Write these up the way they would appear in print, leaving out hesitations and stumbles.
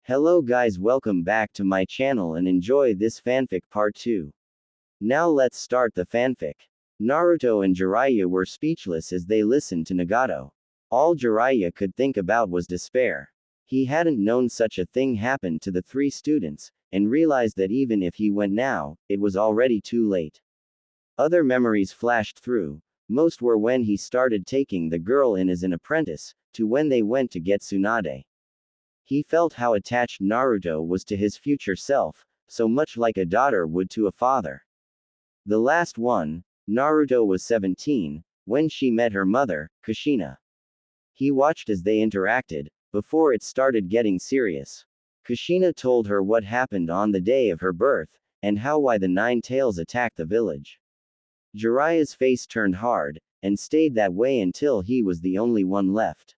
Hello guys, welcome back to my channel and enjoy this fanfic part 2. Now let's start the fanfic. Naruto and Jiraiya were speechless as they listened to Nagato. All Jiraiya could think about was despair. He hadn't known such a thing happened to the three students, and realized that even if he went now, it was already too late. Other memories flashed through. Most were when he started taking the girl in as an apprentice, to when they went to get Tsunade. He felt how attached Naruto was to his future self, so much like a daughter would to a father. The last one, Naruto was 17, when she met her mother, Kushina. He watched as they interacted, before it started getting serious. Kushina told her what happened on the day of her birth, and how why the Nine Tails attacked the village. Jiraiya's face turned hard, and stayed that way until he was the only one left.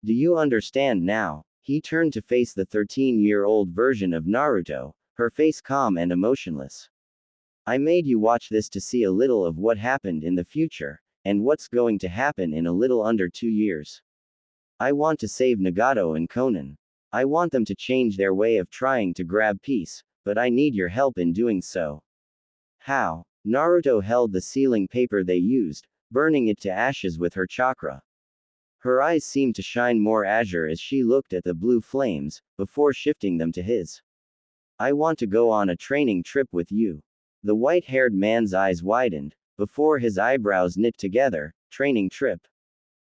Do you understand now? He turned to face the 13-year-old version of Naruto, her face calm and emotionless. I made you watch this to see a little of what happened in the future, and what's going to happen in a little under 2 years. I want to save Nagato and Konan. I want them to change their way of trying to grab peace, but I need your help in doing so. How? Naruto held the sealing paper they used, burning it to ashes with her chakra. Her eyes seemed to shine more azure as she looked at the blue flames, before shifting them to his. I want to go on a training trip with you. The white-haired man's eyes widened, before his eyebrows knit together. Training trip.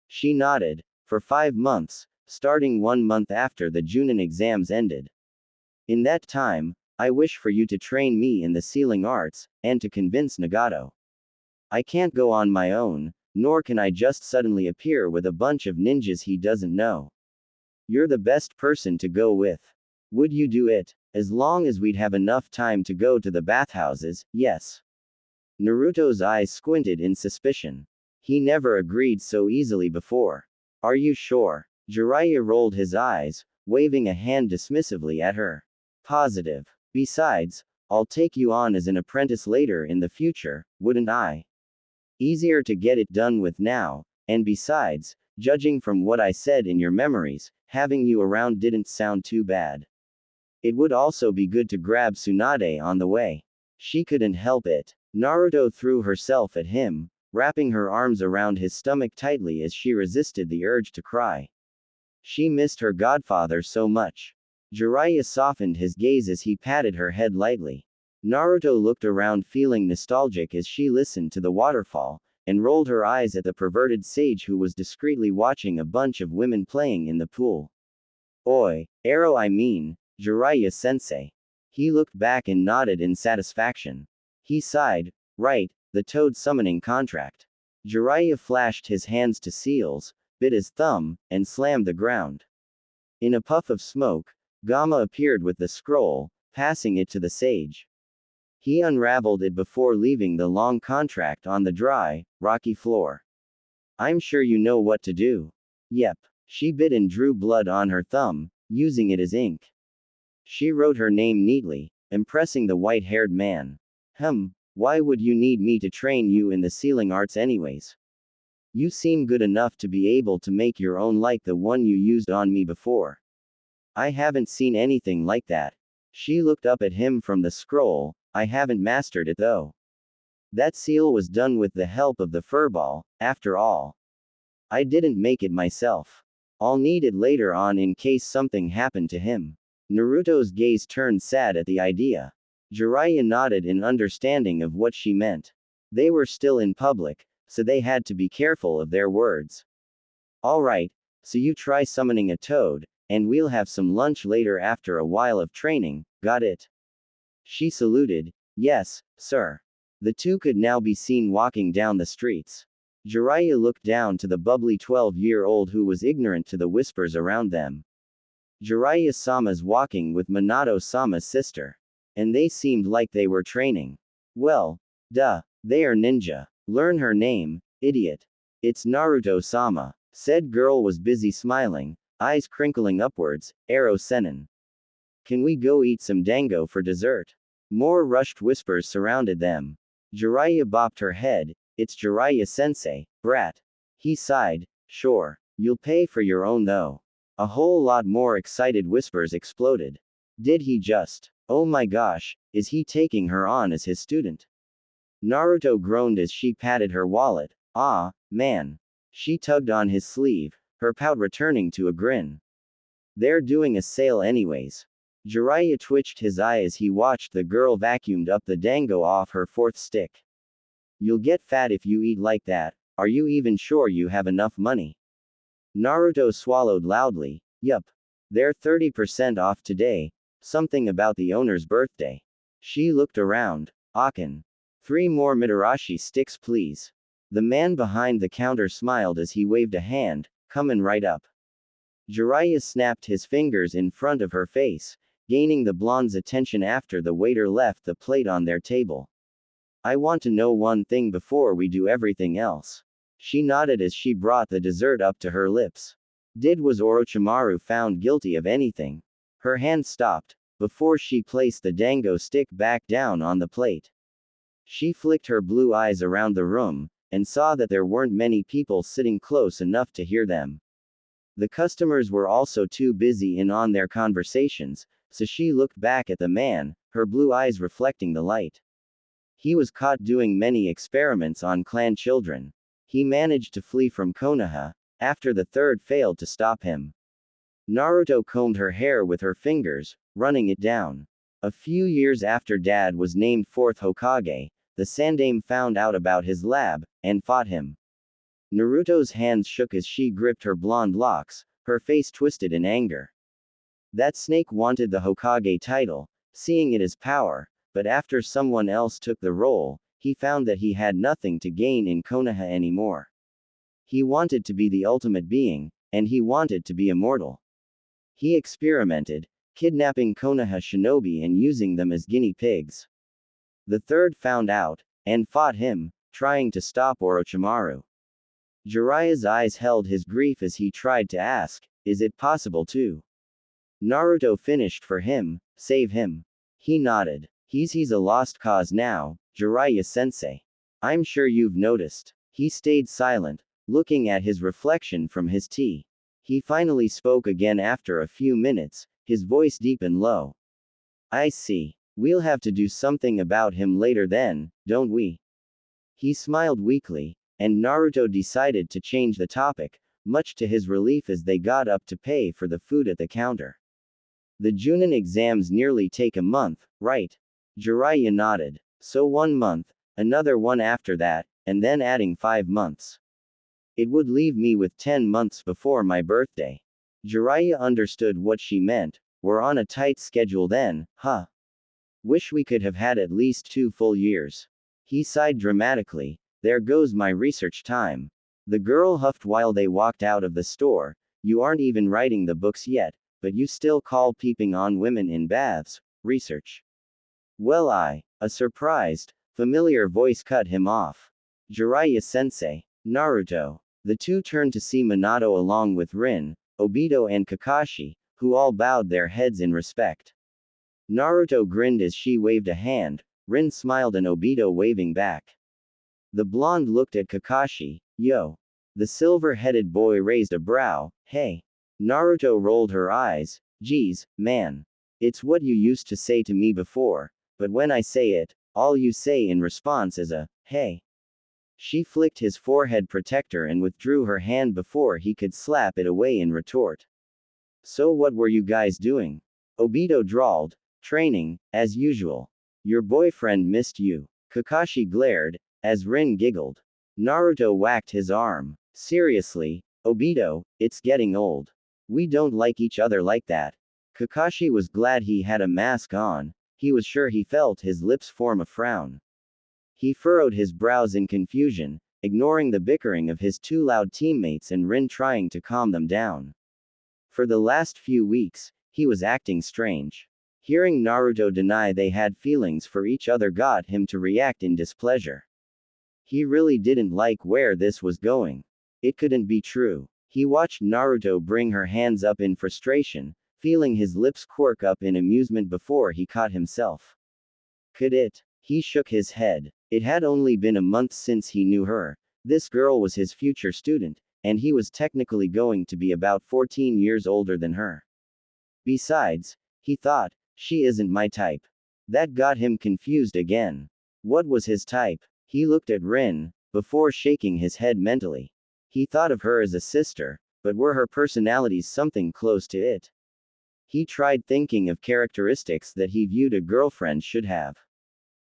She nodded. For 5 months, starting 1 month after the Junin exams ended. In that time, I wish for you to train me in the sealing arts, and to convince Nagato. I can't go on my own, nor can I just suddenly appear with a bunch of ninjas he doesn't know. You're the best person to go with. Would you do it? As long as we'd have enough time to go to the bathhouses, yes. Naruto's eyes squinted in suspicion. He never agreed so easily before. Are you sure? Jiraiya rolled his eyes, waving a hand dismissively at her. Positive. Besides, I'll take you on as an apprentice later in the future, wouldn't I? Easier to get it done with now, and besides, judging from what I said in your memories, having you around didn't sound too bad. It would also be good to grab Tsunade on the way. She couldn't help it. Naruto threw herself at him, wrapping her arms around his stomach tightly as she resisted the urge to cry. She missed her godfather so much. Jiraiya softened his gaze as he patted her head lightly. Naruto looked around feeling nostalgic as she listened to the waterfall, and rolled her eyes at the perverted sage who was discreetly watching a bunch of women playing in the pool. Oi, arrow I mean, Jiraiya-sensei. He looked back and nodded in satisfaction. He sighed, right, the toad summoning contract. Jiraiya flashed his hands to seals, bit his thumb, and slammed the ground. In a puff of smoke, Gamma appeared with the scroll, passing it to the sage. He unraveled it before leaving the long contract on the dry, rocky floor. I'm sure you know what to do. Yep. She bit and drew blood on her thumb, using it as ink. She wrote her name neatly, impressing the white-haired man. Why would you need me to train you in the sealing arts anyways? You seem good enough to be able to make your own like the one you used on me before. I haven't seen anything like that. She looked up at him from the scroll. I haven't mastered it though. That seal was done with the help of the furball, after all. I didn't make it myself. I'll need it later on in case something happened to him. Naruto's gaze turned sad at the idea. Jiraiya nodded in understanding of what she meant. They were still in public, so they had to be careful of their words. Alright, so you try summoning a toad, and we'll have some lunch later after a while of training, got it? She saluted. Yes, sir. The two could now be seen walking down the streets. Jiraiya looked down to the bubbly 12-year-old who was ignorant to the whispers around them. Jiraiya-sama's walking with Minato-sama's sister. And they seemed like they were training. Well, duh, they are ninja. Learn her name, idiot. It's Naruto-sama. Said girl was busy smiling, eyes crinkling upwards. Arrow Senin. Can we go eat some dango for dessert? More rushed whispers surrounded them. Jiraiya bopped her head. It's Jiraiya-sensei, brat. He sighed. Sure. You'll pay for your own though. A whole lot more excited whispers exploded. Did he just? Oh my gosh, is he taking her on as his student? Naruto groaned as she patted her wallet. Ah, man. She tugged on his sleeve, her pout returning to a grin. They're doing a sale anyways. Jiraiya twitched his eye as he watched the girl vacuumed up the dango off her fourth stick. You'll get fat if you eat like that. Are you even sure you have enough money? Naruto swallowed loudly. Yup. They're 30% off today. Something about the owner's birthday. She looked around. Akin. 3 more Mitarashi sticks please. The man behind the counter smiled as he waved a hand, comin' right up. Jiraiya snapped his fingers in front of her face, gaining the blonde's attention after the waiter left the plate on their table. I want to know one thing before we do everything else. She nodded as she brought the dessert up to her lips. Was Orochimaru found guilty of anything? Her hand stopped, before she placed the dango stick back down on the plate. She flicked her blue eyes around the room, and saw that there weren't many people sitting close enough to hear them. The customers were also too busy in on their conversations, so she looked back at the man, her blue eyes reflecting the light. He was caught doing many experiments on clan children. He managed to flee from Konoha, after the third failed to stop him. Naruto combed her hair with her fingers, running it down. A few years after Dad was named 4th Hokage, the Sandaime found out about his lab, and fought him. Naruto's hands shook as she gripped her blonde locks, her face twisted in anger. That snake wanted the Hokage title, seeing it as power, but after someone else took the role, he found that he had nothing to gain in Konoha anymore. He wanted to be the ultimate being, and he wanted to be immortal. He experimented, kidnapping Konoha shinobi and using them as guinea pigs. The third found out, and fought him, trying to stop Orochimaru. Jiraiya's eyes held his grief as he tried to ask, is it possible to? Naruto finished for him, save him. He nodded. He's a lost cause now, Jiraiya-sensei. I'm sure you've noticed. He stayed silent, looking at his reflection from his tea. He finally spoke again after a few minutes, his voice deep and low. I see. We'll have to do something about him later then, don't we? He smiled weakly, and Naruto decided to change the topic, much to his relief as they got up to pay for the food at the counter. The Junin exams nearly take a month, right? Jiraiya nodded. So 1 month, another one after that, and then adding 5 months. It would leave me with 10 months before my birthday. Jiraiya understood what she meant. We're on a tight schedule then, huh? Wish we could have had at least 2 full years. He sighed dramatically. There goes my research time. The girl huffed while they walked out of the store. You aren't even writing the books yet, but you still call peeping on women in baths research. Well, a surprised, familiar voice cut him off. Jiraiya-sensei. Naruto. The two turned to see Minato along with Rin, Obito and Kakashi, who all bowed their heads in respect. Naruto grinned as she waved a hand, Rin smiled and Obito waving back. The blonde looked at Kakashi. Yo. The silver-headed boy raised a brow. Hey. Naruto rolled her eyes. Geez, man. It's what you used to say to me before, but when I say it, all you say in response is a, hey. She flicked his forehead protector and withdrew her hand before he could slap it away in retort. So what were you guys doing? Obito drawled. Training, as usual. Your boyfriend missed you. Kakashi glared, as Rin giggled. Naruto whacked his arm. Seriously, Obito, it's getting old. We don't like each other like that. Kakashi was glad he had a mask on. He was sure he felt his lips form a frown. He furrowed his brows in confusion, ignoring the bickering of his 2 loud teammates and Rin trying to calm them down. For the last few weeks, he was acting strange. Hearing Naruto deny they had feelings for each other got him to react in displeasure. He really didn't like where this was going. It couldn't be true. He watched Naruto bring her hands up in frustration, feeling his lips quirk up in amusement before he caught himself. Could it? He shook his head. It had only been a month since he knew her. This girl was his future student. and he was technically going to be about 14 years older than her. Besides, he thought, she isn't my type. That got him confused again. What was his type? He looked at Rin, before shaking his head mentally. He thought of her as a sister, but were her personalities something close to it? He tried thinking of characteristics that he viewed a girlfriend should have.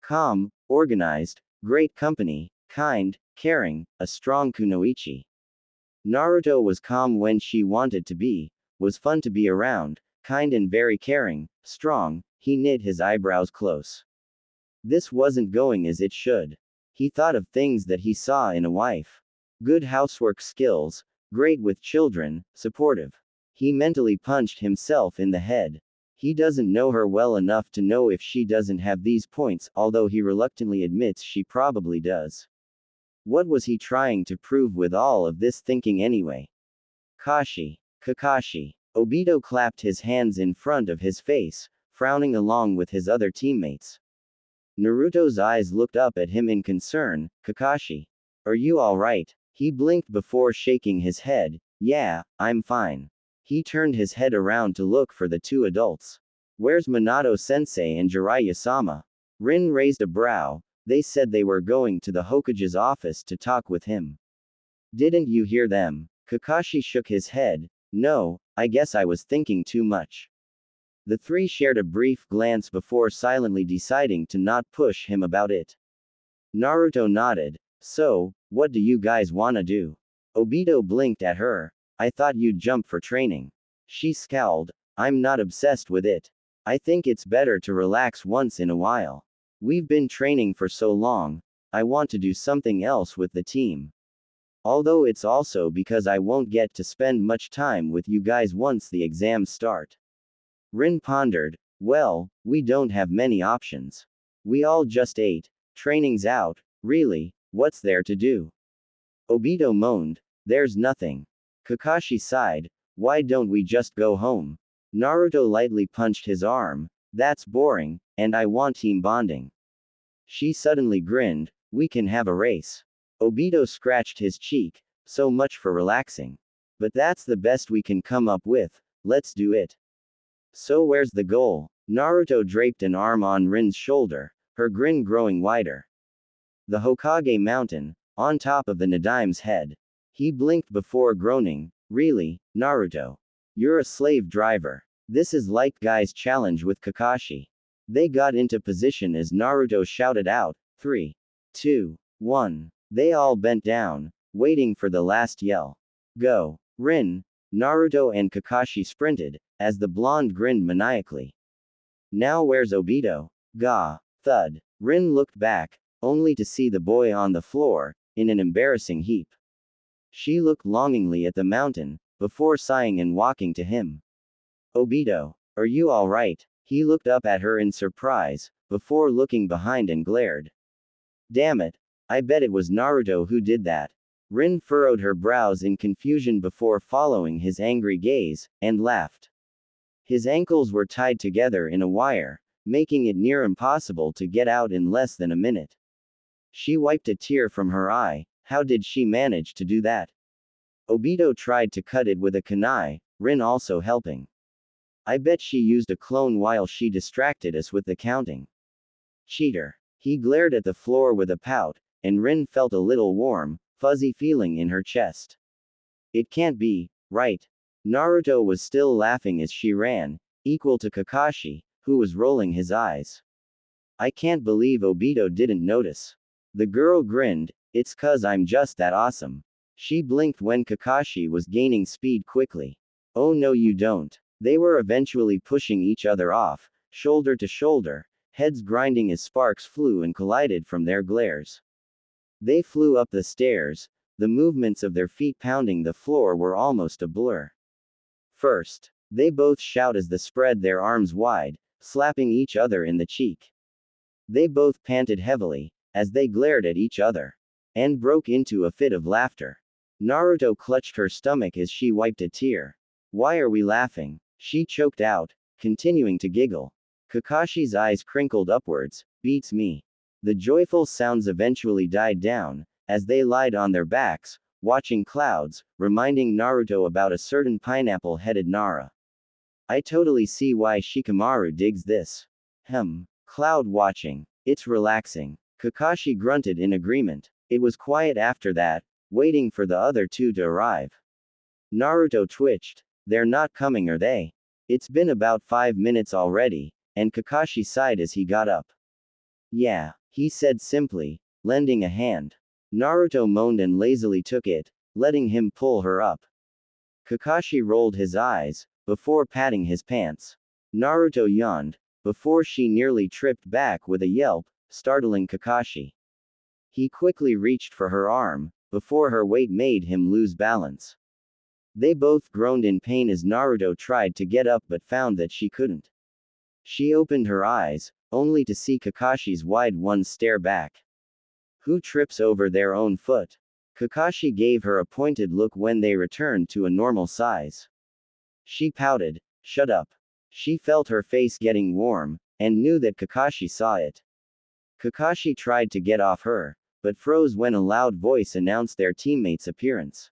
Calm, organized, great company, kind, caring, a strong kunoichi. Naruto was calm when she wanted to be, was fun to be around, kind and very caring, strong. He knit his eyebrows close. This wasn't going as it should. He thought of things that he saw in a wife. Good housework skills, great with children, supportive. He mentally punched himself in the head. He doesn't know her well enough to know if she doesn't have these points, although he reluctantly admits she probably does. What was he trying to prove with all of this thinking anyway? Kakashi. Obito clapped his hands in front of his face, frowning along with his other teammates. Naruto's eyes looked up at him in concern. Kakashi. Are you alright? He blinked before shaking his head. Yeah, I'm fine. He turned his head around to look for the two adults. Where's Minato-sensei and Jiraiya-sama? Rin raised a brow. They said they were going to the Hokage's office to talk with him. Didn't you hear them? Kakashi shook his head. No, I guess I was thinking too much. The three shared a brief glance before silently deciding to not push him about it. Naruto nodded. So, what do you guys wanna do? Obito blinked at her. I thought you'd jump for training. She scowled. I'm not obsessed with it. I think it's better to relax once in a while. We've been training for so long. I want to do something else with the team. Although it's also because I won't get to spend much time with you guys once the exams start. Rin pondered. Well, we don't have many options. We all just ate. Training's out. Really, what's there to do? Obito moaned. There's nothing. Kakashi sighed. Why don't we just go home? Naruto lightly punched his arm. That's boring, and I want team bonding. She suddenly grinned. We can have a race. Obito scratched his cheek. So much for relaxing. But that's the best we can come up with. Let's do it. So where's the goal? Naruto draped an arm on Rin's shoulder, her grin growing wider. The Hokage mountain, on top of the Nadime's head. He blinked before groaning. Really, Naruto? You're a slave driver. This is like Guy's challenge with Kakashi. They got into position as Naruto shouted out, 3, 2, 1. They all bent down, waiting for the last yell. Go. Rin. Naruto and Kakashi sprinted, as the blonde grinned maniacally. Now where's Obito? Gah. Thud. Rin looked back, only to see the boy on the floor, in an embarrassing heap. She looked longingly at the mountain, before sighing and walking to him. Obito, are you alright? He looked up at her in surprise, before looking behind and glared. Damn it. I bet it was Naruto who did that. Rin furrowed her brows in confusion before following his angry gaze, and laughed. His ankles were tied together in a wire, making it near impossible to get out in less than a minute. She wiped a tear from her eye. How did she manage to do that? Obito tried to cut it with a kunai, Rin also helping. I bet she used a clone while she distracted us with the counting. Cheater. He glared at the floor with a pout, and Rin felt a little warm, fuzzy feeling in her chest. It can't be, right? Naruto was still laughing as she ran, equal to Kakashi, who was rolling his eyes. I can't believe Obito didn't notice. The girl grinned. It's 'cause I'm just that awesome. She blinked when Kakashi was gaining speed quickly. Oh no you don't. They were eventually pushing each other off, shoulder to shoulder, heads grinding as sparks flew and collided from their glares. They flew up the stairs, the movements of their feet pounding the floor were almost a blur. First, they both shout as they spread their arms wide, slapping each other in the cheek. They both panted heavily, as they glared at each other, and broke into a fit of laughter. Naruto clutched her stomach as she wiped a tear. Why are we laughing? She choked out, continuing to giggle. Kakashi's eyes crinkled upwards. Beats me. The joyful sounds eventually died down, as they lied on their backs, watching clouds, reminding Naruto about a certain pineapple-headed Nara. I totally see why Shikamaru digs this. Cloud watching. It's relaxing. Kakashi grunted in agreement. It was quiet after that, waiting for the other two to arrive. Naruto twitched. They're not coming, are they? It's been about 5 minutes already, and Kakashi sighed as he got up. Yeah, he said simply, lending a hand. Naruto moaned and lazily took it, letting him pull her up. Kakashi rolled his eyes, before patting his pants. Naruto yawned, before she nearly tripped back with a yelp, startling Kakashi. He quickly reached for her arm, before her weight made him lose balance. They both groaned in pain as Naruto tried to get up but found that she couldn't. She opened her eyes, only to see Kakashi's wide ones stare back. Who trips over their own foot? Kakashi gave her a pointed look when they returned to a normal size. She pouted. Shut up. She felt her face getting warm, and knew that Kakashi saw it. Kakashi tried to get off her, but froze when a loud voice announced their teammate's appearance.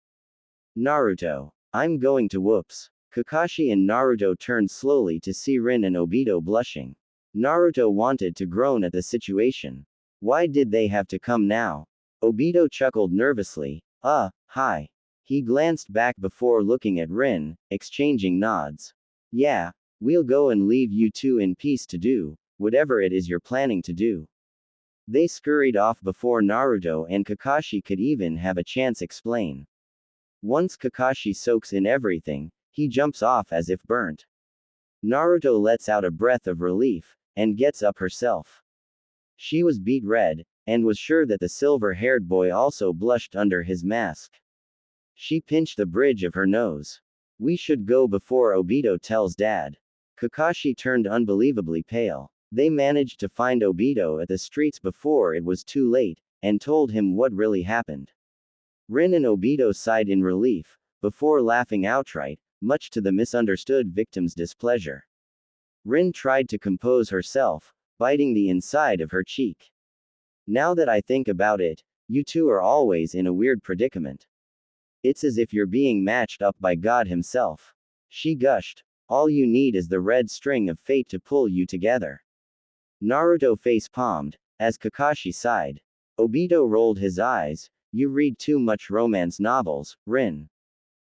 Naruto. I'm going to whoops. Kakashi and Naruto turned slowly to see Rin and Obito blushing. Naruto wanted to groan at the situation. Why did they have to come now? Obito chuckled nervously. Hi. He glanced back before looking at Rin, exchanging nods. Yeah, we'll go and leave you two in peace to do whatever it is you're planning to do. They scurried off before Naruto and Kakashi could even have a chance explain. Once Kakashi soaks in everything, he jumps off as if burnt. Naruto lets out a breath of relief, and gets up herself. She was beet red, and was sure that the silver-haired boy also blushed under his mask. She pinched the bridge of her nose. We should go before Obito tells Dad. Kakashi turned unbelievably pale. They managed to find Obito at the streets before it was too late, and told him what really happened. Rin and Obito sighed in relief, before laughing outright, much to the misunderstood victim's displeasure. Rin tried to compose herself, biting the inside of her cheek. Now that I think about it, you two are always in a weird predicament. It's as if you're being matched up by God himself. She gushed. All you need is the red string of fate to pull you together. Naruto face-palmed, as Kakashi sighed. Obito rolled his eyes. You read too much romance novels, Rin.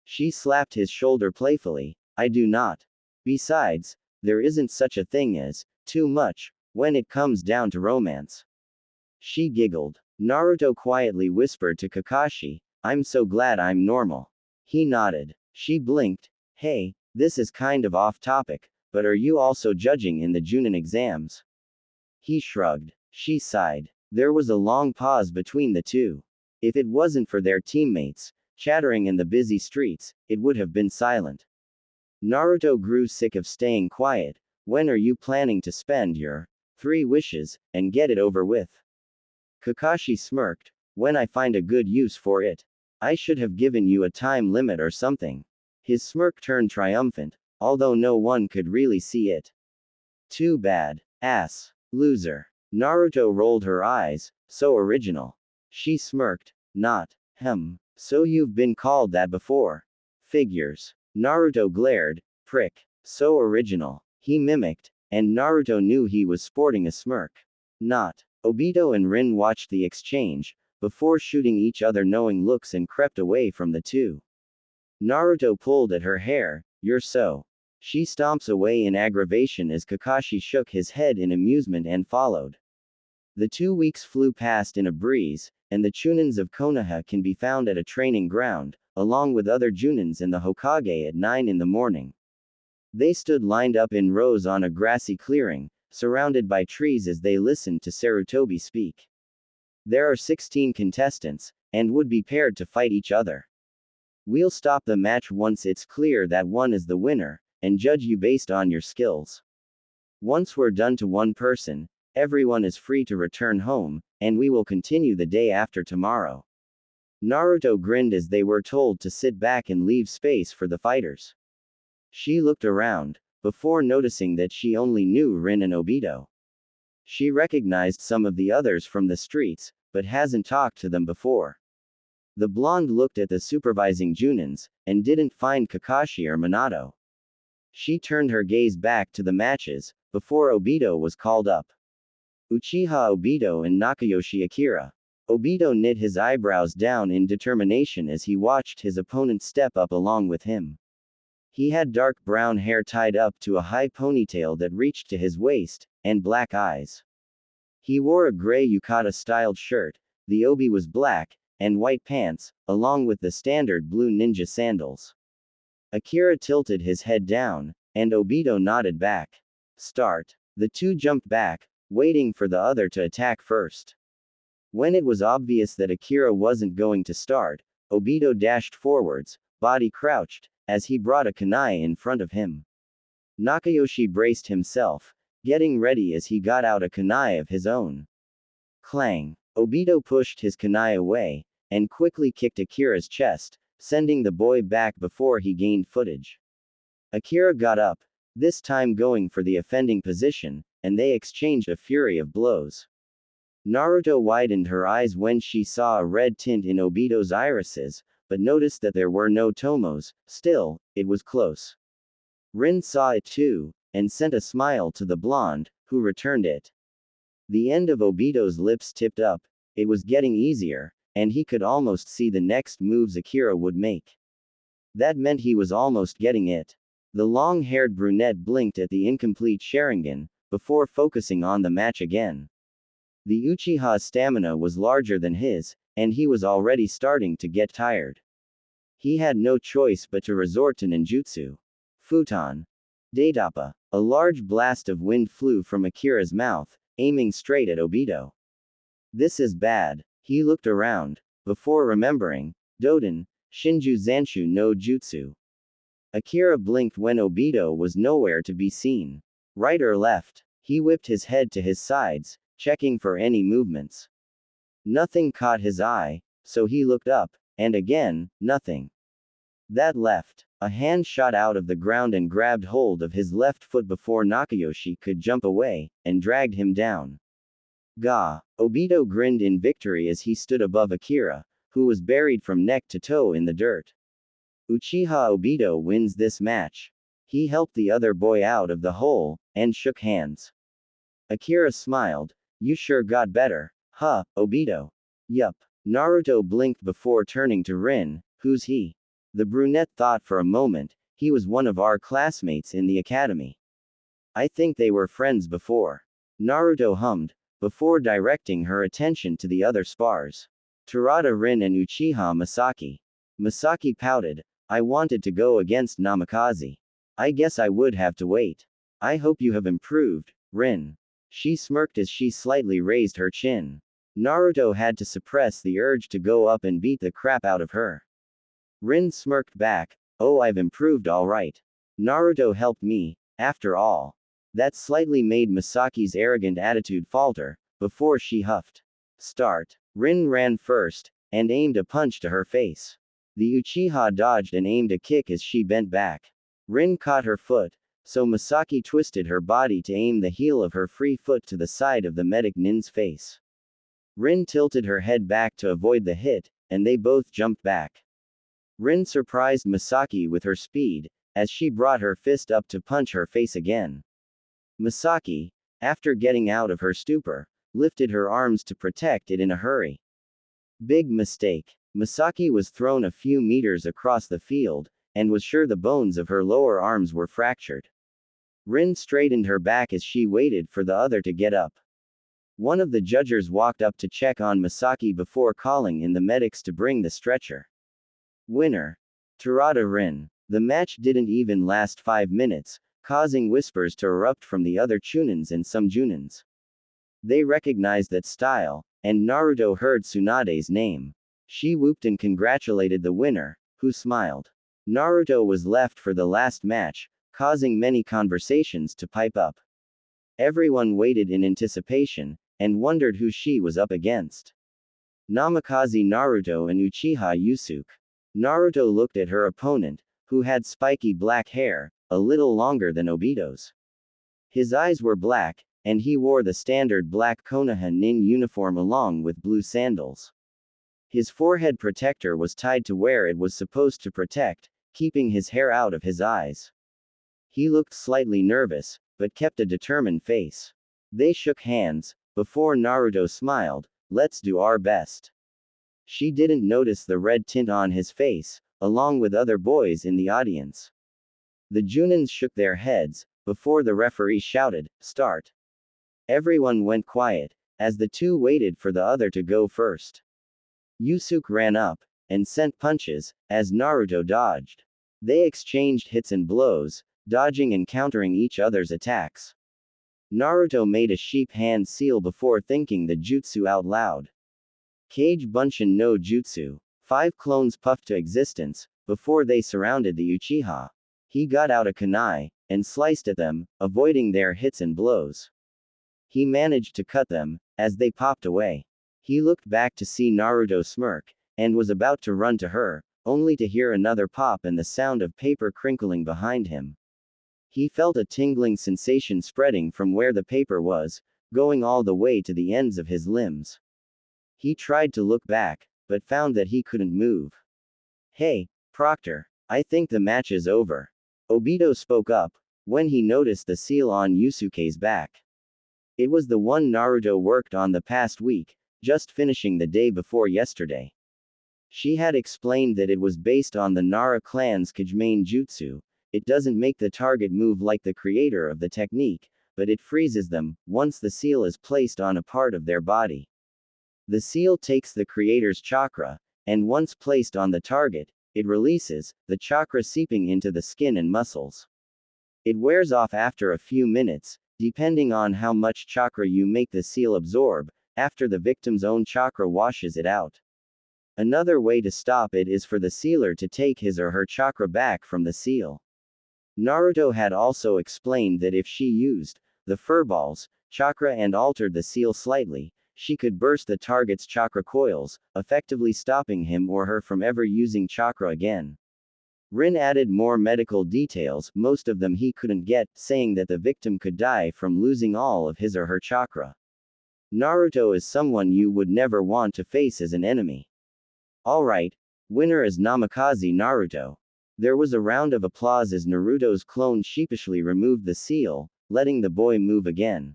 She slapped his shoulder playfully. I do not. Besides, there isn't such a thing as too much when it comes down to romance. She giggled. Naruto quietly whispered to Kakashi, I'm so glad I'm normal. He nodded. She blinked. Hey, this is kind of off topic, but are you also judging in the Junin exams? He shrugged. She sighed. There was a long pause between the two. If it wasn't for their teammates, chattering in the busy streets, it would have been silent. Naruto grew sick of staying quiet. When are you planning to spend your 3 wishes, and get it over with? Kakashi smirked. When I find a good use for it. I should have given you a time limit or something. His smirk turned triumphant, although no one could really see it. Too bad. Ass. Loser. Naruto rolled her eyes. So original. She smirked. Not. So you've been called that before. Figures. Naruto glared. Prick. So original. He mimicked, and Naruto knew he was sporting a smirk. Not. Obito and Rin watched the exchange, before shooting each other knowing looks and crept away from the two. Naruto pulled at her hair. You're so. She stomps away in aggravation as Kakashi shook his head in amusement and followed. The 2 weeks flew past in a breeze, and the Chunins of Konoha can be found at a training ground, along with other Junins and the Hokage at 9 in the morning. They stood lined up in rows on a grassy clearing, surrounded by trees as they listened to Sarutobi speak. There are 16 contestants, and would be paired to fight each other. We'll stop the match once it's clear that one is the winner, and judge you based on your skills. Once we're done to one person, everyone is free to return home, and we will continue the day after tomorrow. Naruto grinned as they were told to sit back and leave space for the fighters. She looked around, before noticing that she only knew Rin and Obito. She recognized some of the others from the streets, but hasn't talked to them before. The blonde looked at the supervising junins, and didn't find Kakashi or Minato. She turned her gaze back to the matches, before Obito was called up. Uchiha Obito and Nakayoshi Akira. Obito knit his eyebrows down in determination as he watched his opponent step up along with him. He had dark brown hair tied up to a high ponytail that reached to his waist, and black eyes. He wore a gray yukata-styled shirt, the obi was black, and white pants, along with the standard blue ninja sandals. Akira tilted his head down, and Obito nodded back. Start. The two jumped back, waiting for the other to attack first. When it was obvious that Akira wasn't going to start, Obito dashed forwards, body crouched, as he brought a kunai in front of him. Nakayoshi braced himself, getting ready as he got out a kunai of his own. Clang. Obito pushed his kunai away, and quickly kicked Akira's chest, sending the boy back before he gained footage. Akira got up, this time going for the offending position, and they exchanged a fury of blows. Naruto widened her eyes when she saw a red tint in Obito's irises, but noticed that there were no tomos. Still, it was close. Rin saw it too, and sent a smile to the blonde, who returned it. The end of Obito's lips tipped up, it was getting easier, and he could almost see the next moves Akira would make. That meant he was almost getting it. The long-haired brunette blinked at the incomplete Sharingan, before focusing on the match again. The Uchiha's stamina was larger than his, and he was already starting to get tired. He had no choice but to resort to ninjutsu. Futon. Daitapa. A large blast of wind flew from Akira's mouth, aiming straight at Obito. This is bad. He looked around, before remembering, Doden, Shinju Zanshu no Jutsu. Akira blinked when Obito was nowhere to be seen. Right or left? He whipped his head to his sides, checking for any movements. Nothing caught his eye, so he looked up, and again, nothing. That left. A hand shot out of the ground and grabbed hold of his left foot before Nakayoshi could jump away, and dragged him down. Gah! Obito grinned in victory as he stood above Akira, who was buried from neck to toe in the dirt. Uchiha Obito wins this match. He helped the other boy out of the hole, and shook hands. Akira smiled. You sure got better, huh, Obito? Yup. Naruto blinked before turning to Rin. Who's he? The brunette thought for a moment. He was one of our classmates in the academy. I think they were friends before. Naruto hummed, before directing her attention to the other spars. Terada Rin and Uchiha Masaki. Masaki pouted. I wanted to go against Namikaze. I guess I would have to wait. I hope you have improved, Rin. She smirked as she slightly raised her chin. Naruto had to suppress the urge to go up and beat the crap out of her. Rin smirked back. Oh, I've improved all right. Naruto helped me, after all. That slightly made Masaki's arrogant attitude falter, before she huffed. Start. Rin ran first, and aimed a punch to her face. The Uchiha dodged and aimed a kick as she bent back. Rin caught her foot, so Masaki twisted her body to aim the heel of her free foot to the side of the medic nin's face. Rin tilted her head back to avoid the hit, and they both jumped back. Rin surprised Masaki with her speed, as she brought her fist up to punch her face again. Masaki, after getting out of her stupor, lifted her arms to protect it in a hurry. Big mistake. Masaki was thrown a few meters across the field, and was sure the bones of her lower arms were fractured. Rin straightened her back as she waited for the other to get up. One of the judges walked up to check on Masaki before calling in the medics to bring the stretcher. Winner. Terada Rin. The match didn't even last 5 minutes, causing whispers to erupt from the other Chunins and some Junins. They recognized that style, and Naruto heard Tsunade's name. She whooped and congratulated the winner, who smiled. Naruto was left for the last match, causing many conversations to pipe up. Everyone waited in anticipation, and wondered who she was up against. Namikaze Naruto and Uchiha Yusuke. Naruto looked at her opponent, who had spiky black hair, a little longer than Obito's. His eyes were black, and he wore the standard black Konoha nin uniform along with blue sandals. His forehead protector was tied to where it was supposed to protect, keeping his hair out of his eyes. He looked slightly nervous, but kept a determined face. They shook hands, before Naruto smiled, "Let's do our best." She didn't notice the red tint on his face, along with other boys in the audience. The Junins shook their heads, before the referee shouted, "Start." Everyone went quiet, as the two waited for the other to go first. Yusuke ran up, and sent punches, as Naruto dodged. They exchanged hits and blows, dodging and countering each other's attacks. Naruto made a sheep hand seal before thinking the jutsu out loud. Kage Bunshin no Jutsu. 5 clones puffed to existence, before they surrounded the Uchiha. He got out a kunai, and sliced at them, avoiding their hits and blows. He managed to cut them, as they popped away. He looked back to see Naruto smirk, and was about to run to her, only to hear another pop and the sound of paper crinkling behind him. He felt a tingling sensation spreading from where the paper was, going all the way to the ends of his limbs. He tried to look back, but found that he couldn't move. "Hey, Proctor, I think the match is over." Obito spoke up, when he noticed the seal on Yusuke's back. It was the one Naruto worked on the past week, just finishing the day before yesterday. She had explained that it was based on the Nara clan's Kage jutsu. It doesn't make the target move like the creator of the technique, but it freezes them, once the seal is placed on a part of their body. The seal takes the creator's chakra, and once placed on the target, it releases, the chakra seeping into the skin and muscles. It wears off after a few minutes, depending on how much chakra you make the seal absorb, after the victim's own chakra washes it out. Another way to stop it is for the sealer to take his or her chakra back from the seal. Naruto had also explained that if she used the furballs chakra and altered the seal slightly, she could burst the target's chakra coils, effectively stopping him or her from ever using chakra again. Rin added more medical details, most of them he couldn't get, saying that the victim could die from losing all of his or her chakra. Naruto is someone you would never want to face as an enemy. Alright, winner is Namikaze Naruto. There was a round of applause as Naruto's clone sheepishly removed the seal, letting the boy move again.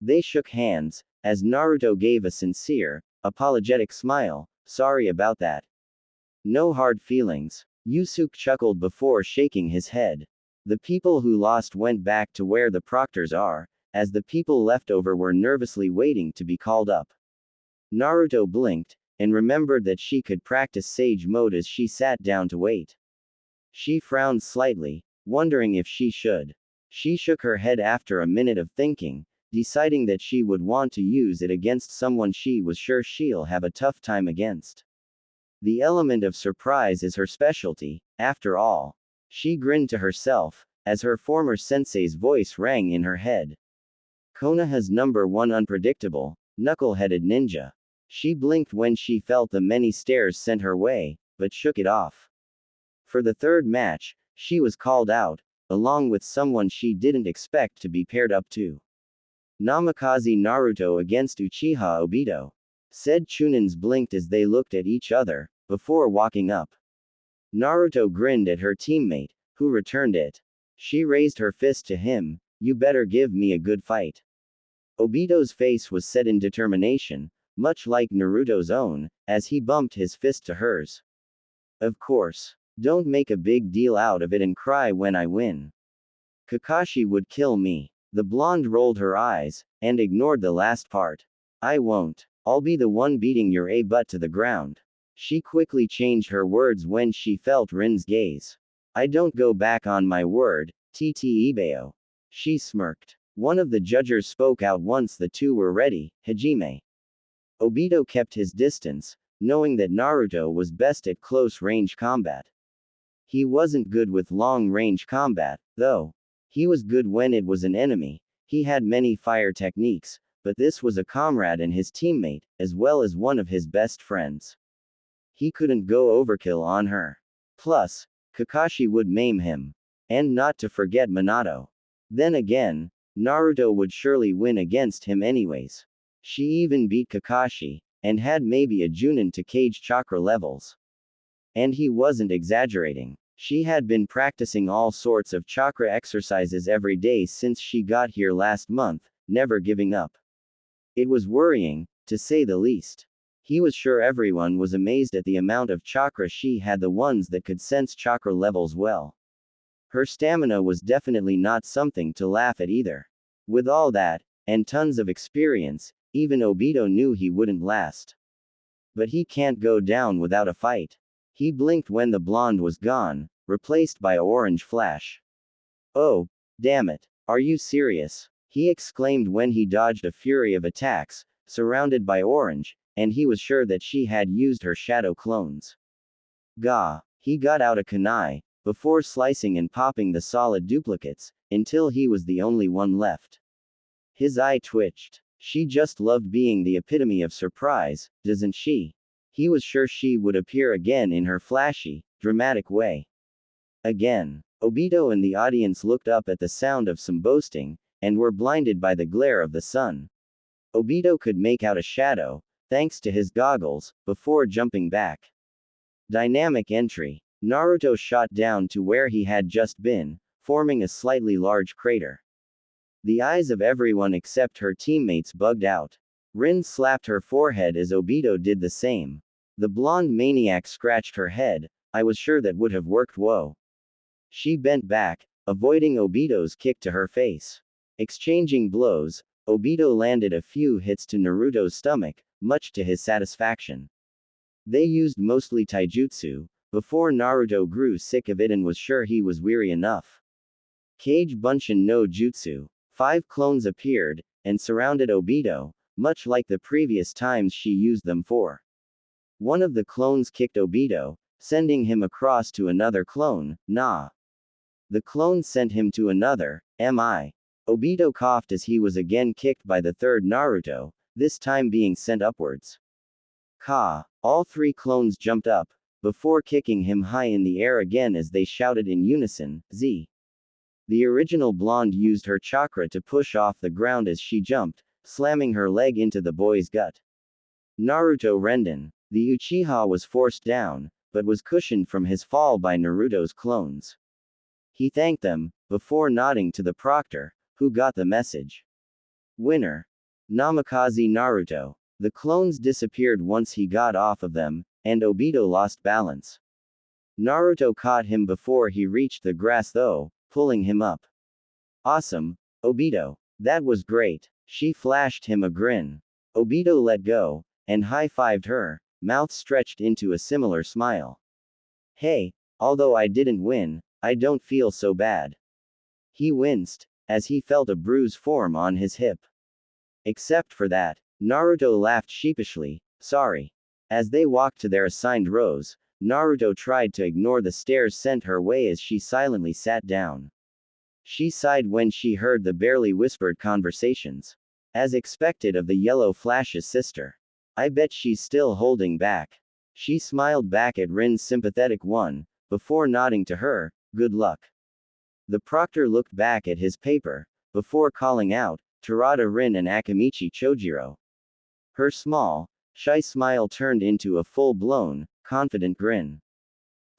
They shook hands, as Naruto gave a sincere, apologetic smile, "Sorry about that." "No hard feelings." Yusuke chuckled before shaking his head. The people who lost went back to where the proctors are, as the people left over were nervously waiting to be called up. Naruto blinked, and remembered that she could practice Sage Mode as she sat down to wait. She frowned slightly, wondering if she should. She shook her head after a minute of thinking, deciding that she would want to use it against someone she was sure she'll have a tough time against. The element of surprise is her specialty, after all. She grinned to herself, as her former sensei's voice rang in her head. Konoha's #1 unpredictable, knuckle-headed ninja. She blinked when she felt the many stares sent her way, but shook it off. For the third match, she was called out, along with someone she didn't expect to be paired up to. Namikaze Naruto against Uchiha Obito. Said Chunins blinked as they looked at each other, before walking up. Naruto grinned at her teammate, who returned it. She raised her fist to him, "You better give me a good fight." Obito's face was set in determination, much like Naruto's own, as he bumped his fist to hers. "Of course. Don't make a big deal out of it and cry when I win. Kakashi would kill me." The blonde rolled her eyes, and ignored the last part. "I won't. I'll be the one beating your butt to the ground." She quickly changed her words when she felt Rin's gaze. "I don't go back on my word, TT Ibeo." She smirked. One of the judges spoke out once the two were ready, Hajime. Obito kept his distance, knowing that Naruto was best at close-range combat. He wasn't good with long-range combat, though. He was good when it was an enemy. He had many fire techniques, but this was a comrade and his teammate, as well as one of his best friends. He couldn't go overkill on her. Plus, Kakashi would maim him. And not to forget Minato. Then again, Naruto would surely win against him anyways. She even beat Kakashi, and had maybe a Junin to cage chakra levels. And he wasn't exaggerating. She had been practicing all sorts of chakra exercises every day since she got here last month, never giving up. It was worrying, to say the least. He was sure everyone was amazed at the amount of chakra she had, the ones that could sense chakra levels well. Her stamina was definitely not something to laugh at either. With all that, and tons of experience, even Obito knew he wouldn't last. But he can't go down without a fight. He blinked when the blonde was gone, replaced by a orange flash. Oh, damn it. Are you serious? He exclaimed when he dodged a fury of attacks, surrounded by orange, and he was sure that she had used her shadow clones. Gah! He got out a kunai, before slicing and popping the solid duplicates, until he was the only one left. His eye twitched. She just loved being the epitome of surprise, doesn't she? He was sure she would appear again in her flashy, dramatic way. Again. Obito and the audience looked up at the sound of some boasting, and were blinded by the glare of the sun. Obito could make out a shadow, thanks to his goggles, before jumping back. Dynamic entry. Naruto shot down to where he had just been, forming a slightly large crater. The eyes of everyone except her teammates bugged out. Rin slapped her forehead as Obito did the same. The blonde maniac scratched her head. I was sure that would have worked. Whoa. She bent back, avoiding Obito's kick to her face. Exchanging blows, Obito landed a few hits to Naruto's stomach, much to his satisfaction. They used mostly taijutsu, before Naruto grew sick of it and was sure he was weary enough. Kage Bunshin no Jutsu. 5 clones appeared, and surrounded Obito, much like the previous times she used them for. One of the clones kicked Obito, sending him across to another clone, nah. The clone sent him to another, mi. Obito coughed as he was again kicked by the third Naruto, this time being sent upwards. Ka. All 3 clones jumped up, before kicking him high in the air again as they shouted in unison, Z. The original blonde used her chakra to push off the ground as she jumped, slamming her leg into the boy's gut. Naruto Renden. The Uchiha was forced down, but was cushioned from his fall by Naruto's clones. He thanked them, before nodding to the proctor, who got the message. Winner. Namikaze Naruto. The clones disappeared once he got off of them, and Obito lost balance. Naruto caught him before he reached the grass though, pulling him up. Awesome, Obito. That was great. She flashed him a grin. Obito let go, and high-fived her, mouth stretched into a similar smile. Hey, although I didn't win, I don't feel so bad. He winced, as he felt a bruise form on his hip. Except for that, Naruto laughed sheepishly, sorry. As they walked to their assigned rows, Naruto tried to ignore the stares sent her way as she silently sat down. She sighed when she heard the barely whispered conversations. As expected of the Yellow Flash's sister. I bet she's still holding back. She smiled back at Rin's sympathetic one, before nodding to her, good luck. The proctor looked back at his paper, before calling out, Terada Rin and Akamichi Chojiro. Her small, shy smile turned into a full-blown, confident grin.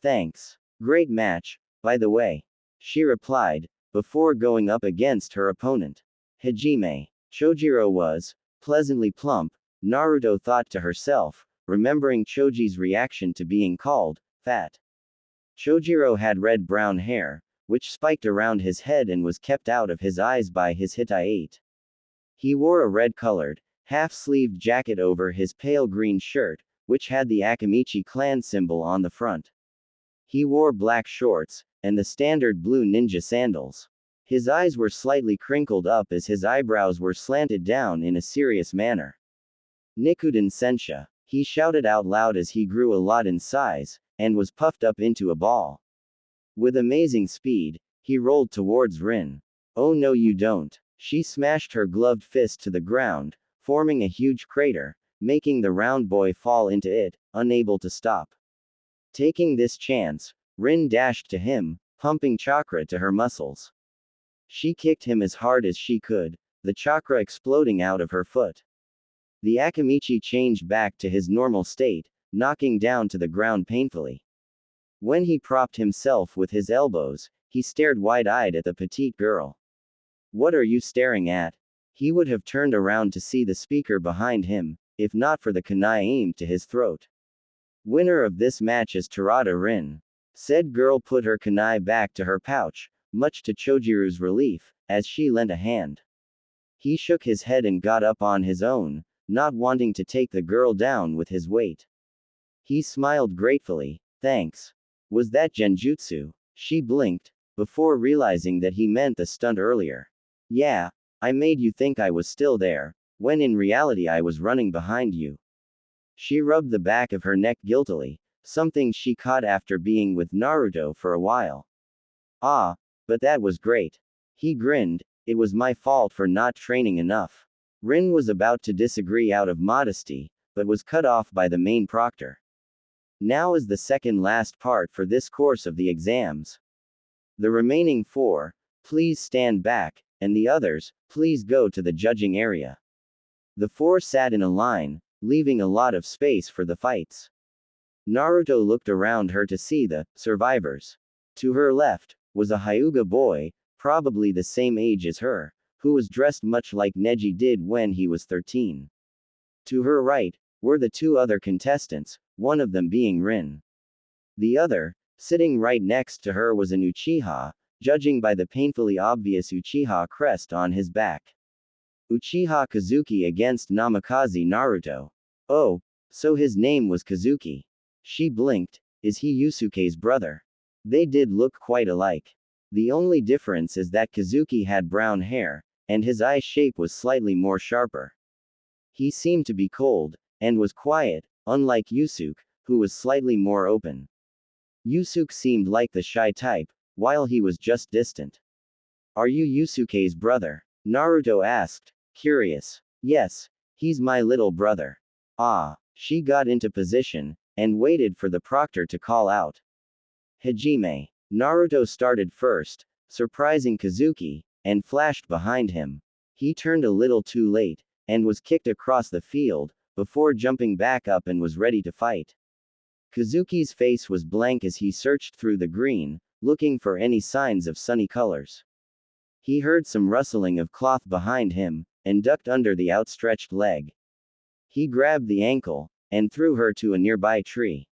Thanks. Great match, by the way. She replied, before going up against her opponent. Hajime. Chojiro was pleasantly plump, Naruto thought to herself, remembering Choji's reaction to being called fat. Chojiro had red-brown hair, which spiked around his head and was kept out of his eyes by his Hittite. He wore a red-colored, half-sleeved jacket over his pale green shirt, which had the Akamichi clan symbol on the front. He wore black shorts, and the standard blue ninja sandals. His eyes were slightly crinkled up as his eyebrows were slanted down in a serious manner. Nikuden Sensha. He shouted out loud as he grew a lot in size, and was puffed up into a ball. With amazing speed, he rolled towards Rin. Oh no you don't. She smashed her gloved fist to the ground, forming a huge crater, making the round boy fall into it, unable to stop. Taking this chance, Rin dashed to him, pumping chakra to her muscles. She kicked him as hard as she could, the chakra exploding out of her foot. The Akamichi changed back to his normal state, knocking down to the ground painfully. When he propped himself with his elbows, he stared wide-eyed at the petite girl. What are you staring at? He would have turned around to see the speaker behind him, if not for the kunai aimed to his throat. Winner of this match is Terada Rin. Said girl put her kunai back to her pouch, much to Chojiru's relief, as she lent a hand. He shook his head and got up on his own, not wanting to take the girl down with his weight. He smiled gratefully. Thanks. Was that genjutsu? She blinked, before realizing that he meant the stunt earlier. Yeah, I made you think I was still there, when in reality I was running behind you. She rubbed the back of her neck guiltily, something she caught after being with Naruto for a while. Ah, but that was great. He grinned. It was my fault for not training enough. Rin was about to disagree out of modesty, but was cut off by the main proctor. Now is the second last part for this course of the exams. The remaining 4, please stand back, and the others, please go to the judging area. The 4 sat in a line, leaving a lot of space for the fights. Naruto looked around her to see the survivors. To her left was a Hyuga boy, probably the same age as her, who was dressed much like Neji did when he was 13. To her right were the 2 other contestants, one of them being Rin. The other, sitting right next to her, was an Uchiha, judging by the painfully obvious Uchiha crest on his back. Uchiha Kazuki against Namikaze Naruto. Oh, so his name was Kazuki. She blinked. Is he Yusuke's brother? They did look quite alike. The only difference is that Kazuki had brown hair, and his eye shape was slightly more sharper. He seemed to be cold, and was quiet, unlike Yusuke, who was slightly more open. Yusuke seemed like the shy type, while he was just distant. Are you Yusuke's brother? Naruto asked, curious. Yes, he's my little brother. Ah, she got into position, and waited for the proctor to call out. Hajime. Naruto started first, surprising Kazuki, and flashed behind him. He turned a little too late, and was kicked across the field, before jumping back up and was ready to fight. Kazuki's face was blank as he searched through the green, looking for any signs of sunny colors. He heard some rustling of cloth behind him, and ducked under the outstretched leg. He grabbed the ankle, and threw her to a nearby tree.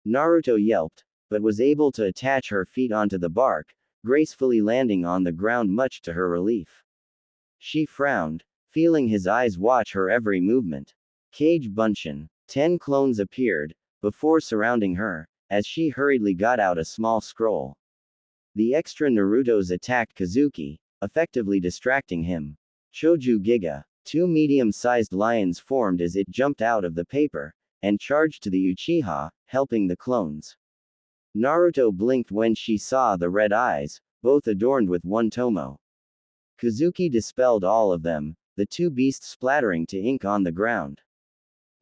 Naruto yelped, but was able to attach her feet onto the bark, gracefully landing on the ground much to her relief. She frowned, feeling his eyes watch her every movement. Cage Bunshin. 10 clones appeared, before surrounding her, as she hurriedly got out a small scroll. The extra Narutos attacked Kazuki, effectively distracting him. Choju Giga. 2 medium-sized lions formed as it jumped out of the paper, and charged to the Uchiha, helping the clones. Naruto blinked when she saw the red eyes, both adorned with 1 tomo. Kazuki dispelled all of them, the 2 beasts splattering to ink on the ground.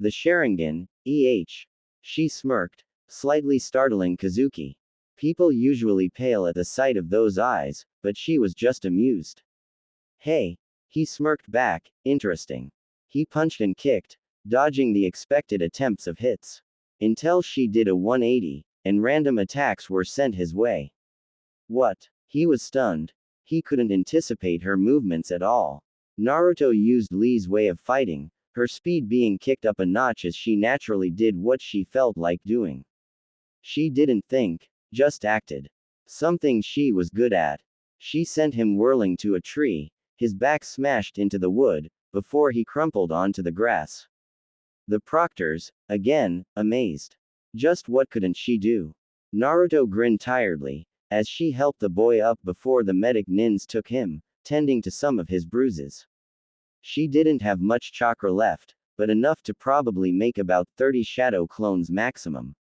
The Sharingan, She smirked, slightly startling Kazuki. People usually pale at the sight of those eyes, but she was just amused. Hey! He smirked back, interesting. He punched and kicked, dodging the expected attempts of hits. Until she did a 180, and random attacks were sent his way. What? He was stunned. He couldn't anticipate her movements at all. Naruto used Lee's way of fighting, her speed being kicked up a notch as she naturally did what she felt like doing. She didn't think, just acted. Something she was good at. She sent him whirling to a tree, his back smashed into the wood, before he crumpled onto the grass. The proctors, again, amazed. Just what couldn't she do? Naruto grinned tiredly, as she helped the boy up before the medic nins took him, tending to some of his bruises. She didn't have much chakra left, but enough to probably make about 30 shadow clones maximum.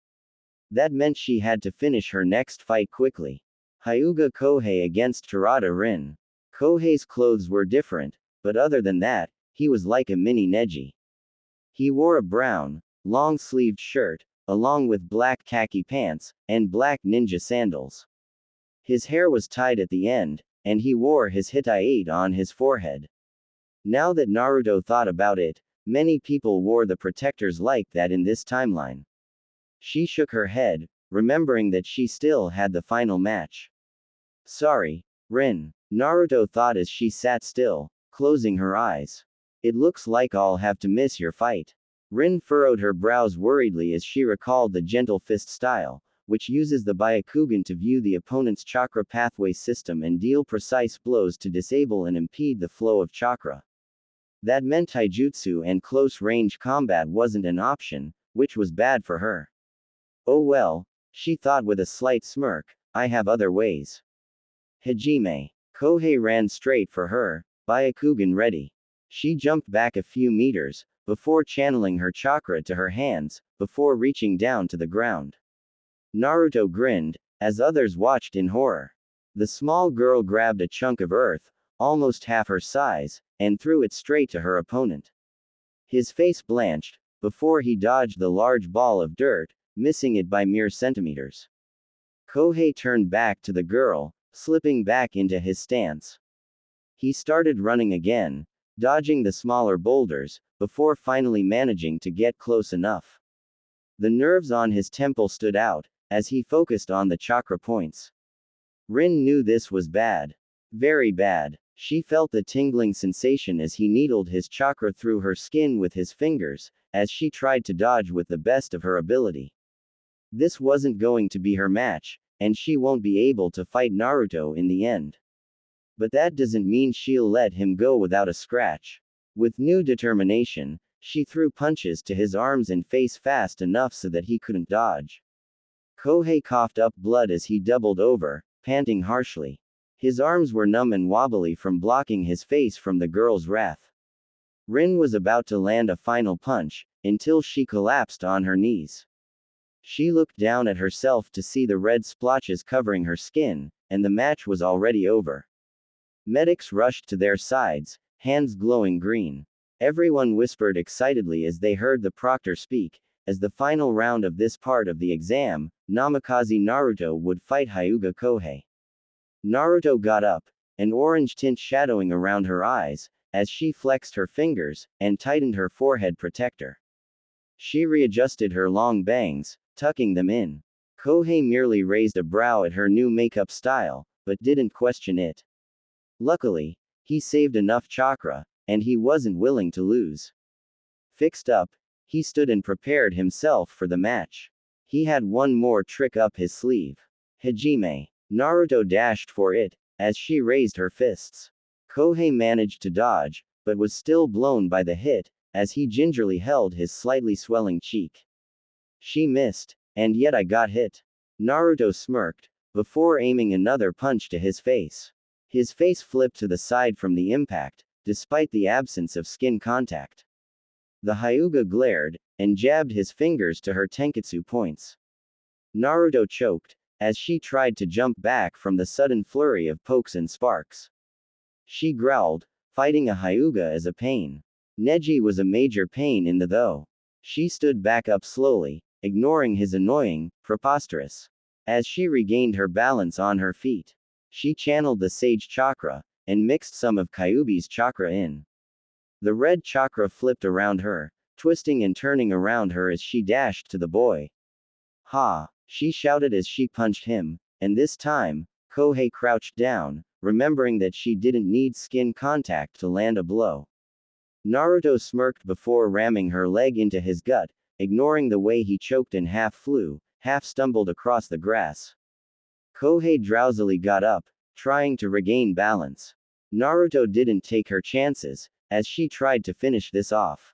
That meant she had to finish her next fight quickly. Hyuga Kohei against Terada Rin. Kohei's clothes were different, but other than that, he was like a mini Neji. He wore a brown, long-sleeved shirt, along with black khaki pants, and black ninja sandals. His hair was tied at the end, and he wore his Hittite on his forehead. Now that Naruto thought about it, Many people wore the protectors like that in this timeline. She shook her head, remembering that she still had the final match. Sorry, Rin, Naruto thought as she sat still, closing her eyes. It looks like I'll have to miss your fight. Rin furrowed her brows worriedly as she recalled the gentle fist style, which uses the Byakugan to view the opponent's chakra pathway system and deal precise blows to disable and impede the flow of chakra. That meant taijutsu and close-range combat wasn't an option, which was bad for her. Oh well, she thought with a slight smirk, I have other ways. Hajime. Kohei ran straight for her, Byakugan ready. She jumped back a few meters, before channeling her chakra to her hands, before reaching down to the ground. Naruto grinned, as others watched in horror. The small girl grabbed a chunk of earth, almost half her size, and threw it straight to her opponent. His face blanched, before he dodged the large ball of dirt, missing it by mere centimeters. Kohei turned back to the girl, slipping back into his stance. He started running again, dodging the smaller boulders, before finally managing to get close enough. The nerves on his temple stood out, as he focused on the chakra points. Rin knew this was bad. Very bad. She felt the tingling sensation as he needled his chakra through her skin with his fingers, as she tried to dodge with the best of her ability. This wasn't going to be her match, and she won't be able to fight Naruto in the end. But that doesn't mean she'll let him go without a scratch. With new determination, she threw punches to his arms and face fast enough so that he couldn't dodge. Kohei coughed up blood as he doubled over, panting harshly. His arms were numb and wobbly from blocking his face from the girl's wrath. Rin was about to land a final punch, until she collapsed on her knees. She looked down at herself to see the red splotches covering her skin, and the match was already over. Medics rushed to their sides, hands glowing green. Everyone whispered excitedly as they heard the proctor speak. As the final round of this part of the exam, Namikaze Naruto would fight Hyuga Kohei. Naruto got up, an orange tint shadowing around her eyes, as she flexed her fingers, and tightened her forehead protector. She readjusted her long bangs, tucking them in. Kohei merely raised a brow at her new makeup style, but didn't question it. Luckily, he saved enough chakra, and he wasn't willing to lose. Fixed up, he stood and prepared himself for the match. He had one more trick up his sleeve. Hajime. Naruto dashed for it, as she raised her fists. Kohei managed to dodge, but was still blown by the hit, as he gingerly held his slightly swelling cheek. She missed, and yet I got hit. Naruto smirked, before aiming another punch to his face. His face flipped to the side from the impact, despite the absence of skin contact. The Hyuga glared, and jabbed his fingers to her tenketsu points. Naruto choked, as she tried to jump back from the sudden flurry of pokes and sparks. She growled, fighting a Hyuga as a pain. Neji was a major pain in the though. She stood back up slowly, ignoring his annoying, preposterous. As she regained her balance on her feet, she channeled the sage chakra, and mixed some of Kyuubi's chakra in. The red chakra flipped around her, twisting and turning around her as she dashed to the boy. Ha! She shouted as she punched him, and this time, Kohei crouched down, remembering that she didn't need skin contact to land a blow. Naruto smirked before ramming her leg into his gut, ignoring the way he choked and half flew, half stumbled across the grass. Kohei drowsily got up, trying to regain balance. Naruto didn't take her chances, as she tried to finish this off.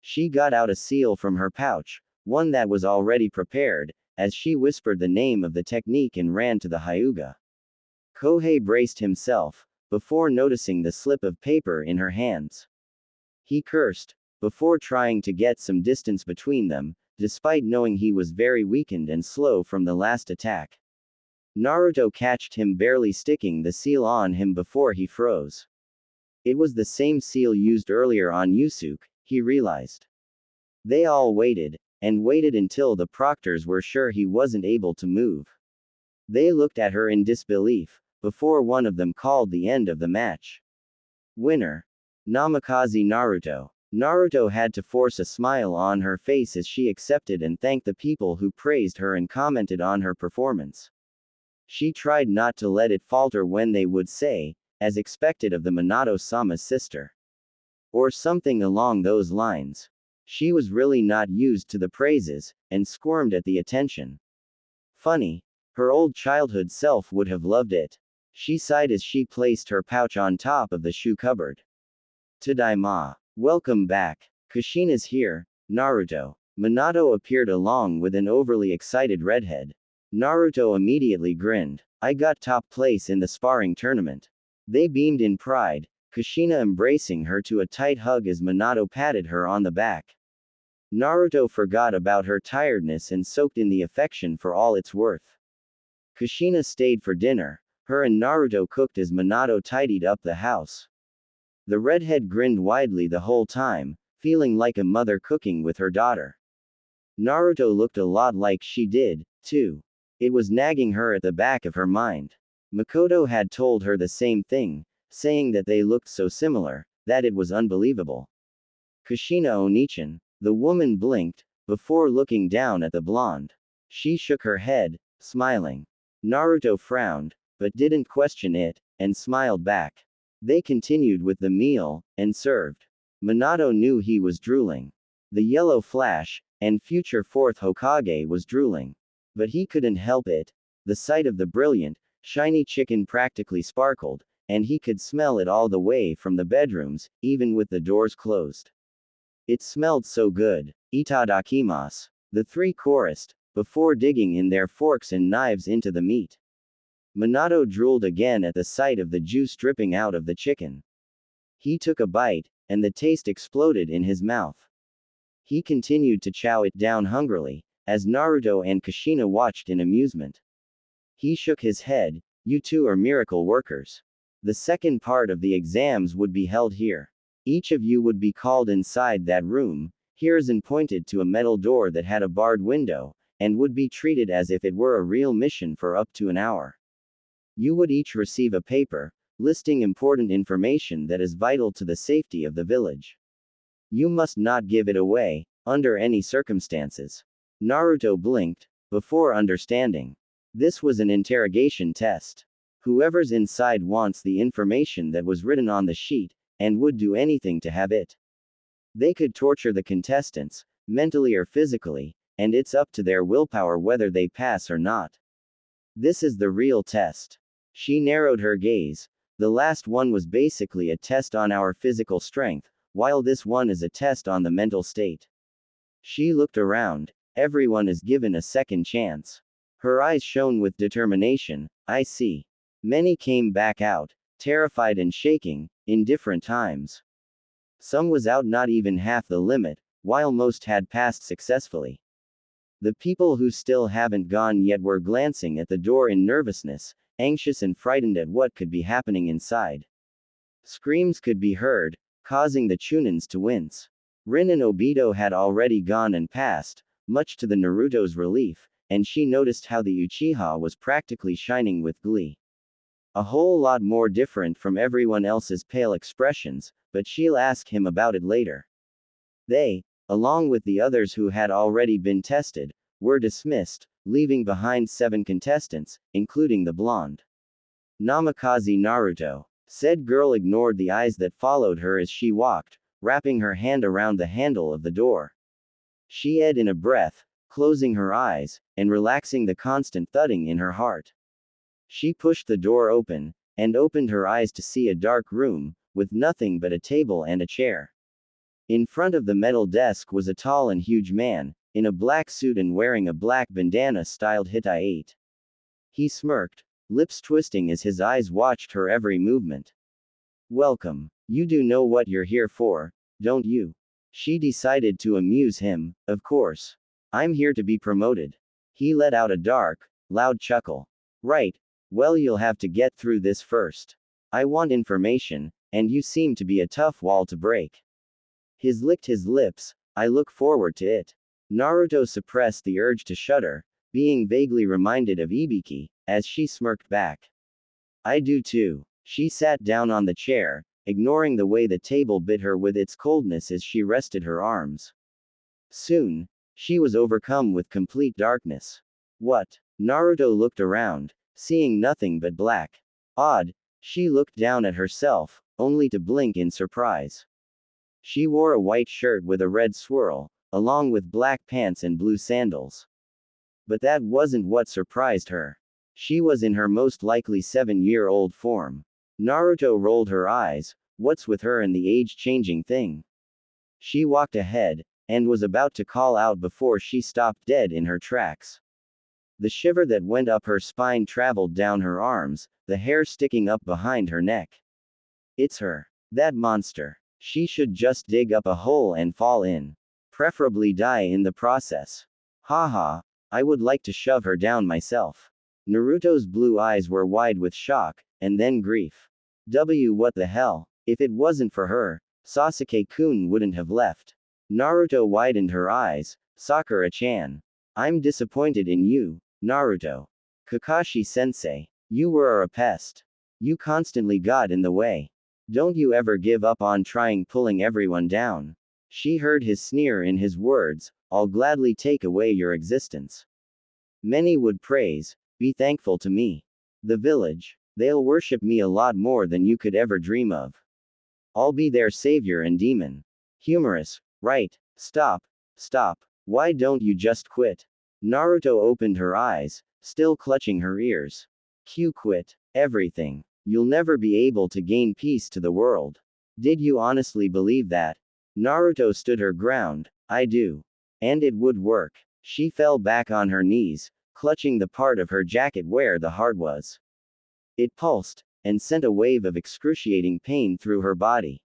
She got out a seal from her pouch, one that was already prepared, as she whispered the name of the technique and ran to the Hyuga. Kohei braced himself, before noticing the slip of paper in her hands. He cursed, before trying to get some distance between them, despite knowing he was very weakened and slow from the last attack. Naruto catched him barely sticking the seal on him before he froze. It was the same seal used earlier on Yusuke, he realized. They all waited, and waited until the proctors were sure he wasn't able to move. They looked at her in disbelief, before one of them called the end of the match. Winner. Namikaze Naruto. Naruto had to force a smile on her face as she accepted and thanked the people who praised her and commented on her performance. She tried not to let it falter when they would say, as expected of the Minato-sama's sister. Or something along those lines. She was really not used to the praises, and squirmed at the attention. Funny. Her old childhood self would have loved it. She sighed as she placed her pouch on top of the shoe cupboard. Tadaima. Welcome back. Kushina's here, Naruto. Minato appeared along with an overly excited redhead. Naruto immediately grinned. I got top place in the sparring tournament. They beamed in pride, Kushina embracing her to a tight hug as Minato patted her on the back. Naruto forgot about her tiredness and soaked in the affection for all it's worth. Kushina stayed for dinner. Her and Naruto cooked as Minato tidied up the house. The redhead grinned widely the whole time, feeling like a mother cooking with her daughter. Naruto looked a lot like she did, too. It was nagging her at the back of her mind. Makoto had told her the same thing, saying that they looked so similar, that it was unbelievable. Kushina Onichan. The woman blinked, before looking down at the blonde. She shook her head, smiling. Naruto frowned, but didn't question it, and smiled back. They continued with the meal, and served. Minato knew he was drooling. The yellow flash, and future fourth Hokage was drooling. But he couldn't help it. The sight of the brilliant, shiny chicken practically sparkled, and he could smell it all the way from the bedrooms, even with the doors closed. It smelled so good. Itadakimasu. The three chorused, before digging in their forks and knives into the meat. Minato drooled again at the sight of the juice dripping out of the chicken. He took a bite, and the taste exploded in his mouth. He continued to chow it down hungrily, as Naruto and Kushina watched in amusement. He shook his head. You two are miracle workers. The second part of the exams would be held here. Each of you would be called inside that room. Hiruzen pointed to a metal door that had a barred window, and would be treated as if it were a real mission for up to an hour. You would each receive a paper, listing important information that is vital to the safety of the village. You must not give it away, under any circumstances. Naruto blinked, before understanding. This was an interrogation test. Whoever's inside wants the information that was written on the sheet, and would do anything to have it. They could torture the contestants, mentally or physically, and it's up to their willpower whether they pass or not. This is the real test. She narrowed her gaze. The last one was basically a test on our physical strength, while this one is a test on the mental state. She looked around. Everyone is given a second chance. Her eyes shone with determination. I see. Many came back out, terrified and shaking, in different times. Some was out not even half the limit, while most had passed successfully. The people who still haven't gone yet were glancing at the door in nervousness, anxious and frightened at what could be happening inside. Screams could be heard, causing the Chunins to wince. Rin and Obito had already gone and passed, much to the Naruto's relief, and she noticed how the Uchiha was practically shining with glee. A whole lot more different from everyone else's pale expressions, but she'll ask him about it later. They, along with the others who had already been tested, were dismissed, leaving behind 7 contestants, including the blonde. Namikaze Naruto. Said girl ignored the eyes that followed her as she walked, wrapping her hand around the handle of the door. She ed in a breath, closing her eyes, and relaxing the constant thudding in her heart. She pushed the door open, and opened her eyes to see a dark room, with nothing but a table and a chair. In front of the metal desk was a tall and huge man, in a black suit and wearing a black bandana-styled Hittite. He smirked, lips twisting as his eyes watched her every movement. Welcome. You do know what you're here for, don't you? She decided to amuse him, of course. I'm here to be promoted. He let out a dark, loud chuckle. Right. Well, you'll have to get through this first. I want information, and you seem to be a tough wall to break. His licked his lips. I look forward to it. Naruto suppressed the urge to shudder, being vaguely reminded of Ibiki, as she smirked back. I do too. She sat down on the chair, ignoring the way the table bit her with its coldness as she rested her arms. Soon, she was overcome with complete darkness. What? Naruto looked around, seeing nothing but black. Odd, she looked down at herself, only to blink in surprise. She wore a white shirt with a red swirl, along with black pants and blue sandals. But that wasn't what surprised her. She was in her most likely 7-year-old form. Naruto rolled her eyes. What's with her and the age-changing thing? She walked ahead, and was about to call out before she stopped dead in her tracks. The shiver that went up her spine traveled down her arms, the hair sticking up behind her neck. It's her. That monster. She should just dig up a hole and fall in. Preferably die in the process. Haha, I would like to shove her down myself. Naruto's blue eyes were wide with shock, and then grief. What the hell? If it wasn't for her, Sasuke-kun wouldn't have left. Naruto widened her eyes. Sakura-chan. I'm disappointed in you, Naruto. Kakashi-sensei. You were a pest. You constantly got in the way. Don't you ever give up on trying pulling everyone down. She heard his sneer in his words. I'll gladly take away your existence. Many would praise, be thankful to me. The village, they'll worship me a lot more than you could ever dream of. I'll be their savior and demon. Humorous, right? Stop. Why don't you just quit? Naruto opened her eyes, still clutching her ears. Quit everything. You'll never be able to gain peace to the world. Did you honestly believe that? Naruto stood her ground. I do. And it would work. She fell back on her knees, clutching the part of her jacket where the heart was. It pulsed, and sent a wave of excruciating pain through her body.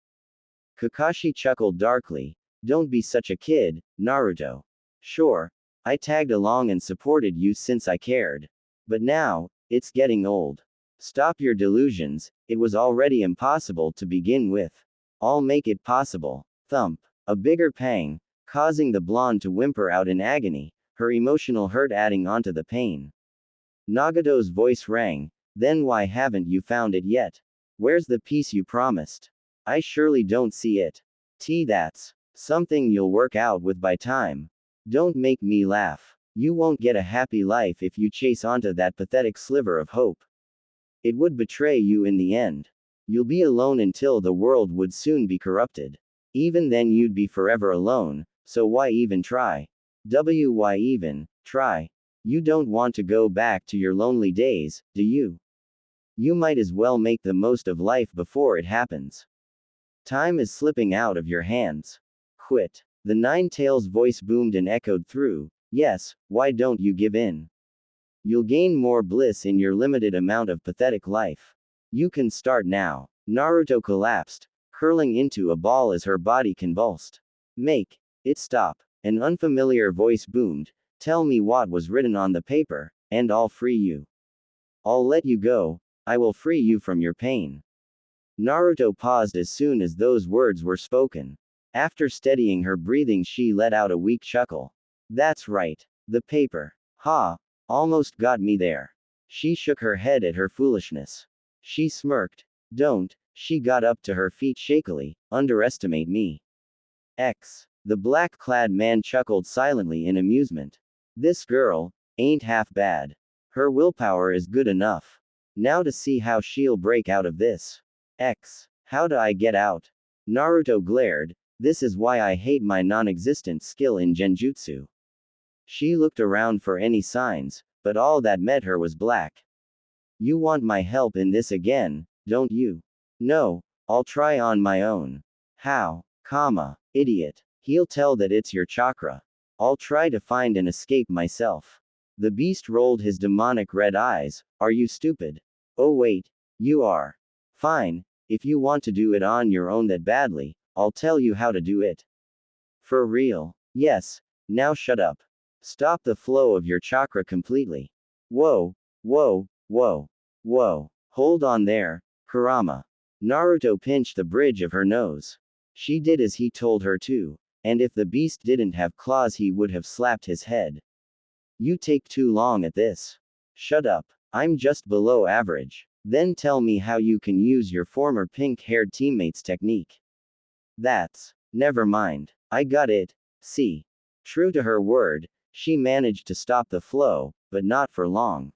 Kakashi chuckled darkly. Don't be such a kid, Naruto. Sure, I tagged along and supported you since I cared. But now, it's getting old. Stop your delusions, it was already impossible to begin with. I'll make it possible. Thump. A bigger pang, causing the blonde to whimper out in agony, her emotional hurt adding onto the pain. Nagato's voice rang. Then why haven't you found it yet? Where's the peace you promised? I surely don't see it. That's something you'll work out with by time. Don't make me laugh. You won't get a happy life if you chase onto that pathetic sliver of hope. It would betray you in the end. You'll be alone until the world would soon be corrupted. Even then you'd be forever alone, so why even try? Why even try? You don't want to go back to your lonely days, do you? You might as well make the most of life before it happens. Time is slipping out of your hands. Quit. The Nine-Tails voice boomed and echoed through. Yes, why don't you give in? You'll gain more bliss in your limited amount of pathetic life. You can start now. Naruto collapsed, curling into a ball as her body convulsed. Make it stop. An unfamiliar voice boomed. Tell me what was written on the paper, and I'll free you. I'll let you go. I will free you from your pain. Naruto paused as soon as those words were spoken. After steadying her breathing, she let out a weak chuckle. That's right. The paper. Ha! Almost got me there. She shook her head at her foolishness. She smirked. Don't. She got up to her feet shakily. Underestimate me. The black-clad man chuckled silently in amusement. This girl ain't half bad. Her willpower is good enough. Now to see how she'll break out of this. How do I get out? Naruto glared. This is why I hate my non-existent skill in genjutsu. She looked around for any signs, but all that met her was black. You want my help in this again, don't you? No, I'll try on my own. How? Idiot. He'll tell that it's your chakra. I'll try to find an escape myself. The beast rolled his demonic red eyes. Are you stupid? Oh wait, you are. Fine, if you want to do it on your own that badly, I'll tell you how to do it. For real? Yes, now shut up. Stop the flow of your chakra completely. Whoa. Hold on there, Kurama. Naruto pinched the bridge of her nose. She did as he told her to, and if the beast didn't have claws he would have slapped his head. You take too long at this. Shut up. I'm just below average. Then tell me how you can use your former pink-haired teammate's technique. Never mind. I got it. See. True to her word, she managed to stop the flow, but not for long.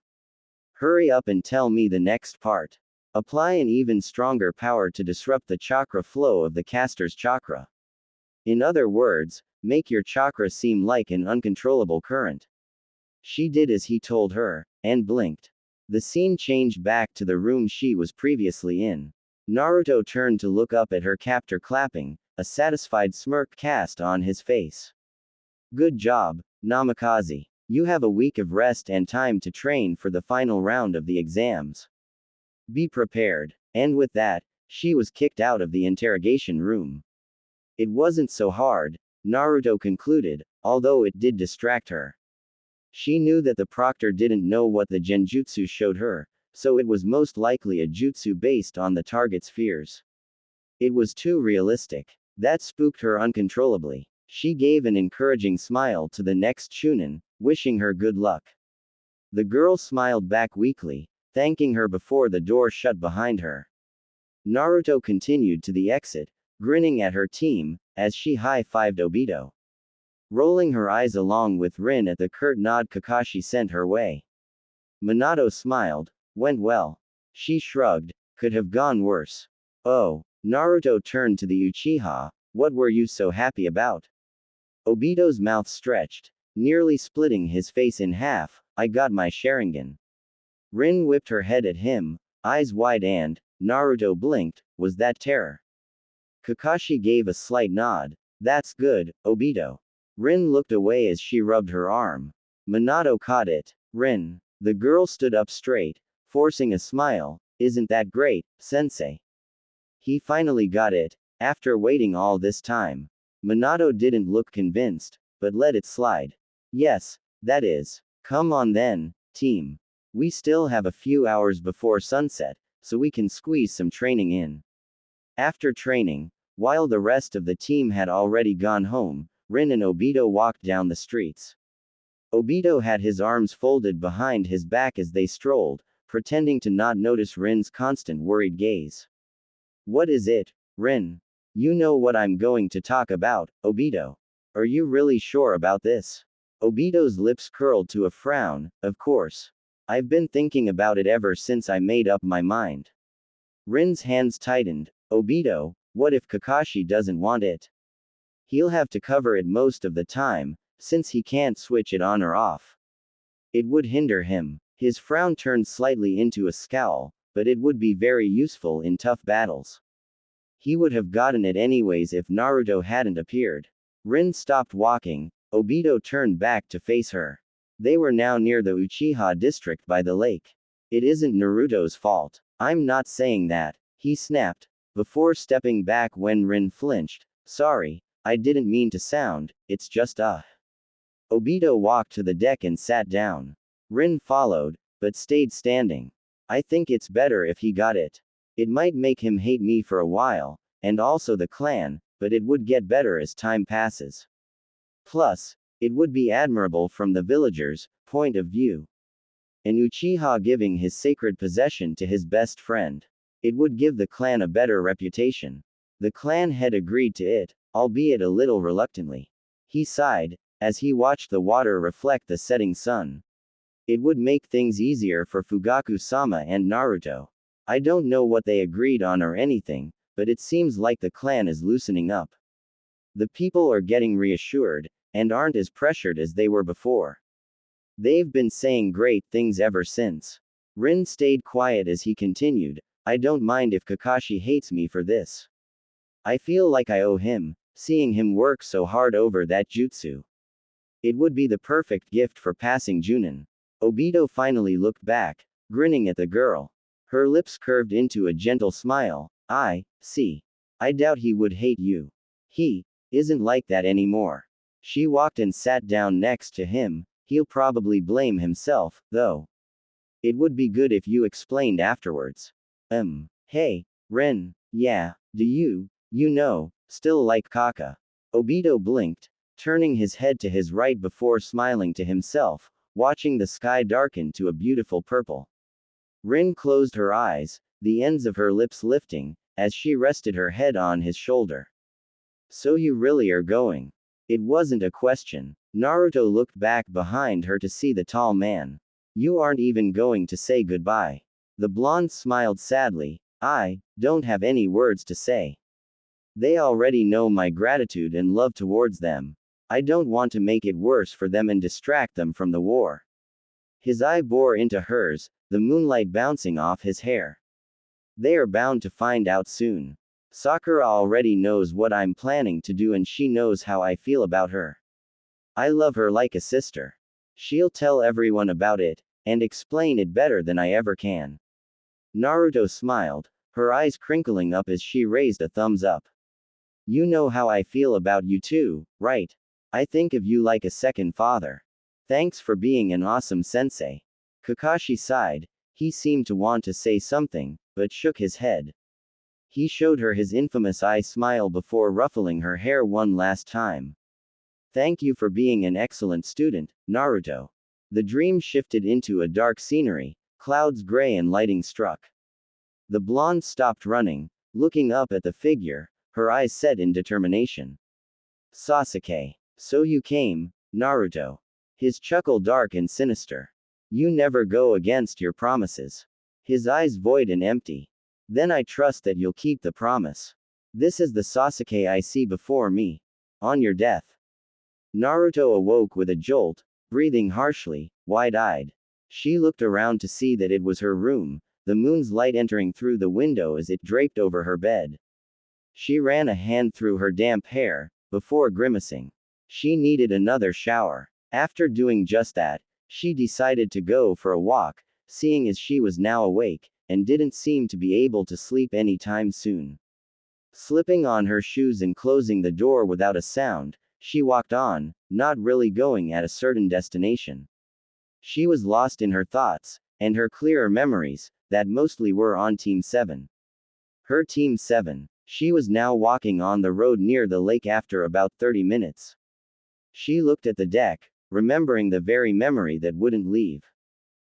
Hurry up and tell me the next part. Apply an even stronger power to disrupt the chakra flow of the caster's chakra. In other words, make your chakra seem like an uncontrollable current. She did as he told her, and blinked. The scene changed back to the room she was previously in. Naruto turned to look up at her captor clapping, a satisfied smirk cast on his face. Good job, Namikaze. You have a week of rest and time to train for the final round of the exams. Be prepared. And with that, she was kicked out of the interrogation room. It wasn't so hard, Naruto concluded, although it did distract her. She knew that the proctor didn't know what the genjutsu showed her, so it was most likely a jutsu based on the target's fears. It was too realistic. That spooked her uncontrollably. She gave an encouraging smile to the next Chunin, wishing her good luck. The girl smiled back weakly, thanking her before the door shut behind her. Naruto continued to the exit, grinning at her team, as she high-fived Obito. Rolling her eyes along with Rin at the curt nod Kakashi sent her way. Minato smiled. Went well. She shrugged. Could have gone worse. Oh. Naruto turned to the Uchiha. What were you so happy about? Obito's mouth stretched, nearly splitting his face in half. I got my Sharingan. Rin whipped her head at him, eyes wide and, Naruto blinked. Was that terror? Kakashi gave a slight nod. That's good, Obito. Rin looked away as she rubbed her arm. Minato caught it. Rin. The girl stood up straight, forcing a smile. Isn't that great, sensei? He finally got it, after waiting all this time. Minato didn't look convinced, but let it slide. Yes, that is. Come on then, team. We still have a few hours before sunset, so we can squeeze some training in. After training, while the rest of the team had already gone home, Rin and Obito walked down the streets. Obito had his arms folded behind his back as they strolled, pretending to not notice Rin's constant worried gaze. What is it, Rin? You know what I'm going to talk about, Obito. Are you really sure about this? Obito's lips curled to a frown. Of course. I've been thinking about it ever since I made up my mind. Rin's hands tightened. Obito, what if Kakashi doesn't want it? He'll have to cover it most of the time, since he can't switch it on or off. It would hinder him. His frown turned slightly into a scowl, but it would be very useful in tough battles. He would have gotten it anyways if Naruto hadn't appeared. Rin stopped walking. Obito turned back to face her. They were now near the Uchiha district by the lake. It isn't Naruto's fault. I'm not saying that, he snapped, before stepping back when Rin flinched. Sorry, I didn't mean to sound, it's just Obito walked to the deck and sat down. Rin followed, but stayed standing. I think it's better if he got it. It might make him hate me for a while, and also the clan, but it would get better as time passes. Plus, it would be admirable from the villagers' point of view. An Uchiha giving his sacred possession to his best friend. It would give the clan a better reputation. The clan had agreed to it, albeit a little reluctantly. He sighed, as he watched the water reflect the setting sun. It would make things easier for Fugaku-sama and Naruto. I don't know what they agreed on or anything, but it seems like the clan is loosening up. The people are getting reassured, and aren't as pressured as they were before. They've been saying great things ever since. Rin stayed quiet as he continued. I don't mind if Kakashi hates me for this. I feel like I owe him, seeing him work so hard over that jutsu. It would be the perfect gift for passing Junin. Obito finally looked back, grinning at the girl. Her lips curved into a gentle smile. I see. I doubt he would hate you. He isn't like that anymore. She walked and sat down next to him. He'll probably blame himself, though. It would be good if you explained afterwards. Hey, Ren, yeah, do you still like Kaka? Obito blinked, turning his head to his right before smiling to himself, watching the sky darken to a beautiful purple. Rin closed her eyes, the ends of her lips lifting, as she rested her head on his shoulder. So you really are going? It wasn't a question. Naruto looked back behind her to see the tall man. You aren't even going to say goodbye. The blonde smiled sadly. I don't have any words to say. They already know my gratitude and love towards them. I don't want to make it worse for them and distract them from the war. His eye bore into hers, the moonlight bouncing off his hair. They are bound to find out soon. Sakura already knows what I'm planning to do and she knows how I feel about her. I love her like a sister. She'll tell everyone about it, and explain it better than I ever can. Naruto smiled, her eyes crinkling up as she raised a thumbs up. You know how I feel about you too, right? I think of you like a second father. Thanks for being an awesome sensei. Kakashi sighed. He seemed to want to say something, but shook his head. He showed her his infamous eye smile before ruffling her hair one last time. Thank you for being an excellent student, Naruto. The dream shifted into a dark scenery, clouds gray and lighting struck. The blonde stopped running, looking up at the figure, her eyes set in determination. Sasuke. So you came, Naruto. His chuckle dark and sinister. You never go against your promises. His eyes void and empty. Then I trust that you'll keep the promise. This is the Sasuke I see before me. On your death. Naruto awoke with a jolt, breathing harshly, wide-eyed. She looked around to see that it was her room, the moon's light entering through the window as it draped over her bed. She ran a hand through her damp hair, before grimacing. She needed another shower. After doing just that, she decided to go for a walk, seeing as she was now awake, and didn't seem to be able to sleep any time soon. Slipping on her shoes and closing the door without a sound, she walked on, not really going at a certain destination. She was lost in her thoughts, and her clearer memories, that mostly were on Team 7. Her Team 7. She was now walking on the road near the lake after about 30 minutes. She looked at the deck, remembering the very memory that wouldn't leave.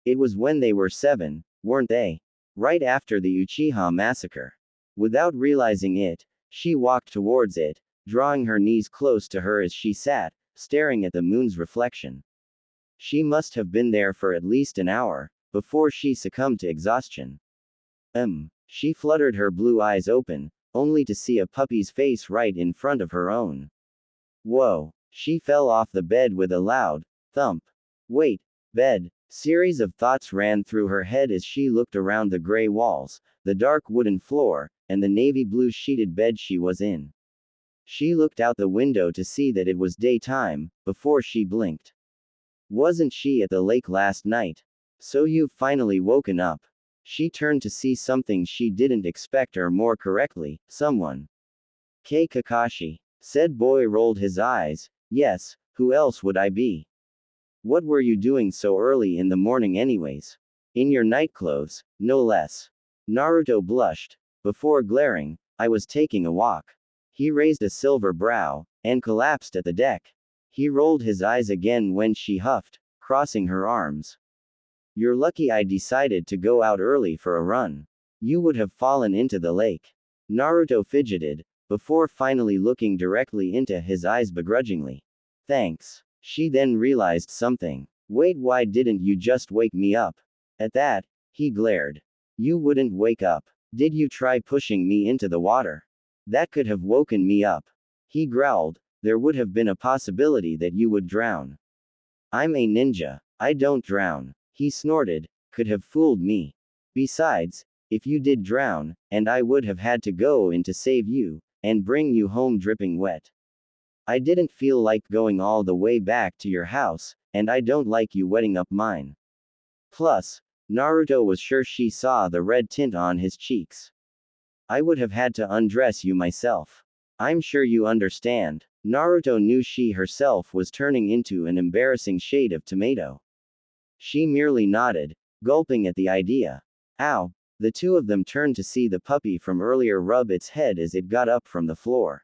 It was when they were 7, weren't they? Right after the Uchiha massacre. Without realizing it, she walked towards it, drawing her knees close to her as she sat, staring at the moon's reflection. She must have been there for at least an hour, before she succumbed to exhaustion. She fluttered her blue eyes open, only to see a puppy's face right in front of her own. Whoa! She fell off the bed with a loud thump. Wait, bed. Series of thoughts ran through her head as she looked around the gray walls, the dark wooden floor, and the navy blue sheeted bed she was in. She looked out the window to see that it was daytime, before she blinked. Wasn't she at the lake last night? So you've finally woken up. She turned to see something she didn't expect, or more correctly, someone. Kakashi. Said boy rolled his eyes. Yes, who else would I be? What were you doing so early in the morning anyways? In your night clothes, no less. Naruto blushed. Before glaring, I was taking a walk. He raised a silver brow, and collapsed at the deck. He rolled his eyes again when she huffed, crossing her arms. You're lucky I decided to go out early for a run. You would have fallen into the lake. Naruto fidgeted, before finally looking directly into his eyes begrudgingly. Thanks. She then realized something. Wait, why didn't you just wake me up? At that, he glared. You wouldn't wake up. Did you try pushing me into the water? That could have woken me up. He growled. There would have been a possibility that you would drown. I'm a ninja. I don't drown. He snorted. Could have fooled me. Besides, if you did drown, and I would have had to go in to save you, and bring you home dripping wet. I didn't feel like going all the way back to your house, and I don't like you wetting up mine. Plus, Naruto was sure she saw the red tint on his cheeks. I would have had to undress you myself. I'm sure you understand. Naruto knew she herself was turning into an embarrassing shade of tomato. She merely nodded, gulping at the idea. Ow! The two of them turned to see the puppy from earlier rub its head as it got up from the floor.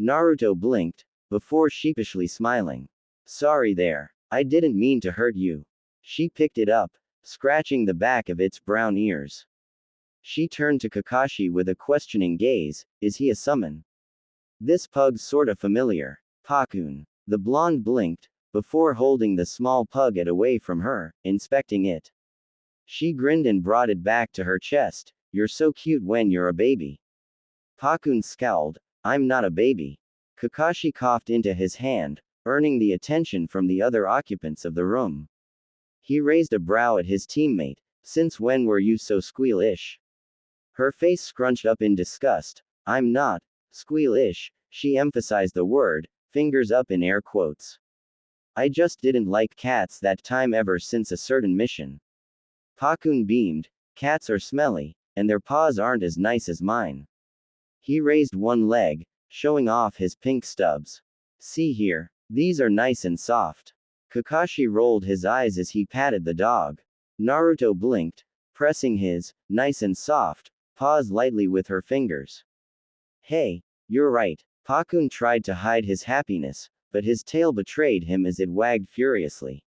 Naruto blinked, before sheepishly smiling. Sorry there. I didn't mean to hurt you. She picked it up, scratching the back of its brown ears. She turned to Kakashi with a questioning gaze. Is he a summon? This pug's sorta familiar. Pakun. The blonde blinked, before holding the small pug away from her, inspecting it. She grinned and brought it back to her chest. You're so cute when you're a baby. Pakun scowled. I'm not a baby. Kakashi coughed into his hand, earning the attention from the other occupants of the room. He raised a brow at his teammate. Since when were you so squealish? Her face scrunched up in disgust. I'm not squealish, she emphasized the word, fingers up in air quotes. I just didn't like cats that time ever since a certain mission. Pakun beamed. Cats are smelly, and their paws aren't as nice as mine. He raised one leg, showing off his pink stubs. See here. These are nice and soft. Kakashi rolled his eyes as he patted the dog. Naruto blinked, pressing his nice and soft paws lightly with her fingers. Hey, you're right. Pakun tried to hide his happiness, but his tail betrayed him as it wagged furiously.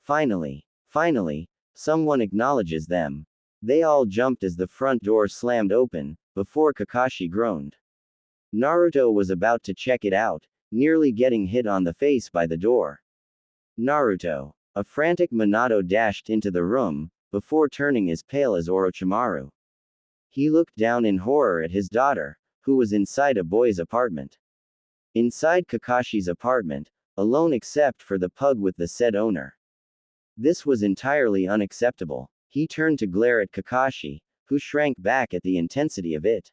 Finally, someone acknowledges them. They all jumped as the front door slammed open, before Kakashi groaned. Naruto was about to check it out, nearly getting hit on the face by the door. Naruto. A frantic Minato dashed into the room, before turning as pale as Orochimaru. He looked down in horror at his daughter, who was inside a boy's apartment. Inside Kakashi's apartment, alone except for the pug with the said owner. This was entirely unacceptable. He turned to glare at Kakashi, who shrank back at the intensity of it.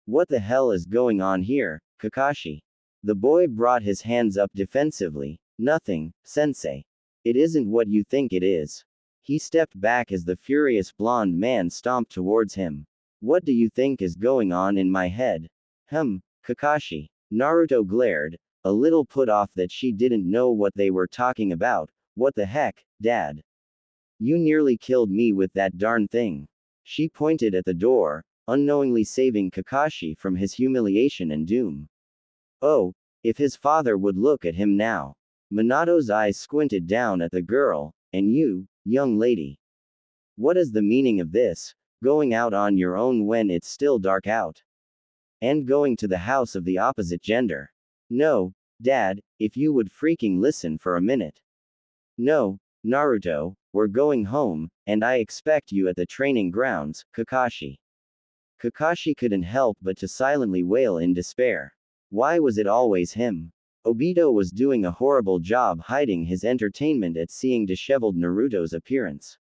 What the hell is going on here, Kakashi? The boy brought his hands up defensively. Nothing, sensei. It isn't what you think it is. He stepped back as the furious blonde man stomped towards him. What do you think is going on in my head? Kakashi. Naruto glared, a little put off that she didn't know what they were talking about. What the heck, Dad? You nearly killed me with that darn thing. She pointed at the door, unknowingly saving Kakashi from his humiliation and doom. Oh, if his father would look at him now. Minato's eyes squinted down at the girl. And you, young lady. What is the meaning of this? Going out on your own when it's still dark out? And going to the house of the opposite gender? No, Dad, if you would freaking listen for a minute. No, Naruto, we're going home, and I expect you at the training grounds, Kakashi. Kakashi couldn't help but to silently wail in despair. Why was it always him? Obito was doing a horrible job hiding his entertainment at seeing disheveled Naruto's appearance.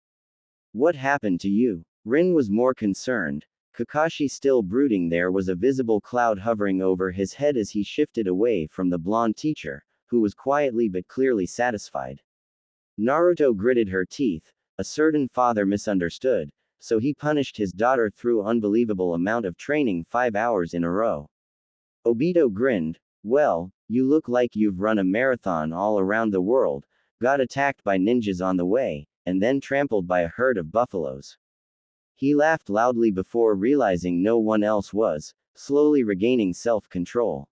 What happened to you? Rin was more concerned. Kakashi still brooding. There was a visible cloud hovering over his head as he shifted away from the blonde teacher, who was quietly but clearly satisfied. Naruto gritted her teeth. A certain father misunderstood, so he punished his daughter through unbelievable amount of training 5 hours in a row. Obito grinned. Well, you look like you've run a marathon all around the world, got attacked by ninjas on the way, and then trampled by a herd of buffaloes. He laughed loudly before realizing no one else was, slowly regaining self-control.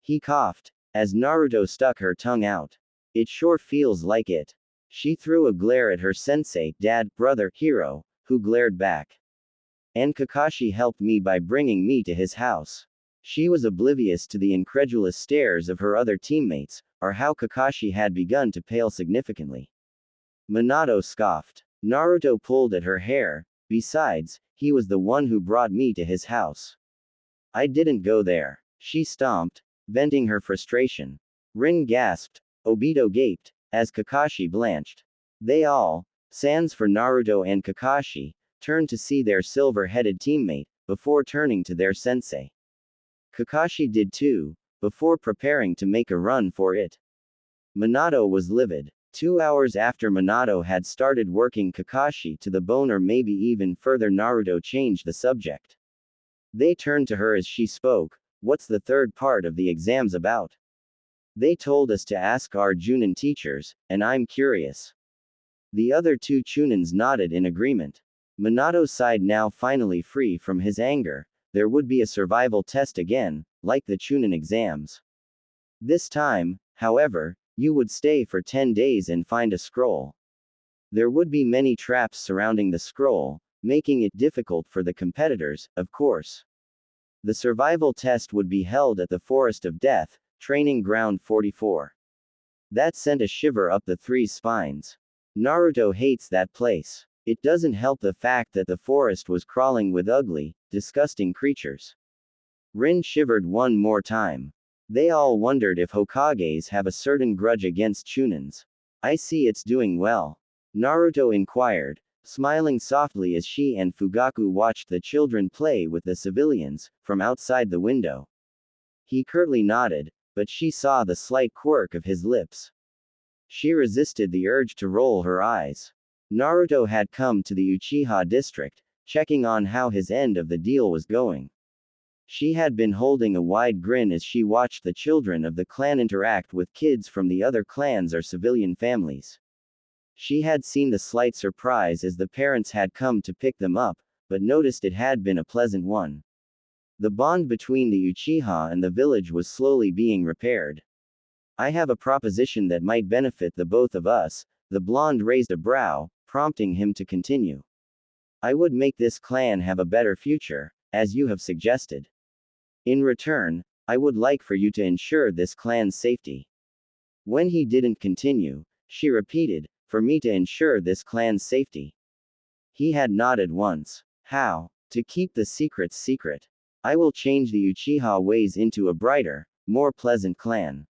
He coughed, as Naruto stuck her tongue out. It sure feels like it. She threw a glare at her sensei, dad, brother, hero, who glared back. And Kakashi helped me by bringing me to his house. She was oblivious to the incredulous stares of her other teammates, or how Kakashi had begun to pale significantly. Minato scoffed. Naruto pulled at her hair. Besides, he was the one who brought me to his house. I didn't go there. She stomped, venting her frustration. Rin gasped. Obito gaped, as Kakashi blanched. They all, sans for Naruto and Kakashi, turned to see their silver-headed teammate, before turning to their sensei. Kakashi did too, before preparing to make a run for it. Minato was livid. 2 hours after Minato had started working Kakashi to the bone, or maybe even further, Naruto changed the subject. They turned to her as she spoke. What's the third part of the exams about? They told us to ask our Junin teachers, and I'm curious. The other 2 Chunins nodded in agreement. Minato sighed, now finally free from his anger. There would be a survival test again, like the Chunin exams. This time, however, you would stay for 10 days and find a scroll. There would be many traps surrounding the scroll, making it difficult for the competitors, of course. The survival test would be held at the Forest of Death, Training Ground 44. That sent a shiver up the three spines. Naruto hates that place. It doesn't help the fact that the forest was crawling with ugly, disgusting creatures. Rin shivered one more time. They all wondered if Hokages have a certain grudge against Chunins. I see it's doing well. Naruto inquired, smiling softly as she and Fugaku watched the children play with the civilians, from outside the window. He curtly nodded, but she saw the slight quirk of his lips. She resisted the urge to roll her eyes. Naruto had come to the Uchiha district, checking on how his end of the deal was going. She had been holding a wide grin as she watched the children of the clan interact with kids from the other clans or civilian families. She had seen the slight surprise as the parents had come to pick them up, but noticed it had been a pleasant one. The bond between the Uchiha and the village was slowly being repaired. I have a proposition that might benefit the both of us. The blonde raised a brow, prompting him to continue. I would make this clan have a better future, as you have suggested. In return, I would like for you to ensure this clan's safety. When he didn't continue, she repeated, for me to ensure this clan's safety. He had nodded once. How? To keep the secrets secret. I will change the Uchiha ways into a brighter, more pleasant clan.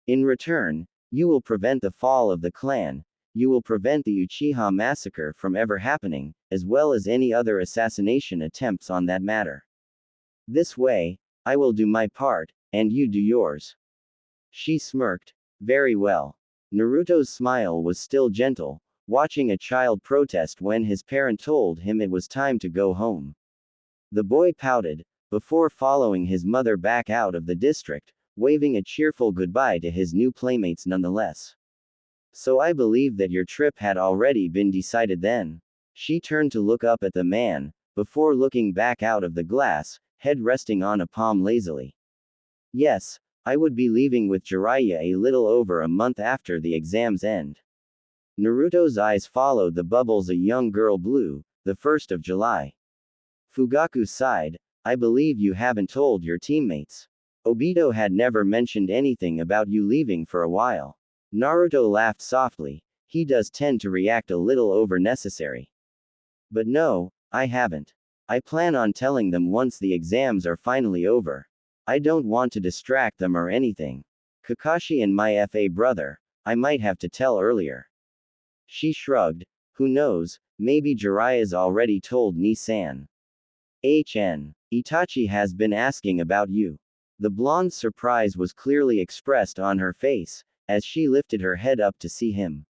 In return, you will prevent the fall of the clan, you will prevent the Uchiha massacre from ever happening, as well as any other assassination attempts on that matter. This way, I will do my part, and you do yours. She smirked. Very well. Naruto's smile was still gentle, watching a child protest when his parent told him it was time to go home. The boy pouted, before following his mother back out of the district, waving a cheerful goodbye to his new playmates nonetheless. So I believe that your trip had already been decided then. She turned to look up at the man, before looking back out of the glass, head resting on a palm lazily. Yes, I would be leaving with Jiraiya a little over a month after the exam's end. Naruto's eyes followed the bubbles a young girl blew, the 1st of July. Fugaku sighed, I believe you haven't told your teammates. Obito had never mentioned anything about you leaving for a while. Naruto laughed softly, he does tend to react a little over necessary. But no, I haven't. I plan on telling them once the exams are finally over. I don't want to distract them or anything. Kakashi and my FA brother, I might have to tell earlier. She shrugged, who knows, maybe Jiraiya's already told Ni-san. Itachi has been asking about you. The blonde's surprise was clearly expressed on her face, as she lifted her head up to see him.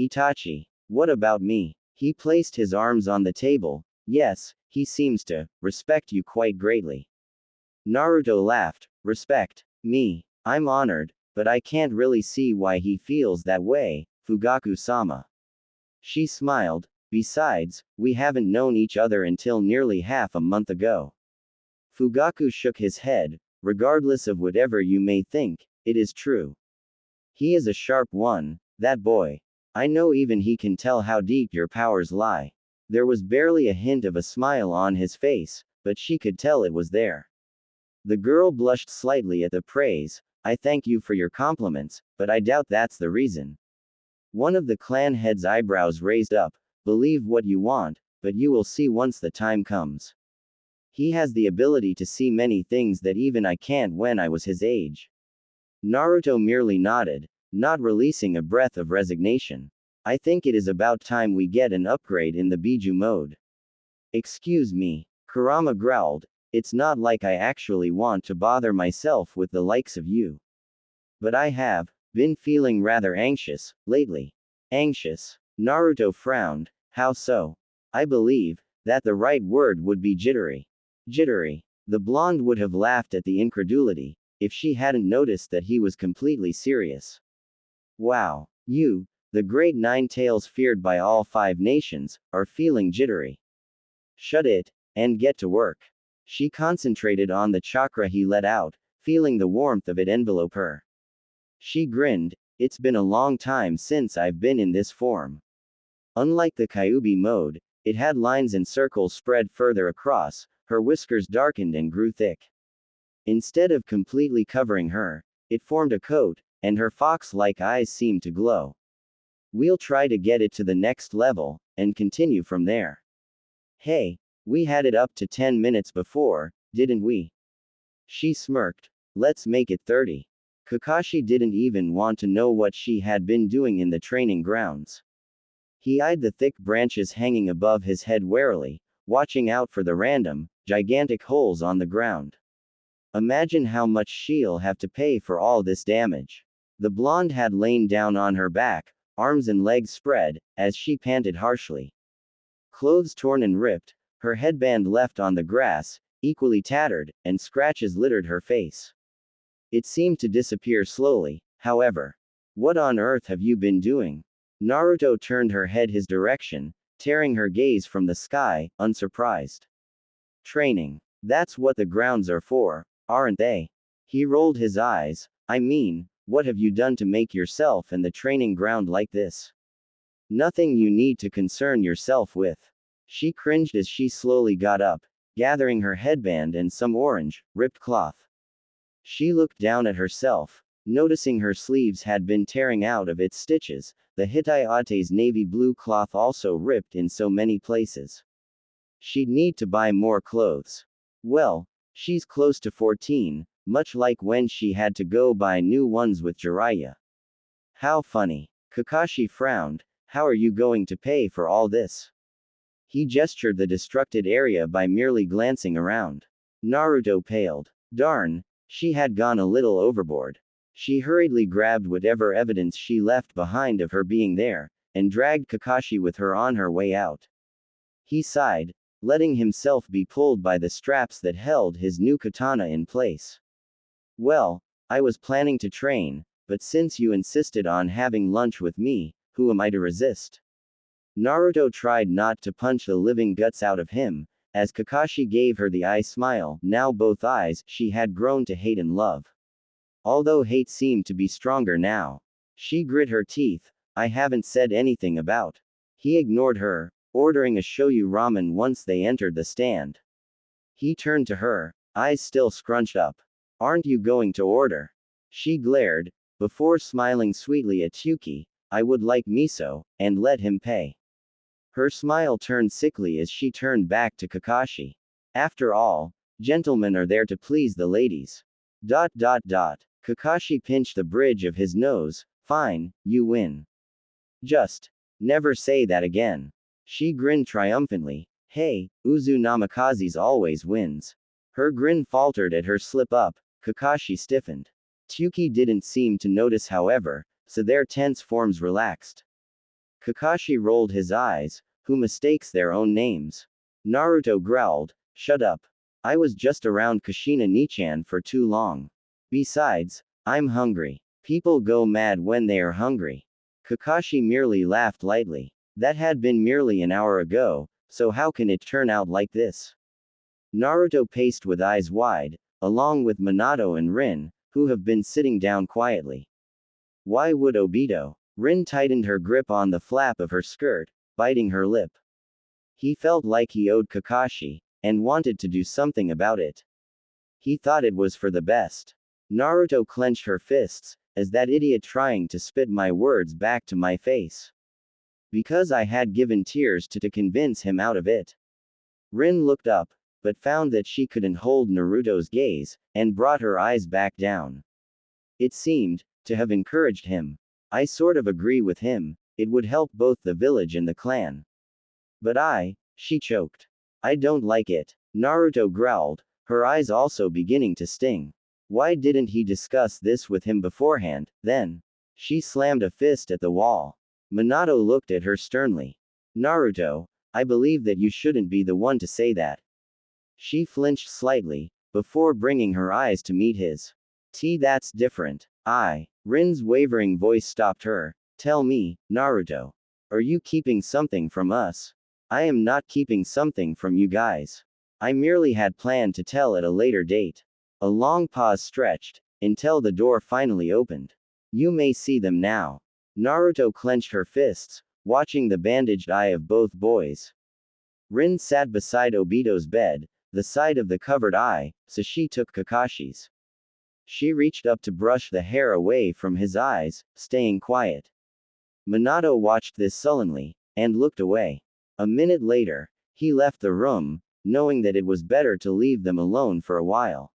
Itachi, what about me? He placed his arms on the table. Yes, he seems to respect you quite greatly. Naruto laughed. Respect me? I'm honored, but I can't really see why he feels that way, Fugaku-sama. She smiled. Besides, we haven't known each other until nearly half a month ago. Fugaku shook his head. Regardless of whatever you may think, it is true. He is a sharp one, that boy. I know even he can tell how deep your powers lie. There was barely a hint of a smile on his face, but she could tell it was there. The girl blushed slightly at the praise. I thank you for your compliments, but I doubt that's the reason. One of the clan head's eyebrows raised up. Believe what you want, but you will see once the time comes. He has the ability to see many things that even I can't when I was his age. Naruto merely nodded, not releasing a breath of resignation. I think it is about time we get an upgrade in the Biju mode. Excuse me, Kurama growled, it's not like I actually want to bother myself with the likes of you. But I have been feeling rather anxious lately. Anxious? Naruto frowned. How so? I believe that the right word would be jittery. Jittery. The blonde would have laughed at the incredulity, if she hadn't noticed that he was completely serious. Wow. You, the great nine tails feared by all 5 nations, are feeling jittery. Shut it, and get to work. She concentrated on the chakra he let out, feeling the warmth of it envelope her. She grinned, it's been a long time since I've been in this form. Unlike the Kyuubi mode, it had lines and circles spread further across, her whiskers darkened and grew thick. Instead of completely covering her, it formed a coat, and her fox-like eyes seemed to glow. We'll try to get it to the next level, and continue from there. Hey, we had it up to 10 minutes before, didn't we? She smirked. Let's make it 30. Kakashi didn't even want to know what she had been doing in the training grounds. He eyed the thick branches hanging above his head warily, watching out for the random, gigantic holes on the ground. Imagine how much she'll have to pay for all this damage. The blonde had lain down on her back, arms and legs spread, as she panted harshly. Clothes torn and ripped, her headband left on the grass, equally tattered, and scratches littered her face. It seemed to disappear slowly, however. What on earth have you been doing? Naruto turned her head his direction, tearing her gaze from the sky, unsurprised. Training. That's what the grounds are for, aren't they? He rolled his eyes. I mean, what have you done to make yourself and the training ground like this? Nothing you need to concern yourself with. She cringed as she slowly got up, gathering her headband and some orange, ripped cloth. She looked down at herself, noticing her sleeves had been tearing out of its stitches, the Hitaiate's navy blue cloth also ripped in so many places. She'd need to buy more clothes. Well, she's close to 14, much like when she had to go buy new ones with Jiraiya. How funny. Kakashi frowned. How are you going to pay for all this? He gestured the destructed area by merely glancing around. Naruto paled. Darn, she had gone a little overboard. She hurriedly grabbed whatever evidence she left behind of her being there, and dragged Kakashi with her on her way out. He sighed, letting himself be pulled by the straps that held his new katana in place. Well, I was planning to train, but since you insisted on having lunch with me, who am I to resist? Naruto tried not to punch the living guts out of him, as Kakashi gave her the eye smile, now both eyes she had grown to hate and love. Although hate seemed to be stronger now. She grit her teeth. I haven't said anything about. He ignored her, ordering a shoyu ramen once they entered the stand. He turned to her, eyes still scrunched up. Aren't you going to order? She glared, before smiling sweetly at Yuki. I would like miso, and let him pay. Her smile turned sickly as she turned back to Kakashi. After all, gentlemen are there to please the ladies. Kakashi pinched the bridge of his nose. Fine, you win. Just never say that again. She grinned triumphantly. Hey, Uzu Namikaze's always wins. Her grin faltered at her slip-up. Kakashi stiffened. Yuki didn't seem to notice however, so their tense forms relaxed. Kakashi rolled his eyes. Who mistakes their own names? Naruto growled. Shut up. I was just around Kushina Nichan for too long. Besides, I'm hungry. People go mad when they are hungry. Kakashi merely laughed lightly. That had been merely an hour ago, so how can it turn out like this? Naruto paced with eyes wide, along with Minato and Rin, who have been sitting down quietly. Why would Obito? Rin tightened her grip on the flap of her skirt, biting her lip. He felt like he owed Kakashi, and wanted to do something about it. He thought it was for the best. Naruto clenched her fists, as that idiot trying to spit my words back to my face. Because I had given tears to convince him out of it. Rin looked up, but found that she couldn't hold Naruto's gaze, and brought her eyes back down. It seemed to have encouraged him. I sort of agree with him, it would help both the village and the clan. But she choked. I don't like it. Naruto growled, her eyes also beginning to sting. Why didn't he discuss this with him beforehand, then? She slammed a fist at the wall. Minato looked at her sternly. Naruto, I believe that you shouldn't be the one to say that. She flinched slightly, before bringing her eyes to meet his. That's different. Rin's wavering voice stopped her. Tell me, Naruto. Are you keeping something from us? I am not keeping something from you guys. I merely had planned to tell at a later date. A long pause stretched, until the door finally opened. You may see them now. Naruto clenched her fists, watching the bandaged eye of both boys. Rin sat beside Obito's bed, the side of the covered eye, so she took Kakashi's. She reached up to brush the hair away from his eyes, staying quiet. Minato watched this sullenly, and looked away. A minute later, he left the room, knowing that it was better to leave them alone for a while.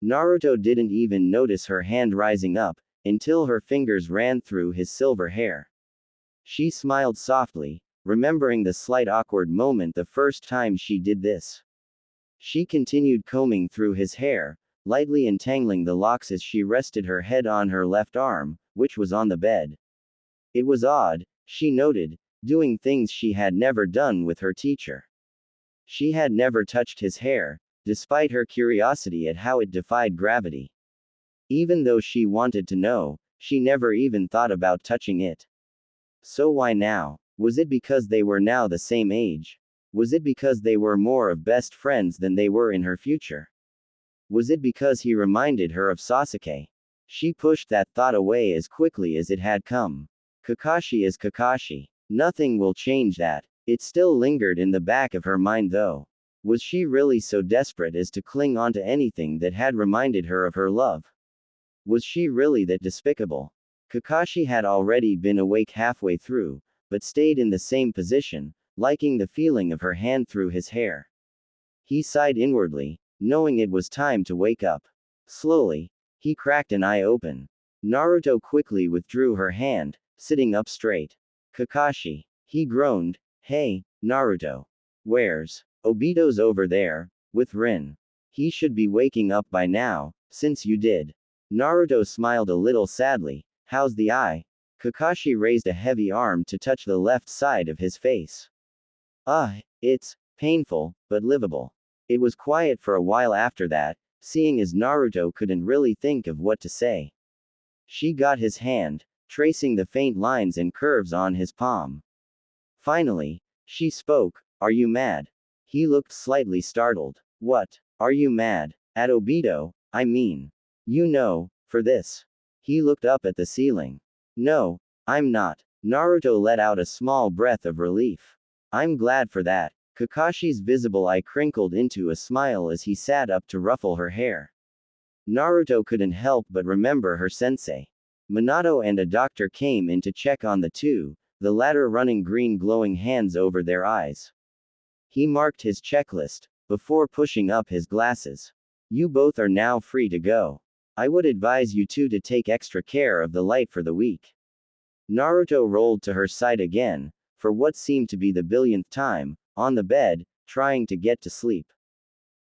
Naruto didn't even notice her hand rising up, until her fingers ran through his silver hair. She smiled softly, remembering the slight awkward moment the first time she did this. She continued combing through his hair, lightly entangling the locks as she rested her head on her left arm, which was on the bed. It was odd, she noted, doing things she had never done with her teacher. She had never touched his hair, despite her curiosity at how it defied gravity. Even though she wanted to know, she never even thought about touching it. So why now? Was it because they were now the same age? Was it because they were more of best friends than they were in her future? Was it because he reminded her of Sasuke? She pushed that thought away as quickly as it had come. Kakashi is Kakashi. Nothing will change that. It still lingered in the back of her mind though. Was she really so desperate as to cling onto anything that had reminded her of her love? Was she really that despicable? Kakashi had already been awake halfway through, but stayed in the same position, liking the feeling of her hand through his hair. He sighed inwardly, knowing it was time to wake up. Slowly, he cracked an eye open. Naruto quickly withdrew her hand, sitting up straight. Kakashi. He groaned. Hey, Naruto. Where's? Obito's over there, with Rin. He should be waking up by now, since you did. Naruto smiled a little sadly. How's the eye? Kakashi raised a heavy arm to touch the left side of his face. It's painful, but livable. It was quiet for a while after that, seeing as Naruto couldn't really think of what to say. She got his hand, tracing the faint lines and curves on his palm. Finally, she spoke, "Are you mad?" He looked slightly startled. "What? Are you mad? At Obito, I mean. You know, for this." He looked up at the ceiling. "No, I'm not." Naruto let out a small breath of relief. "I'm glad for that." Kakashi's visible eye crinkled into a smile as he sat up to ruffle her hair. Naruto couldn't help but remember her sensei. Minato and a doctor came in to check on the two, the latter running green glowing hands over their eyes. He marked his checklist, before pushing up his glasses. "You both are now free to go. I would advise you two to take extra care of the light for the week." Naruto rolled to her side again, for what seemed to be the billionth time, on the bed, trying to get to sleep.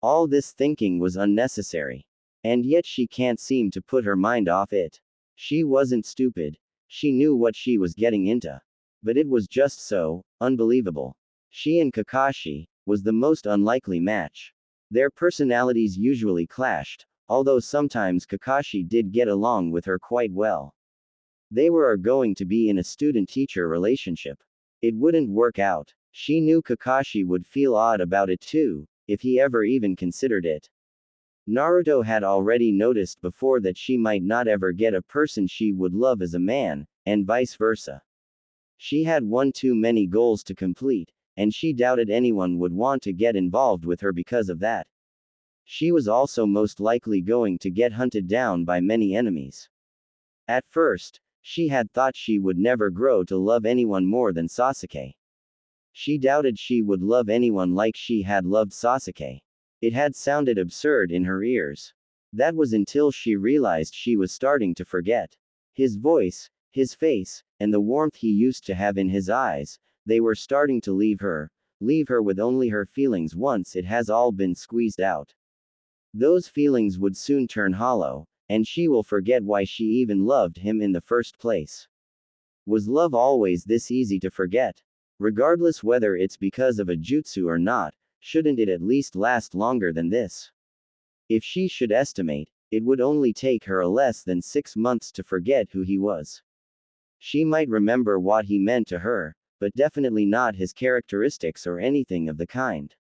All this thinking was unnecessary. And yet she can't seem to put her mind off it. She wasn't stupid. She knew what she was getting into. But it was just so unbelievable. She and Kakashi was the most unlikely match. Their personalities usually clashed, although sometimes Kakashi did get along with her quite well. They were going to be in a student-teacher relationship. It wouldn't work out. She knew Kakashi would feel odd about it too, if he ever even considered it. Naruto had already noticed before that she might not ever get a person she would love as a man, and vice versa. She had one too many goals to complete, and she doubted anyone would want to get involved with her because of that. She was also most likely going to get hunted down by many enemies. At first, she had thought she would never grow to love anyone more than Sasuke. She doubted she would love anyone like she had loved Sasuke. It had sounded absurd in her ears. That was until she realized she was starting to forget. His voice, his face, and the warmth he used to have in his eyes, they were starting to leave her with only her feelings once it has all been squeezed out. Those feelings would soon turn hollow, and she will forget why she even loved him in the first place. Was love always this easy to forget? Regardless whether it's because of a jutsu or not, shouldn't it at least last longer than this? If she should estimate, it would only take her less than 6 months to forget who he was. She might remember what he meant to her, but definitely not his characteristics or anything of the kind.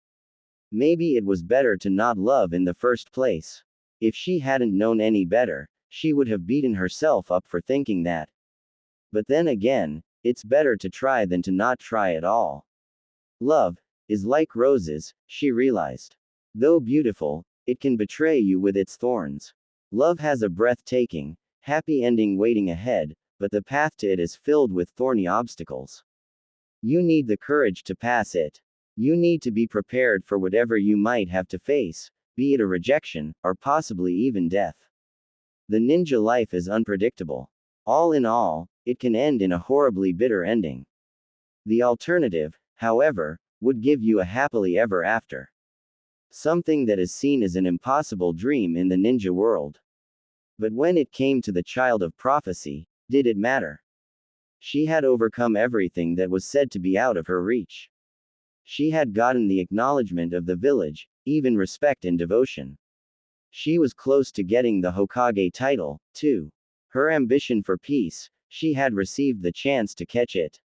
Maybe it was better to not love in the first place. If she hadn't known any better, she would have beaten herself up for thinking that. But then again, It's better to try than to not try at all. Love is like roses, she realized. Though beautiful, it can betray you with its thorns. Love has a breathtaking, happy ending waiting ahead, but the path to it is filled with thorny obstacles. You need the courage to pass it. You need to be prepared for whatever you might have to face, be it a rejection, or possibly even death. The ninja life is unpredictable. All in all, it can end in a horribly bitter ending. The alternative, however, would give you a happily ever after. Something that is seen as an impossible dream in the ninja world. But when it came to the child of prophecy, did it matter? She had overcome everything that was said to be out of her reach. She had gotten the acknowledgement of the village, even respect and devotion. She was close to getting the Hokage title, too. Her ambition for peace, she had received the chance to catch it.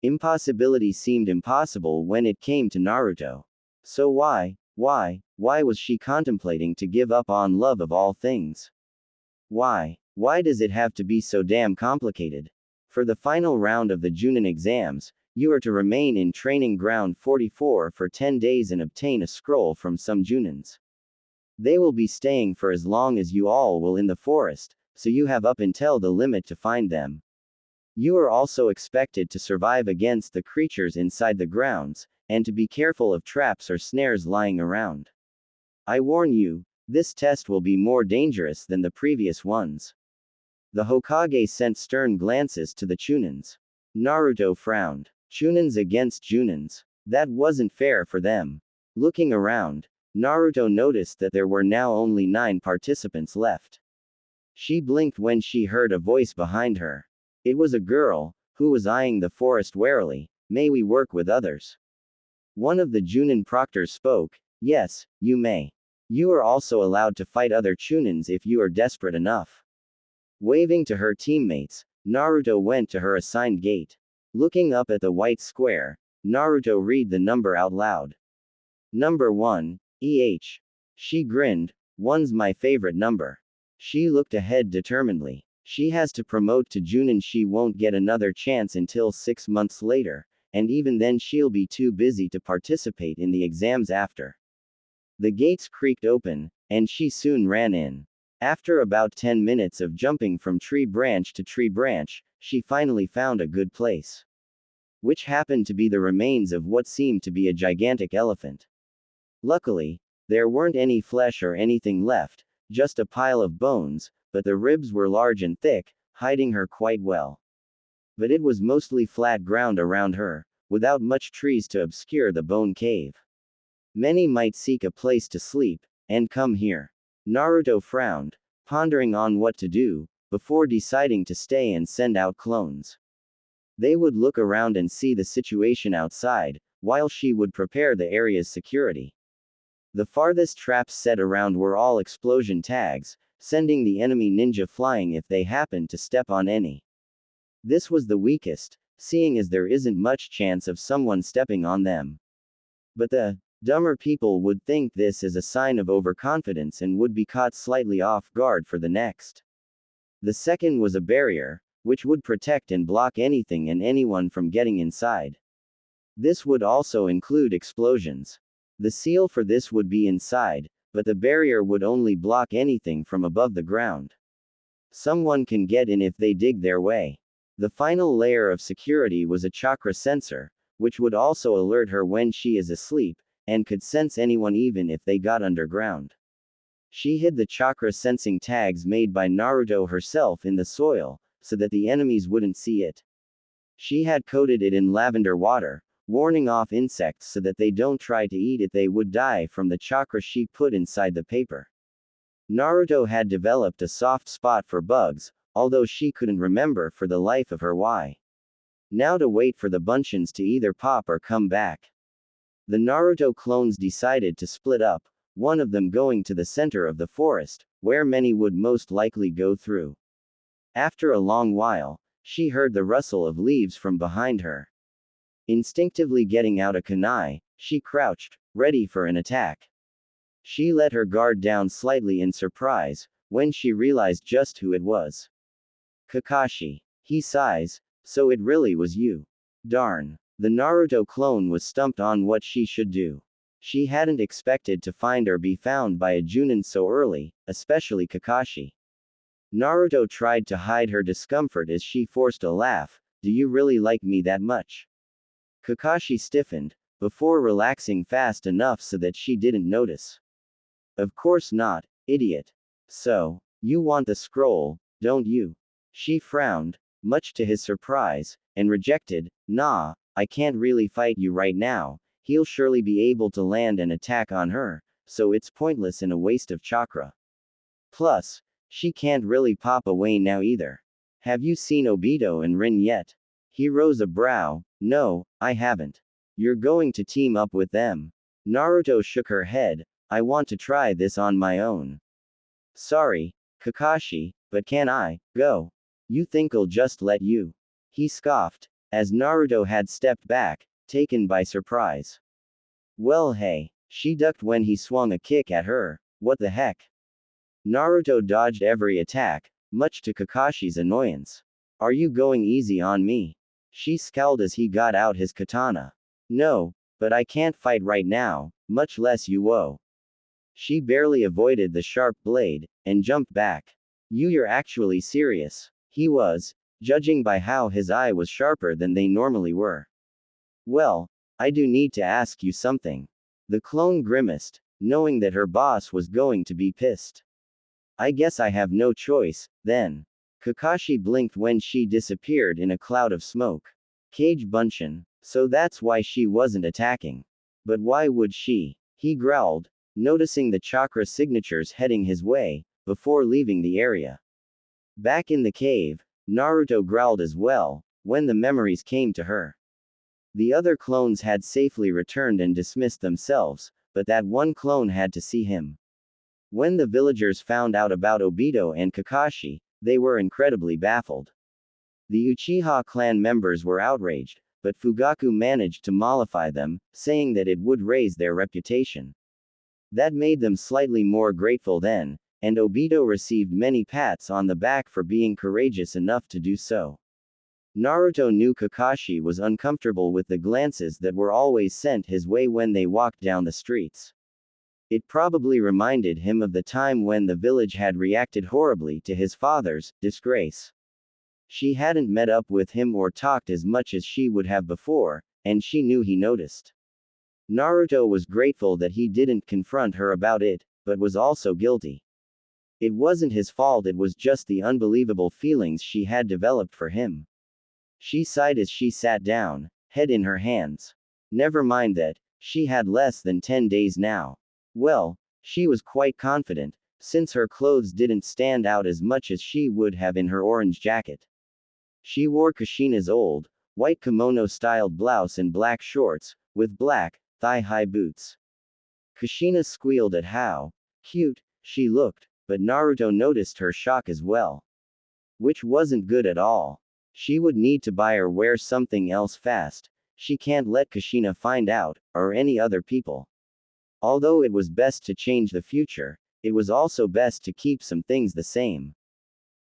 Impossibility seemed impossible when it came to Naruto. So why was she contemplating to give up on love of all things? Why does it have to be so damn complicated? For the final round of the Junin exams, you are to remain in training ground 44 for 10 days and obtain a scroll from some Junins. They will be staying for as long as you all will in the forest, so you have up until the limit to find them. You are also expected to survive against the creatures inside the grounds, and to be careful of traps or snares lying around. I warn you, this test will be more dangerous than the previous ones. The Hokage sent stern glances to the Chunins. Naruto frowned. Chunins against Junins. That wasn't fair for them. Looking around, Naruto noticed that there were now only 9 participants left. She blinked when she heard a voice behind her. It was a girl, who was eyeing the forest warily. May we work with others? One of the Junin proctors spoke. Yes, you may. You are also allowed to fight other Chunins if you are desperate enough. Waving to her teammates, Naruto went to her assigned gate. Looking up at the white square, Naruto read the number out loud. Number 1, EH. She grinned. 1's my favorite number. She looked ahead determinedly. She has to promote to Junin. She won't get another chance until 6 months later, and even then she'll be too busy to participate in the exams after. The gates creaked open, and she soon ran in. After about 10 minutes of jumping from tree branch to tree branch, she finally found a good place. Which happened to be the remains of what seemed to be a gigantic elephant. Luckily, there weren't any flesh or anything left, just a pile of bones, but the ribs were large and thick, hiding her quite well. But it was mostly flat ground around her, without much trees to obscure the bone cave. Many might seek a place to sleep, and come here. Naruto frowned, pondering on what to do, before deciding to stay and send out clones. They would look around and see the situation outside, while she would prepare the area's security. The farthest traps set around were all explosion tags, sending the enemy ninja flying if they happened to step on any. This was the weakest, seeing as there isn't much chance of someone stepping on them. But the dumber people would think this as a sign of overconfidence and would be caught slightly off guard for the next. The second was a barrier, which would protect and block anything and anyone from getting inside. This would also include explosions. The seal for this would be inside, but the barrier would only block anything from above the ground. Someone can get in if they dig their way. The final layer of security was a chakra sensor, which would also alert her when she is asleep, and could sense anyone even if they got underground. She hid the chakra sensing tags made by Naruto herself in the soil, so that the enemies wouldn't see it. She had coated it in lavender water, warning off insects so that they don't try to eat it. They would die from the chakra she put inside the paper. Naruto had developed a soft spot for bugs, although she couldn't remember for the life of her why. Now to wait for the bunchins to either pop or come back. The Naruto clones decided to split up, one of them going to the center of the forest, where many would most likely go through. After a long while, she heard the rustle of leaves from behind her. Instinctively getting out a kunai, she crouched, ready for an attack. She let her guard down slightly in surprise, when she realized just who it was. Kakashi. He sighs, So it really was you. Darn. The Naruto clone was stumped on what she should do. She hadn't expected to find or be found by a Junin so early, especially Kakashi. Naruto tried to hide her discomfort as she forced a laugh. Do you really like me that much? Kakashi stiffened, before relaxing fast enough so that she didn't notice. Of course not, idiot. So, you want the scroll, don't you? She frowned, much to his surprise, and rejected. Nah, I can't really fight you right now. He'll surely be able to land an attack on her, so it's pointless and a waste of chakra. Plus, she can't really pop away now either. Have you seen Obito and Rin yet? He rose a brow. No, I haven't. You're going to team up with them. Naruto shook her head. I want to try this on my own. Sorry, Kakashi, but can I go? You think I'll just let you? He scoffed, as Naruto had stepped back, taken by surprise. Well, hey, she ducked when he swung a kick at her. What the heck? Naruto dodged every attack, much to Kakashi's annoyance. Are you going easy on me? She scowled as he got out his katana. No, but I can't fight right now, much less you woe. She barely avoided the sharp blade, and jumped back. You're actually serious. He was, judging by how his eye was sharper than they normally were. Well, I do need to ask you something. The clone grimaced, knowing that her boss was going to be pissed. I guess I have no choice, then. Kakashi blinked when she disappeared in a cloud of smoke. Kage Bunshin. So that's why she wasn't attacking. But why would she? He growled, noticing the chakra signatures heading his way, before leaving the area. Back in the cave, Naruto growled as well, when the memories came to her. The other clones had safely returned and dismissed themselves, but that one clone had to see him. When the villagers found out about Obito and Kakashi, they were incredibly baffled. The Uchiha clan members were outraged, but Fugaku managed to mollify them, saying that it would raise their reputation. That made them slightly more grateful then, and Obito received many pats on the back for being courageous enough to do so. Naruto knew Kakashi was uncomfortable with the glances that were always sent his way when they walked down the streets. It probably reminded him of the time when the village had reacted horribly to his father's disgrace. She hadn't met up with him or talked as much as she would have before, and she knew he noticed. Naruto was grateful that he didn't confront her about it, but was also guilty. It wasn't his fault, it was just the unbelievable feelings she had developed for him. She sighed as she sat down, head in her hands. Never mind that, she had less than 10 days now. Well, she was quite confident, since her clothes didn't stand out as much as she would have in her orange jacket. She wore Kushina's old, white kimono-styled blouse and black shorts, with black, thigh-high boots. Kushina squealed at how cute she looked, but Naruto noticed her shock as well. Which wasn't good at all. She would need to buy or wear something else fast. She can't let Kushina find out, or any other people. Although it was best to change the future, it was also best to keep some things the same.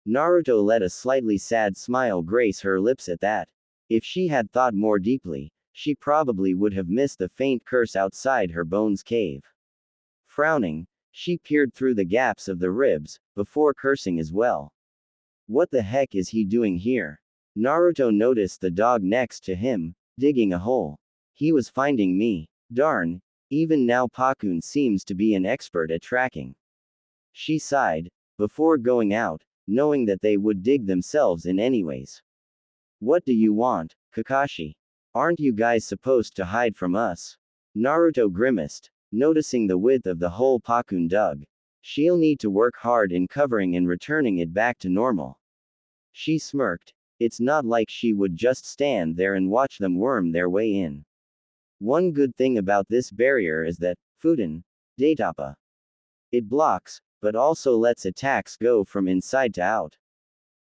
Naruto let a slightly sad smile grace her lips at that. If she had thought more deeply, she probably would have missed the faint curse outside her bones cave. Frowning, she peered through the gaps of the ribs, before cursing as well. What the heck is he doing here? Naruto noticed the dog next to him, digging a hole. He was finding me. Darn, even now Pakun seems to be an expert at tracking. She sighed, before going out, knowing that they would dig themselves in anyways. What do you want, Kakashi? Aren't you guys supposed to hide from us? Naruto grimaced, noticing the width of the hole Pakun dug. She'll need to work hard in covering and returning it back to normal. She smirked. It's not like she would just stand there and watch them worm their way in. One good thing about this barrier is that, Fuden, Datapa. It blocks, but also lets attacks go from inside to out.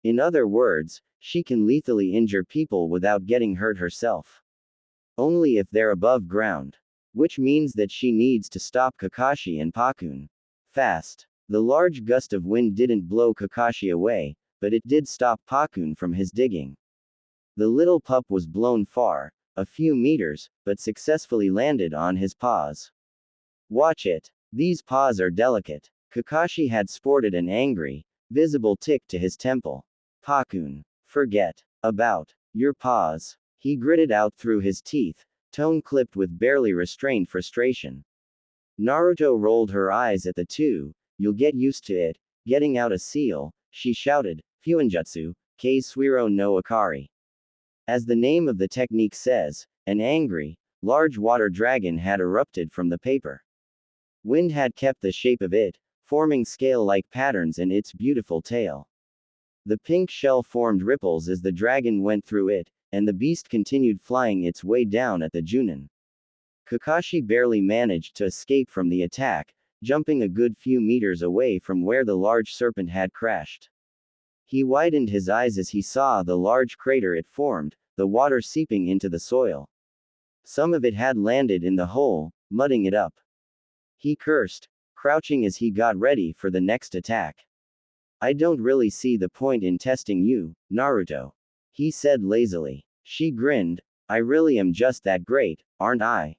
In other words, she can lethally injure people without getting hurt herself. Only if they're above ground. Which means that she needs to stop Kakashi and Pakun. Fast. The large gust of wind didn't blow Kakashi away, but it did stop Pakun from his digging. The little pup was blown far, a few meters, but successfully landed on his paws. Watch it. These paws are delicate. Kakashi had sported an angry, visible tick to his temple. Pakun. Forget about your paws. He gritted out through his teeth, tone clipped with barely restrained frustration. Naruto rolled her eyes at the two. You'll get used to it. Getting out a seal, she shouted, Fuinjutsu, Kei Suiro no Akari. As the name of the technique says, an angry, large water dragon had erupted from the paper. Wind had kept the shape of it, forming scale-like patterns in its beautiful tail. The pink shell formed ripples as the dragon went through it, and the beast continued flying its way down at the Junin. Kakashi barely managed to escape from the attack, jumping a good few meters away from where the large serpent had crashed. He widened his eyes as he saw the large crater it formed, the water seeping into the soil. Some of it had landed in the hole, mudding it up. He cursed, crouching as he got ready for the next attack. I don't really see the point in testing you, Naruto. He said lazily. She grinned. I really am just that great, aren't I?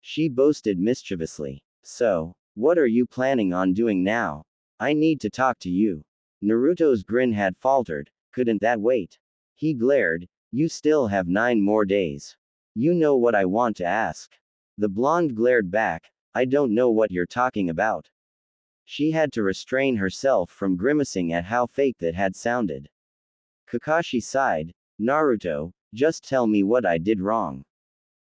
She boasted mischievously. So, what are you planning on doing now? I need to talk to you. Naruto's grin had faltered. Couldn't that wait? He glared. You still have 9 more days. You know what I want to ask. The blonde glared back. I don't know what you're talking about. She had to restrain herself from grimacing at how fake that had sounded. Kakashi sighed. Naruto, just tell me what I did wrong.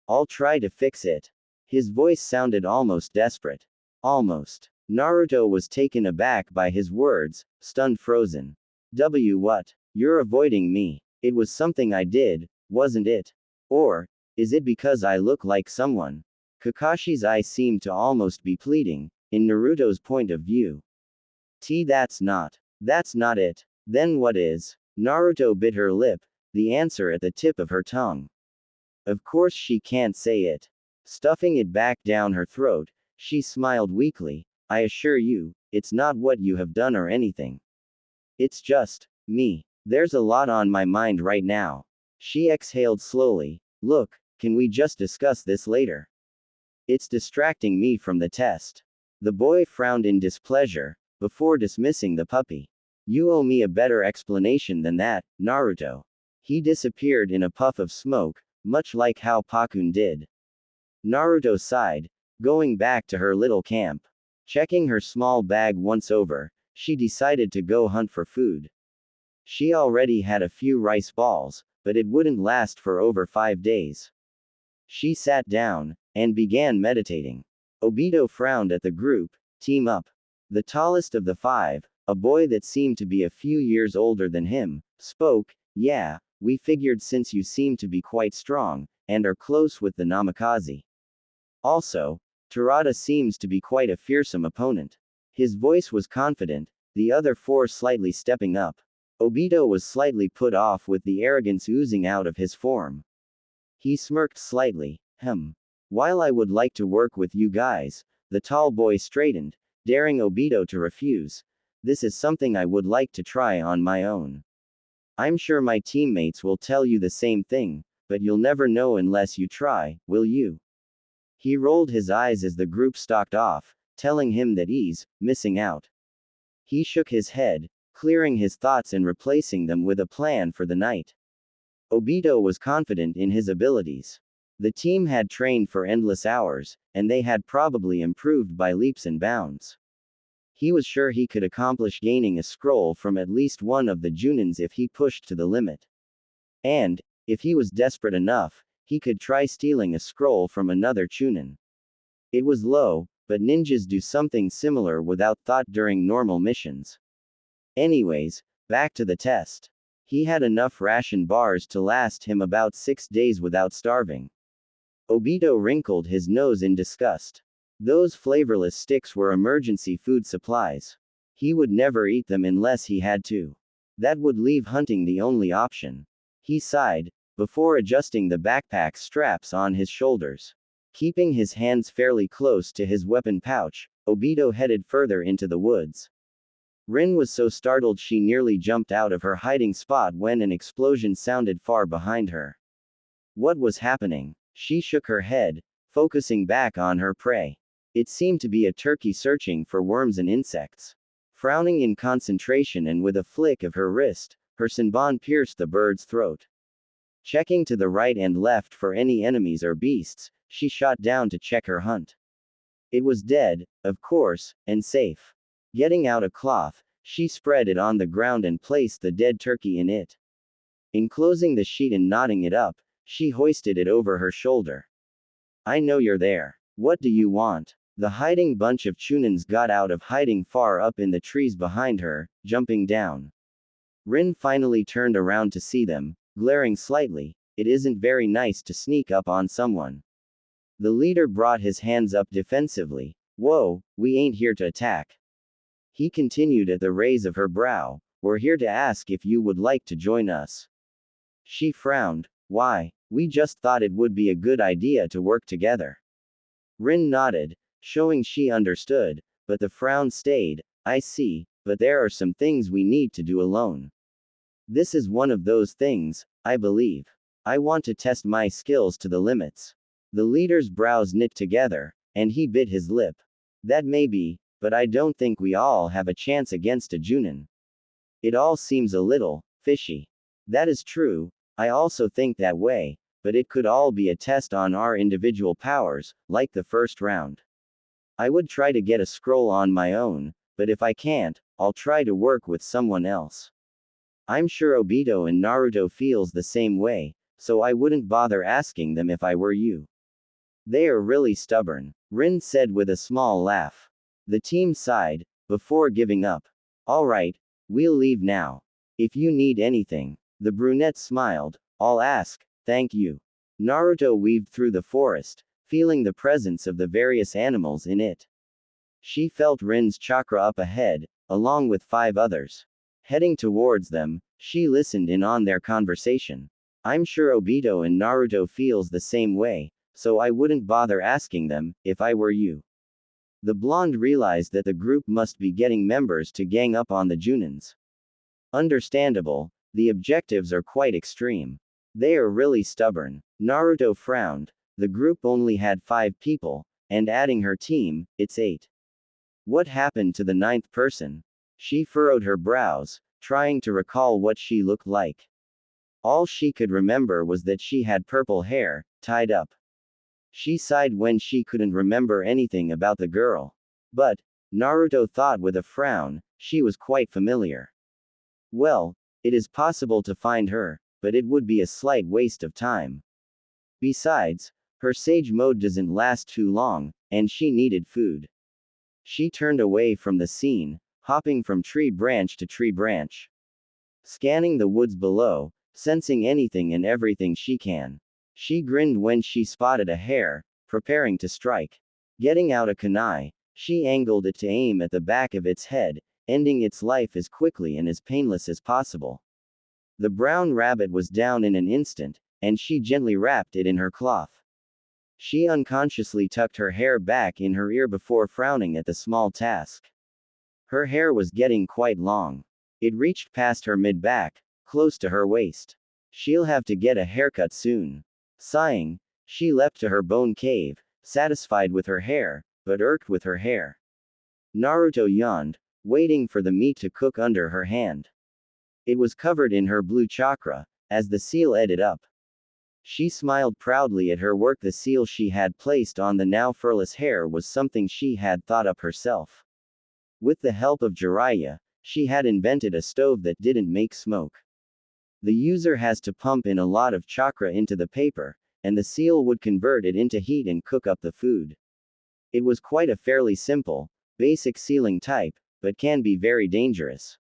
I'll try to fix it. His voice sounded almost desperate. Almost. Naruto was taken aback by his words, stunned frozen. What? You're avoiding me. It was something I did, wasn't it? Or, is it because I look like someone? Kakashi's eyes seemed to almost be pleading, in Naruto's point of view. That's not it. Then what is? Naruto bit her lip, the answer at the tip of her tongue. Of course she can't say it. Stuffing it back down her throat, she smiled weakly. I assure you, it's not what you have done or anything. It's just me. There's a lot on my mind right now. She exhaled slowly. Look, can we just discuss this later? It's distracting me from the test. The boy frowned in displeasure, before dismissing the puppy. You owe me a better explanation than that, Naruto. He disappeared in a puff of smoke, much like how Pakun did. Naruto sighed, going back to her little camp. Checking her small bag once over, she decided to go hunt for food. She already had a few rice balls, but it wouldn't last for over 5 days. She sat down, and began meditating. Obito frowned at the group. Team up. The tallest of the 5, a boy that seemed to be a few years older than him, spoke. Yeah, we figured since you seem to be quite strong, and are close with the Namikaze. Also, Terada seems to be quite a fearsome opponent. His voice was confident, the other 4 slightly stepping up. Obito was slightly put off with the arrogance oozing out of his form. He smirked slightly. While I would like to work with you guys, the tall boy straightened, daring Obito to refuse. This is something I would like to try on my own. I'm sure my teammates will tell you the same thing, but you'll never know unless you try, will you? He rolled his eyes as the group stalked off, telling him that he's missing out. He shook his head, clearing his thoughts and replacing them with a plan for the night. Obito was confident in his abilities. The team had trained for endless hours, and they had probably improved by leaps and bounds. He was sure he could accomplish gaining a scroll from at least one of the Junins if he pushed to the limit. And, if he was desperate enough, he could try stealing a scroll from another Chunin. It was low, but ninjas do something similar without thought during normal missions. Anyways, back to the test. He had enough ration bars to last him about 6 days without starving. Obito wrinkled his nose in disgust. Those flavorless sticks were emergency food supplies. He would never eat them unless he had to. That would leave hunting the only option. He sighed, before adjusting the backpack straps on his shoulders. Keeping his hands fairly close to his weapon pouch, Obito headed further into the woods. Rin was so startled she nearly jumped out of her hiding spot when an explosion sounded far behind her. What was happening? She shook her head, focusing back on her prey. It seemed to be a turkey searching for worms and insects. Frowning in concentration and with a flick of her wrist, her senbon pierced the bird's throat. Checking to the right and left for any enemies or beasts, she shot down to check her hunt. It was dead, of course, and safe. Getting out a cloth, she spread it on the ground and placed the dead turkey in it. Enclosing the sheet and knotting it up, she hoisted it over her shoulder. I know you're there. What do you want? The hiding bunch of chunins got out of hiding far up in the trees behind her, jumping down. Rin finally turned around to see them, glaring slightly. It isn't very nice to sneak up on someone. The leader brought his hands up defensively. Whoa, we ain't here to attack. He continued at the raise of her brow. We're here to ask if you would like to join us. She frowned. Why? We just thought it would be a good idea to work together. Rin nodded, showing she understood, but the frown stayed. I see, but there are some things we need to do alone. This is one of those things, I believe. I want to test my skills to the limits. The leader's brows knit together, and he bit his lip. That may be, but I don't think we all have a chance against a Junin. It all seems a little fishy. That is true, I also think that way, but it could all be a test on our individual powers, like the first round. I would try to get a scroll on my own, but if I can't, I'll try to work with someone else. I'm sure Obito and Naruto feels the same way, so I wouldn't bother asking them if I were you. They are really stubborn, Rin said with a small laugh. The team sighed, before giving up. Alright, we'll leave now. If you need anything, the brunette smiled, I'll ask, thank you. Naruto weaved through the forest, feeling the presence of the various animals in it. She felt Rin's chakra up ahead, along with 5 others. Heading towards them, she listened in on their conversation. I'm sure Obito and Naruto feels the same way, so I wouldn't bother asking them, if I were you. The blonde realized that the group must be getting members to gang up on the Junins. Understandable, the objectives are quite extreme. They are really stubborn. Naruto frowned. The group only had 5 people, and adding her team, it's 8. What happened to the 9th person? She furrowed her brows, trying to recall what she looked like. All she could remember was that she had purple hair, tied up. She sighed when she couldn't remember anything about the girl. But, Naruto thought with a frown, she was quite familiar. Well, it is possible to find her, but it would be a slight waste of time. Besides, her sage mode doesn't last too long, and she needed food. She turned away from the scene, hopping from tree branch to tree branch. Scanning the woods below, sensing anything and everything she can. She grinned when she spotted a hare, preparing to strike. Getting out a kunai, she angled it to aim at the back of its head, ending its life as quickly and as painless as possible. The brown rabbit was down in an instant, and she gently wrapped it in her cloth. She unconsciously tucked her hair back in her ear before frowning at the small task. Her hair was getting quite long. It reached past her mid-back, close to her waist. She'll have to get a haircut soon. Sighing, she leapt to her bone cave, satisfied with her hair, but irked with her hair. Naruto yawned, waiting for the meat to cook under her hand. It was covered in her blue chakra, as the seal ate it up. She smiled proudly at her work. The seal she had placed on the now furless hair was something she had thought up herself. With the help of Jiraiya, she had invented a stove that didn't make smoke. The user has to pump in a lot of chakra into the paper, and the seal would convert it into heat and cook up the food. It was quite a fairly simple, basic sealing type, but can be very dangerous.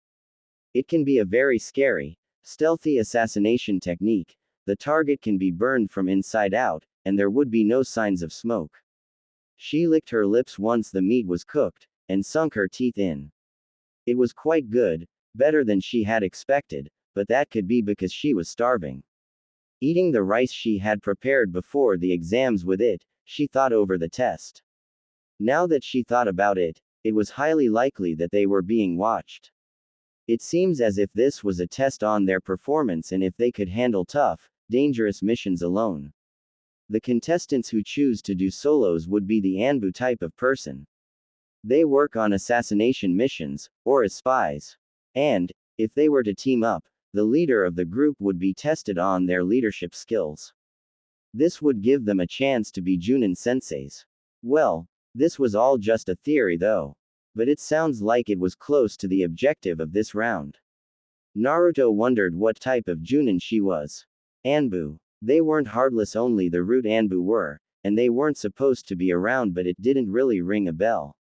It can be a very scary, stealthy assassination technique. The target can be burned from inside out, and there would be no signs of smoke. She licked her lips once the meat was cooked, and sunk her teeth in. It was quite good, better than she had expected, but that could be because she was starving. Eating the rice she had prepared before the exams with it, she thought over the test. Now that she thought about it, it was highly likely that they were being watched. It seems as if this was a test on their performance and if they could handle tough, dangerous missions alone. The contestants who choose to do solos would be the Anbu type of person. They work on assassination missions, or as spies. And, if they were to team up, the leader of the group would be tested on their leadership skills. This would give them a chance to be Junin senseis. Well, this was all just a theory though. But it sounds like it was close to the objective of this round. Naruto wondered what type of Junin she was. Anbu. They weren't heartless, only the root Anbu were, and they weren't supposed to be around, but it didn't really ring a bell.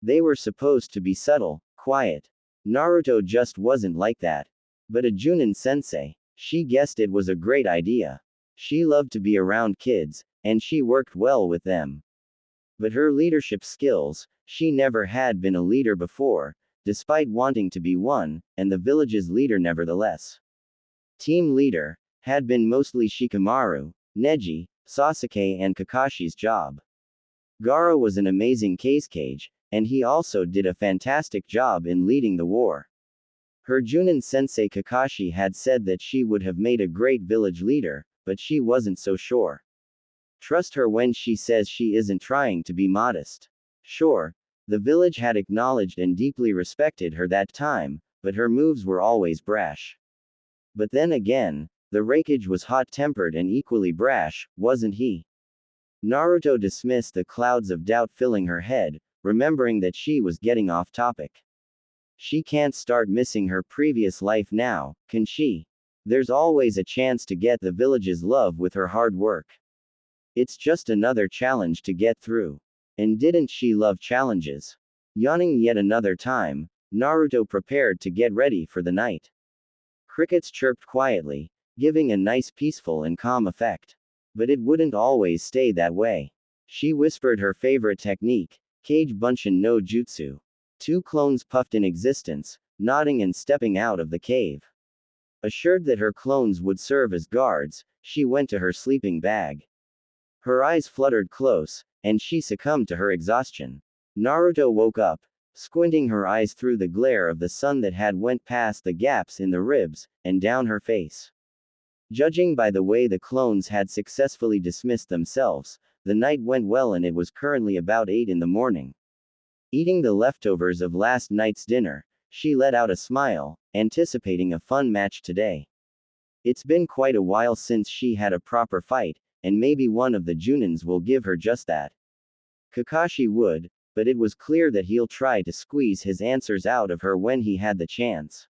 They were supposed to be subtle, quiet. Naruto just wasn't like that. But a Junin sensei, she guessed it was a great idea. She loved to be around kids, and she worked well with them. But her leadership skills, she never had been a leader before, despite wanting to be one, and the village's leader nevertheless. Team leader had been mostly Shikamaru, Neji, Sasuke and Kakashi's job. Gaara was an amazing cage, and he also did a fantastic job in leading the war. Her Junin sensei Kakashi had said that she would have made a great village leader, but she wasn't so sure. Trust her when she says she isn't trying to be modest. Sure, the village had acknowledged and deeply respected her that time, but her moves were always brash. But then again, the Raikage was hot-tempered and equally brash, wasn't he? Naruto dismissed the clouds of doubt filling her head, remembering that she was getting off topic. She can't start missing her previous life now, can she? There's always a chance to get the village's love with her hard work. It's just another challenge to get through. And didn't she love challenges? Yawning yet another time, Naruto prepared to get ready for the night. Crickets chirped quietly, giving a nice peaceful and calm effect. But it wouldn't always stay that way. She whispered her favorite technique, Kage Bunshin no Jutsu. 2 clones puffed in existence, nodding and stepping out of the cave. Assured that her clones would serve as guards, she went to her sleeping bag. Her eyes fluttered close, and she succumbed to her exhaustion. Naruto woke up, squinting her eyes through the glare of the sun that had went past the gaps in the ribs, and down her face. Judging by the way the clones had successfully dismissed themselves, the night went well and it was currently about 8 in the morning. Eating the leftovers of last night's dinner, she let out a smile, anticipating a fun match today. It's been quite a while since she had a proper fight, and maybe one of the Junins will give her just that. Kakashi would, but it was clear that he'll try to squeeze his answers out of her when he had the chance.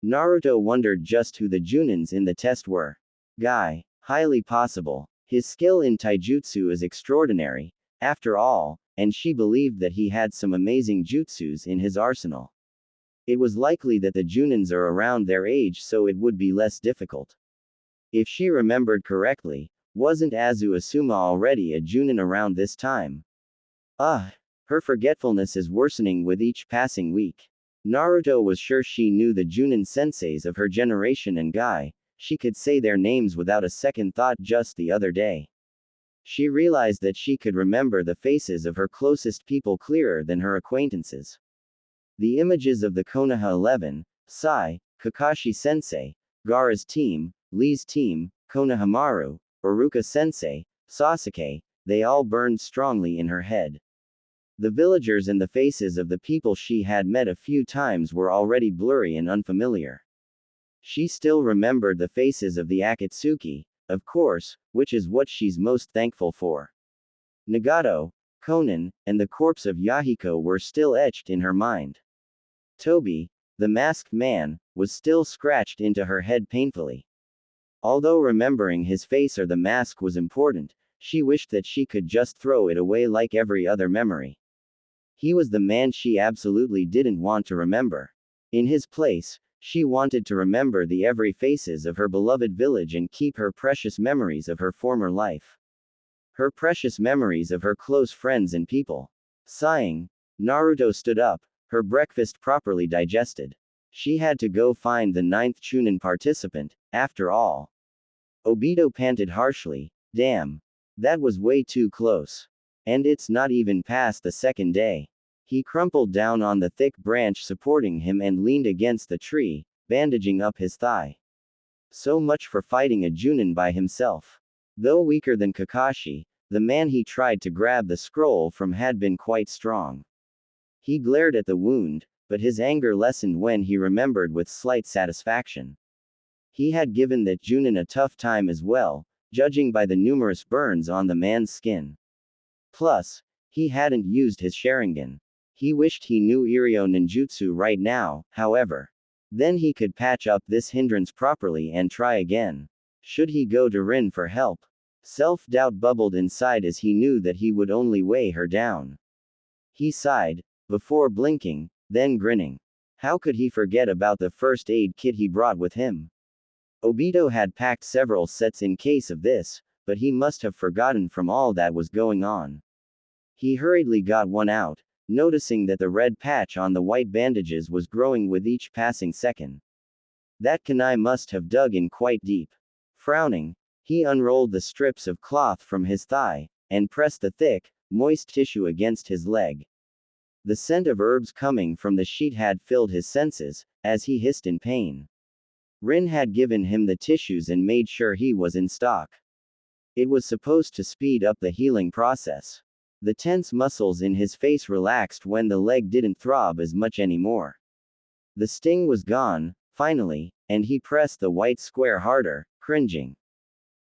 Naruto wondered just who the Junins in the test were. Guy. Highly possible. His skill in taijutsu is extraordinary, after all, and she believed that he had some amazing jutsus in his arsenal. It was likely that the Junins are around their age, so it would be less difficult. If she remembered correctly, wasn't Azuma already a Junin around this time? Her forgetfulness is worsening with each passing week. Naruto was sure she knew the Junin senseis of her generation, and Guy, she could say their names without a second thought just the other day. She realized that she could remember the faces of her closest people clearer than her acquaintances. The images of the Konoha 11, Sai, Kakashi sensei, Gaara's team, Lee's team, Konohamaru, Iruka sensei, Sasuke, they all burned strongly in her head. The villagers and the faces of the people she had met a few times were already blurry and unfamiliar. She still remembered the faces of the Akatsuki, of course, which is what she's most thankful for. Nagato, Konan, and the corpse of Yahiko were still etched in her mind. Toby, the masked man, was still scratched into her head painfully. Although remembering his face or the mask was important, she wished that she could just throw it away like every other memory. He was the man she absolutely didn't want to remember. In his place, she wanted to remember the every faces of her beloved village and keep her precious memories of her former life. Her precious memories of her close friends and people. Sighing, Naruto stood up, her breakfast properly digested. She had to go find the 9th Chunin participant, after all. Obito panted harshly, damn. That was way too close. And it's not even past the second day. He crumpled down on the thick branch supporting him and leaned against the tree, bandaging up his thigh. So much for fighting a Junin by himself. Though weaker than Kakashi, the man he tried to grab the scroll from had been quite strong. He glared at the wound, but his anger lessened when he remembered with slight satisfaction. He had given that Junin a tough time as well, judging by the numerous burns on the man's skin. Plus, he hadn't used his Sharingan. He wished he knew Iryo ninjutsu right now, however. Then he could patch up this hindrance properly and try again. Should he go to Rin for help? Self-doubt bubbled inside as he knew that he would only weigh her down. He sighed, before blinking, then grinning. How could he forget about the first aid kit he brought with him? Obito had packed several sets in case of this, but he must have forgotten from all that was going on. He hurriedly got one out, noticing that the red patch on the white bandages was growing with each passing second. That kunai must have dug in quite deep. Frowning, he unrolled the strips of cloth from his thigh, and pressed the thick, moist tissue against his leg. The scent of herbs coming from the sheet had filled his senses, as he hissed in pain. Rin had given him the tissues and made sure he was in stock. It was supposed to speed up the healing process. The tense muscles in his face relaxed when the leg didn't throb as much anymore. The sting was gone, finally, and he pressed the white square harder, cringing.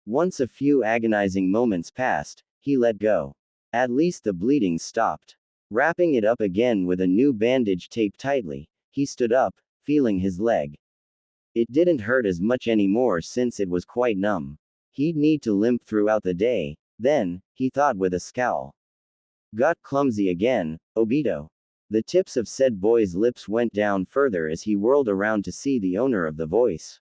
Once a few agonizing moments passed, he let go. At least the bleeding stopped. Wrapping it up again with a new bandage taped tightly, he stood up, feeling his leg. It didn't hurt as much anymore since it was quite numb. He'd need to limp throughout the day, then, he thought with a scowl. Got clumsy again, Obito. The tips of said boy's lips went down further as he whirled around to see the owner of the voice.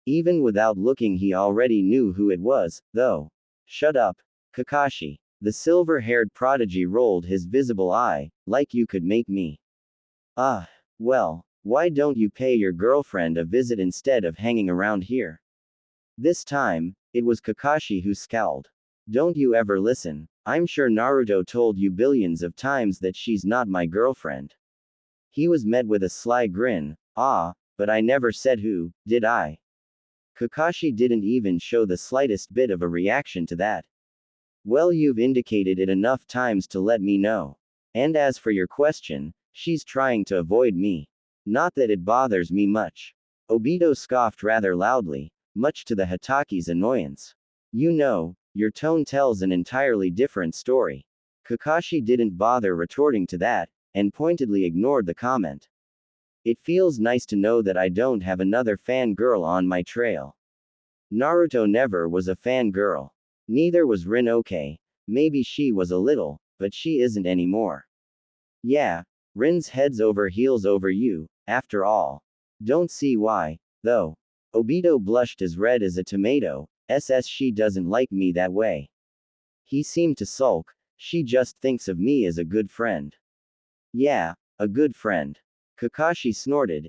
Even without looking he already knew who it was, though. Shut up, Kakashi. The silver-haired prodigy rolled his visible eye, like you could make me. Ah, well, why don't you pay your girlfriend a visit instead of hanging around here? This time, it was Kakashi who scowled. Don't you ever listen. I'm sure Naruto told you billions of times that she's not my girlfriend. He was met with a sly grin. Ah, but I never said who, did I? Kakashi didn't even show the slightest bit of a reaction to that. Well, you've indicated it enough times to let me know. And as for your question, she's trying to avoid me. Not that it bothers me much. Obito scoffed rather loudly, much to the Hataki's annoyance. You know, your tone tells an entirely different story. Kakashi didn't bother retorting to that, and pointedly ignored the comment. It feels nice to know that I don't have another fangirl on my trail. Naruto never was a fangirl. Neither was Rin. Okay, maybe she was a little, but she isn't anymore. Yeah, Rin's head's over heels over you, after all. Don't see why, though. Obito blushed as red as a tomato. She doesn't like me that way. He seemed to sulk. She just thinks of me as a good friend. Yeah, a good friend. Kakashi snorted.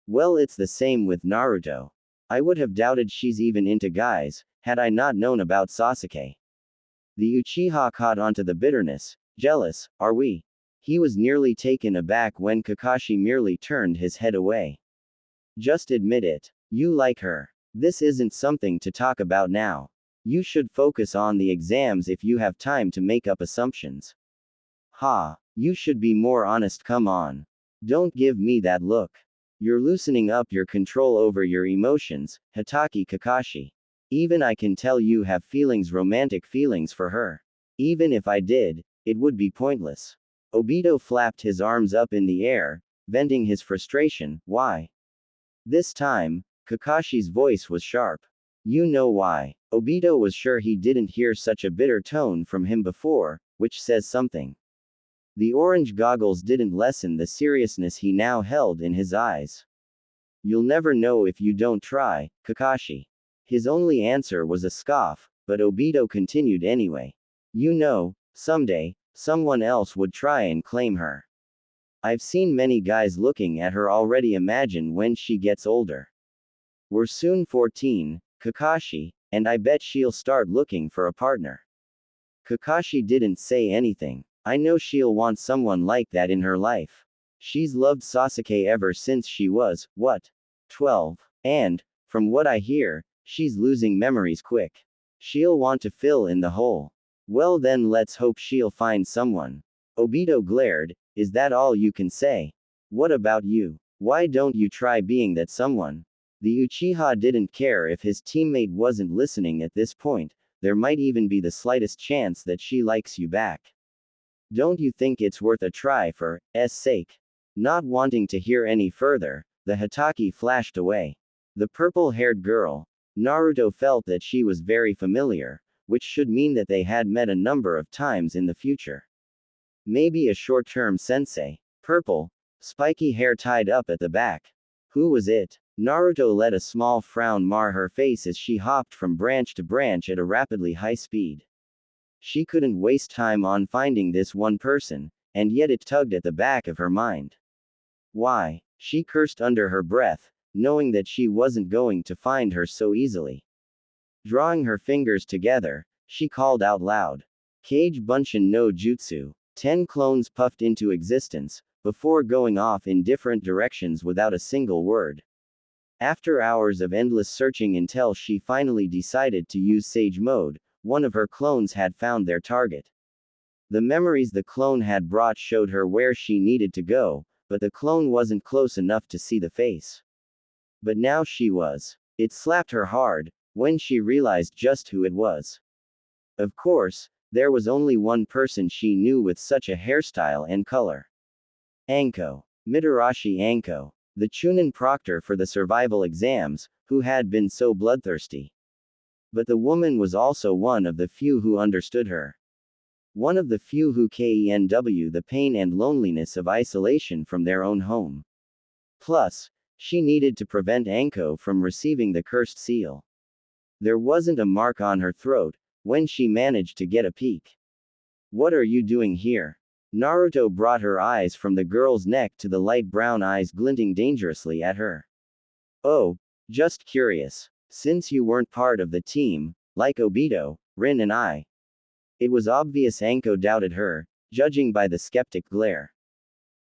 Well, it's the same with Naruto. I would have doubted she's even into guys, had I not known about Sasuke. The Uchiha caught onto the bitterness. Jealous, are we? He was nearly taken aback when Kakashi merely turned his head away. Just admit it. You like her. This isn't something to talk about now. You should focus on the exams if you have time to make up assumptions. Ha, you should be more honest, come on. Don't give me that look. You're loosening up your control over your emotions, Hatake Kakashi. Even I can tell you have feelings, romantic feelings for her. Even if I did, it would be pointless. Obito flapped his arms up in the air, venting his frustration. Why? This time, Kakashi's voice was sharp. You know why. Obito was sure he didn't hear such a bitter tone from him before, which says something. The orange goggles didn't lessen the seriousness he now held in his eyes. You'll never know if you don't try, Kakashi. His only answer was a scoff, but Obito continued anyway. You know, someday, someone else would try and claim her. I've seen many guys looking at her already. Imagine when she gets older. We're soon 14, Kakashi, and I bet she'll start looking for a partner. Kakashi didn't say anything. I know she'll want someone like that in her life. She's loved Sasuke ever since she was, what? 12. And, from what I hear, she's losing memories quick. She'll want to fill in the hole. Well then let's hope she'll find someone. Obito glared, is that all you can say? What about you? Why don't you try being that someone? The Uchiha didn't care if his teammate wasn't listening at this point, there might even be the slightest chance that she likes you back. Don't you think it's worth a try for s sake? Not wanting to hear any further, the Hitaki flashed away. The purple-haired girl. Naruto felt that she was very familiar, which should mean that they had met a number of times in the future. Maybe a short-term sensei. Purple, spiky hair tied up at the back. Who was it? Naruto let a small frown mar her face as she hopped from branch to branch at a rapidly high speed. She couldn't waste time on finding this one person, and yet it tugged at the back of her mind. Why? She cursed under her breath, knowing that she wasn't going to find her so easily. Drawing her fingers together, she called out loud. Kage Bunshin no Jutsu. 10 clones puffed into existence, before going off in different directions without a single word. After hours of endless searching until she finally decided to use Sage Mode, one of her clones had found their target. The memories the clone had brought showed her where she needed to go, but the clone wasn't close enough to see the face. But now she was. It slapped her hard, when she realized just who it was. Of course, there was only one person she knew with such a hairstyle and color. Anko. Mitarashi Anko. The Chunin proctor for the survival exams, who had been so bloodthirsty. But the woman was also one of the few who understood her. One of the few who knew the pain and loneliness of isolation from their own home. Plus, she needed to prevent Anko from receiving the cursed seal. There wasn't a mark on her throat, when she managed to get a peek. What are you doing here? Naruto brought her eyes from the girl's neck to the light brown eyes glinting dangerously at her. Oh, just curious. Since you weren't part of the team, like Obito, Rin and I. It was obvious Anko doubted her, judging by the skeptic glare.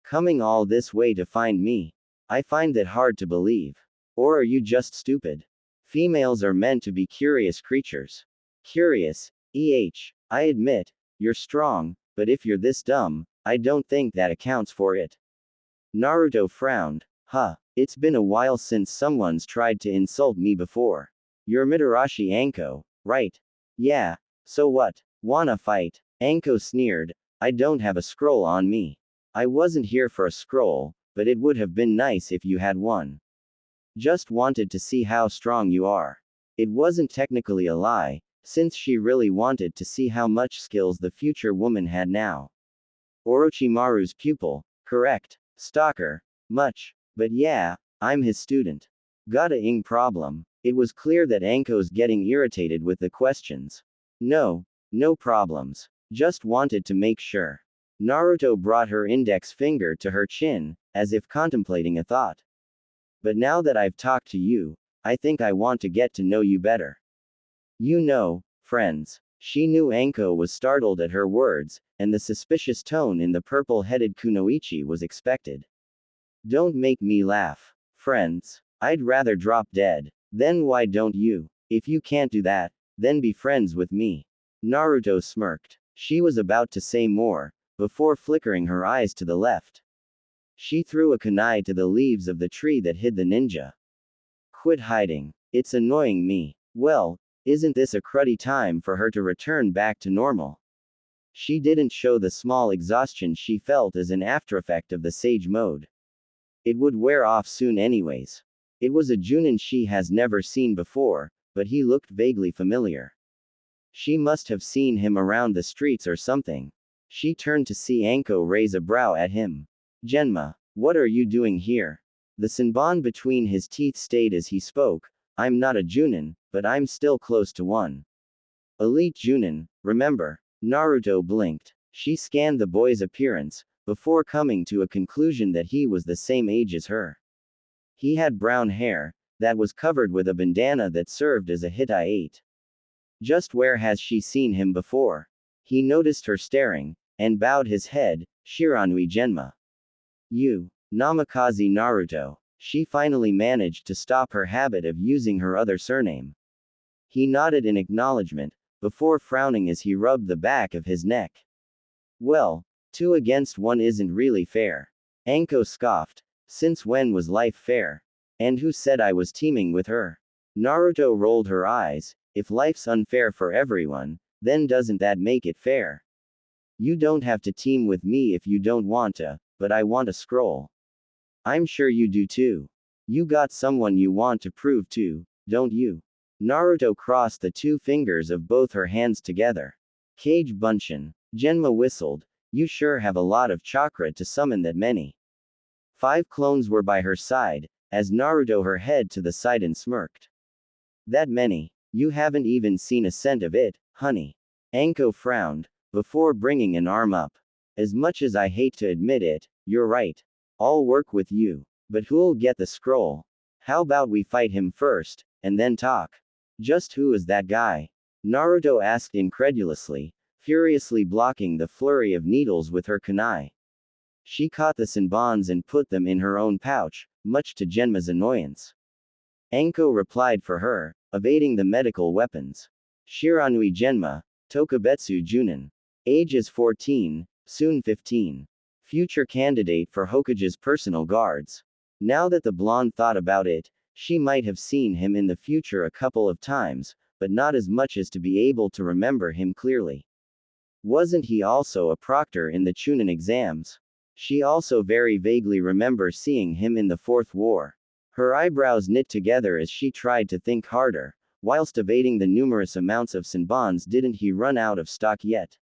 Coming all this way to find me? I find that hard to believe. Or are you just stupid? Females are meant to be curious creatures. Curious, I admit, you're strong, but if you're this dumb, I don't think that accounts for it. Naruto frowned. Huh, it's been a while since someone's tried to insult me before. You're Mitarashi Anko, right? Yeah, so what? Wanna fight? Anko sneered. I don't have a scroll on me. I wasn't here for a scroll, but it would have been nice if you had one. Just wanted to see how strong you are. It wasn't technically a lie, since she really wanted to see how much skills the future woman had now. Orochimaru's pupil, correct. Stalker. Much. But yeah, I'm his student. Got a ing problem. It was clear that Anko's getting irritated with the questions. No problems. Just wanted to make sure. Naruto brought her index finger to her chin, as if contemplating a thought. But now that I've talked to you, I think I want to get to know you better. You know, friends. She knew Anko was startled at her words, and the suspicious tone in the purple-headed kunoichi was expected. Don't make me laugh. Friends. I'd rather drop dead. Then why don't you? If you can't do that, then be friends with me. Naruto smirked. She was about to say more, before flickering her eyes to the left. She threw a kunai to the leaves of the tree that hid the ninja. Quit hiding. It's annoying me. Well, isn't this a cruddy time for her to return back to normal? She didn't show the small exhaustion she felt as an aftereffect of the Sage Mode. It would wear off soon anyways. It was a Junin she has never seen before, but he looked vaguely familiar. She must have seen him around the streets or something. She turned to see Anko raise a brow at him. Genma, what are you doing here? The Senbon between his teeth stayed as he spoke. I'm not a Junin, but I'm still close to one. Elite Junin, remember? Naruto blinked. She scanned the boy's appearance, before coming to a conclusion that he was the same age as her. He had brown hair, that was covered with a bandana that served as a Hittite. Just where has she seen him before? He noticed her staring, and bowed his head. Shiranui Genma. You. Namikaze Naruto. She finally managed to stop her habit of using her other surname. He nodded in acknowledgement, before frowning as he rubbed the back of his neck. Well, 2 against 1 isn't really fair. Anko scoffed. Since when was life fair? And who said I was teaming with her? Naruto rolled her eyes. If life's unfair for everyone, then doesn't that make it fair? You don't have to team with me if you don't want to, but I want a scroll. I'm sure you do too. You got someone you want to prove to, don't you? Naruto crossed the 2 fingers of both her hands together. Kage Bunshin. Genma whistled. You sure have a lot of chakra to summon that many. 5 clones were by her side, as Naruto her head to the side and smirked. That many? You haven't even seen a cent of it, honey. Anko frowned, before bringing an arm up. As much as I hate to admit it, you're right. I'll work with you. But who'll get the scroll? How about we fight him first, and then talk? Just who is that guy? Naruto asked incredulously, furiously blocking the flurry of needles with her kunai. She caught the senbons and put them in her own pouch, much to Genma's annoyance. Anko replied for her, evading the medical weapons. Shiranui Genma, Tokubetsu Junin. Age is 14, soon 15. Future candidate for Hokage's personal guards. Now that the blonde thought about it, she might have seen him in the future a couple of times, but not as much as to be able to remember him clearly. Wasn't he also a proctor in the Chunin exams? She also very vaguely remembers seeing him in the Fourth War. Her eyebrows knit together as she tried to think harder, whilst evading the numerous amounts of senbons. Didn't he run out of stock yet?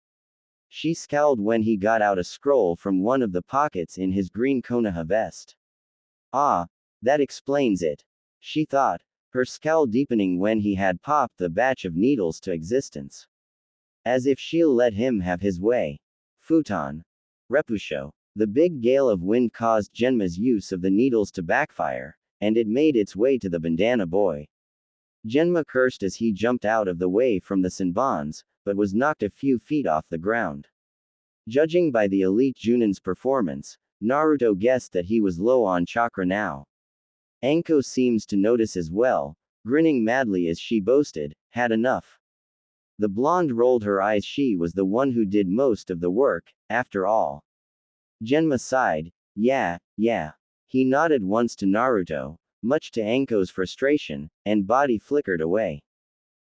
She scowled when he got out a scroll from one of the pockets in his green Konoha vest. Ah, that explains it. She thought, her scowl deepening when he had popped the batch of needles to existence. As if she'll let him have his way. Futon. Repusho. The big gale of wind caused Genma's use of the needles to backfire, and it made its way to the bandana boy. Genma cursed as he jumped out of the way from the senbons, but was knocked a few feet off the ground. Judging by the elite Junin's performance, Naruto guessed that he was low on chakra now. Anko seems to notice as well, grinning madly as she boasted, had enough. The blonde rolled her eyes. She was the one who did most of the work, after all. Genma sighed. Yeah. He nodded once to Naruto, much to Anko's frustration, and body flickered away.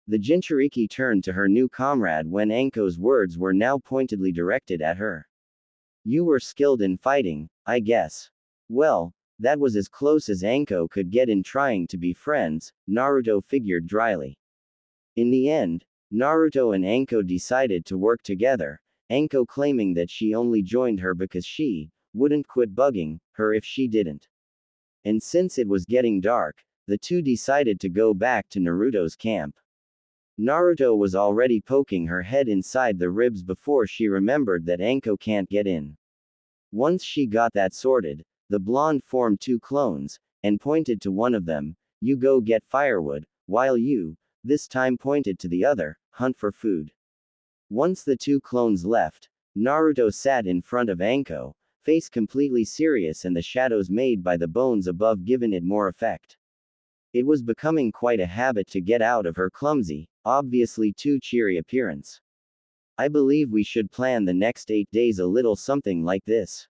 The Jinchuriki turned to her new comrade when Anko's words were now pointedly directed at her. You were skilled in fighting, I guess. Well, that was as close as Anko could get in trying to be friends, Naruto figured dryly. In the end, Naruto and Anko decided to work together, Anko claiming that she only joined her because she wouldn't quit bugging her if she didn't. And since it was getting dark, the two decided to go back to Naruto's camp. Naruto was already poking her head inside the ribs before she remembered that Anko can't get in. Once she got that sorted, the blonde formed 2 clones, and pointed to one of them, you go get firewood, while you, this time pointed to the other, hunt for food. Once the 2 clones left, Naruto sat in front of Anko, face completely serious, and the shadows made by the bones above given it more effect. It was becoming quite a habit to get out of her clumsy, obviously too cheery appearance. I believe we should plan the next 8 days a little something like this.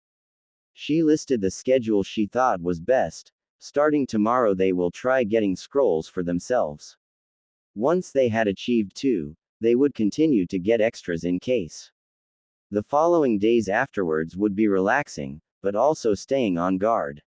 She listed the schedule she thought was best. Starting tomorrow they will try getting scrolls for themselves. Once they had achieved 2, they would continue to get extras in case. The following days afterwards would be relaxing, but also staying on guard.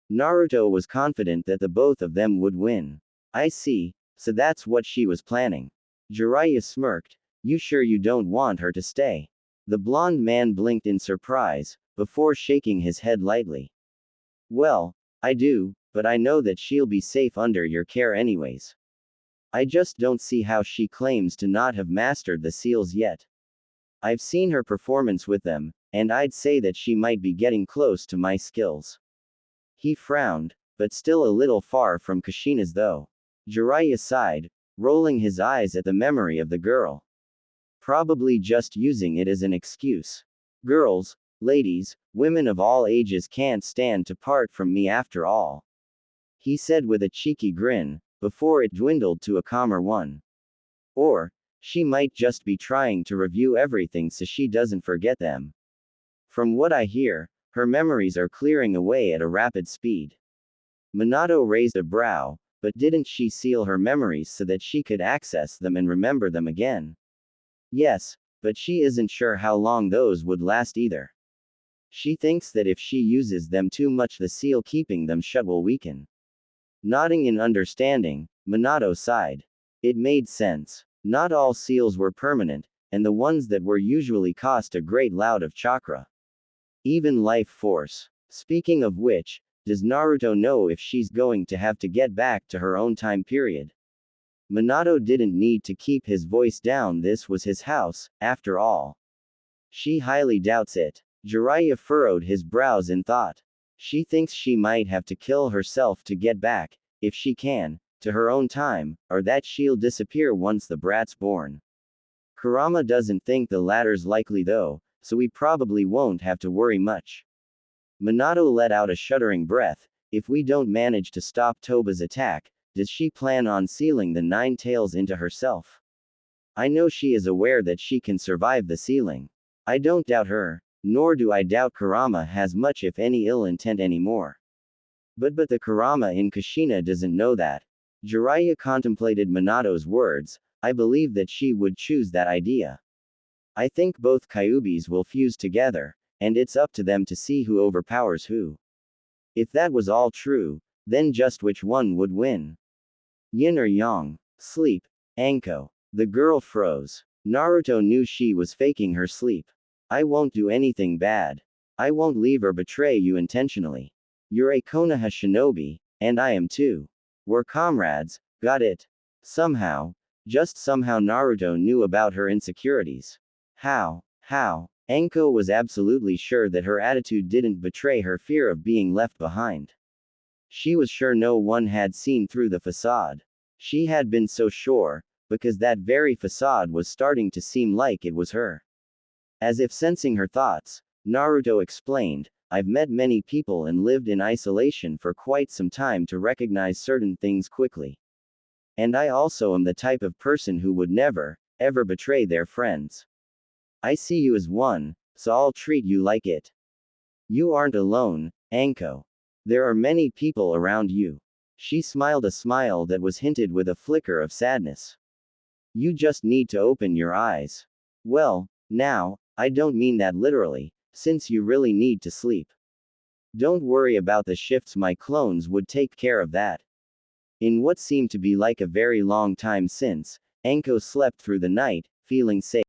Naruto was confident that the both of them would win. I see, so that's what she was planning. Jiraiya smirked. You sure you don't want her to stay? The blonde man blinked in surprise, before shaking his head lightly. Well, I do, but I know that she'll be safe under your care anyways. I just don't see how she claims to not have mastered the seals yet. I've seen her performance with them, and I'd say that she might be getting close to my skills. He frowned, but still a little far from Kushina's though. Jiraiya sighed, rolling his eyes at the memory of the girl. Probably just using it as an excuse. Girls, ladies, women of all ages can't stand to part from me after all. He said with a cheeky grin, before it dwindled to a calmer one. Or, she might just be trying to review everything so she doesn't forget them. From what I hear, her memories are clearing away at a rapid speed. Minato raised a brow, but didn't she seal her memories so that she could access them and remember them again? Yes, but she isn't sure how long those would last either. She thinks that if she uses them too much, the seal keeping them shut will weaken. Nodding in understanding, Minato sighed. It made sense. Not all seals were permanent, and the ones that were usually cost a great load of chakra. Even life force. Speaking of which, does Naruto know if she's going to have to get back to her own time period? Minato didn't need to keep his voice down, this was his house, after all. She highly doubts it. Jiraiya furrowed his brows in thought. She thinks she might have to kill herself to get back, if she can, to her own time, or that she'll disappear once the brat's born. Kurama doesn't think the latter's likely though, so we probably won't have to worry much. Minato let out a shuddering breath. If we don't manage to stop Toba's attack, does she plan on sealing the 9 tails into herself? I know she is aware that she can survive the sealing. I don't doubt her, nor do I doubt Kurama has much if any ill intent anymore. But the Kurama in Kushina doesn't know that. Jiraiya contemplated Minato's words. I believe that she would choose that idea. I think both Kyubis will fuse together, and it's up to them to see who overpowers who. If that was all true, then just which one would win? Yin or yang? Sleep. Anko. The girl froze. Naruto knew she was faking her sleep. I won't do anything bad. I won't leave or betray you intentionally. You're a Konoha shinobi, and I am too. We're comrades, got it? Somehow, just somehow Naruto knew about her insecurities. How? Anko was absolutely sure that her attitude didn't betray her fear of being left behind. She was sure no one had seen through the facade. She had been so sure, because that very facade was starting to seem like it was her. As if sensing her thoughts, Naruto explained, I've met many people and lived in isolation for quite some time to recognize certain things quickly. And I also am the type of person who would never, ever betray their friends. I see you as one, so I'll treat you like it. You aren't alone, Anko. There are many people around you. She smiled a smile that was hinted with a flicker of sadness. You just need to open your eyes. Well, now, I don't mean that literally, since you really need to sleep. Don't worry about the shifts, my clones would take care of that. In what seemed to be like a very long time since, Anko slept through the night, feeling safe.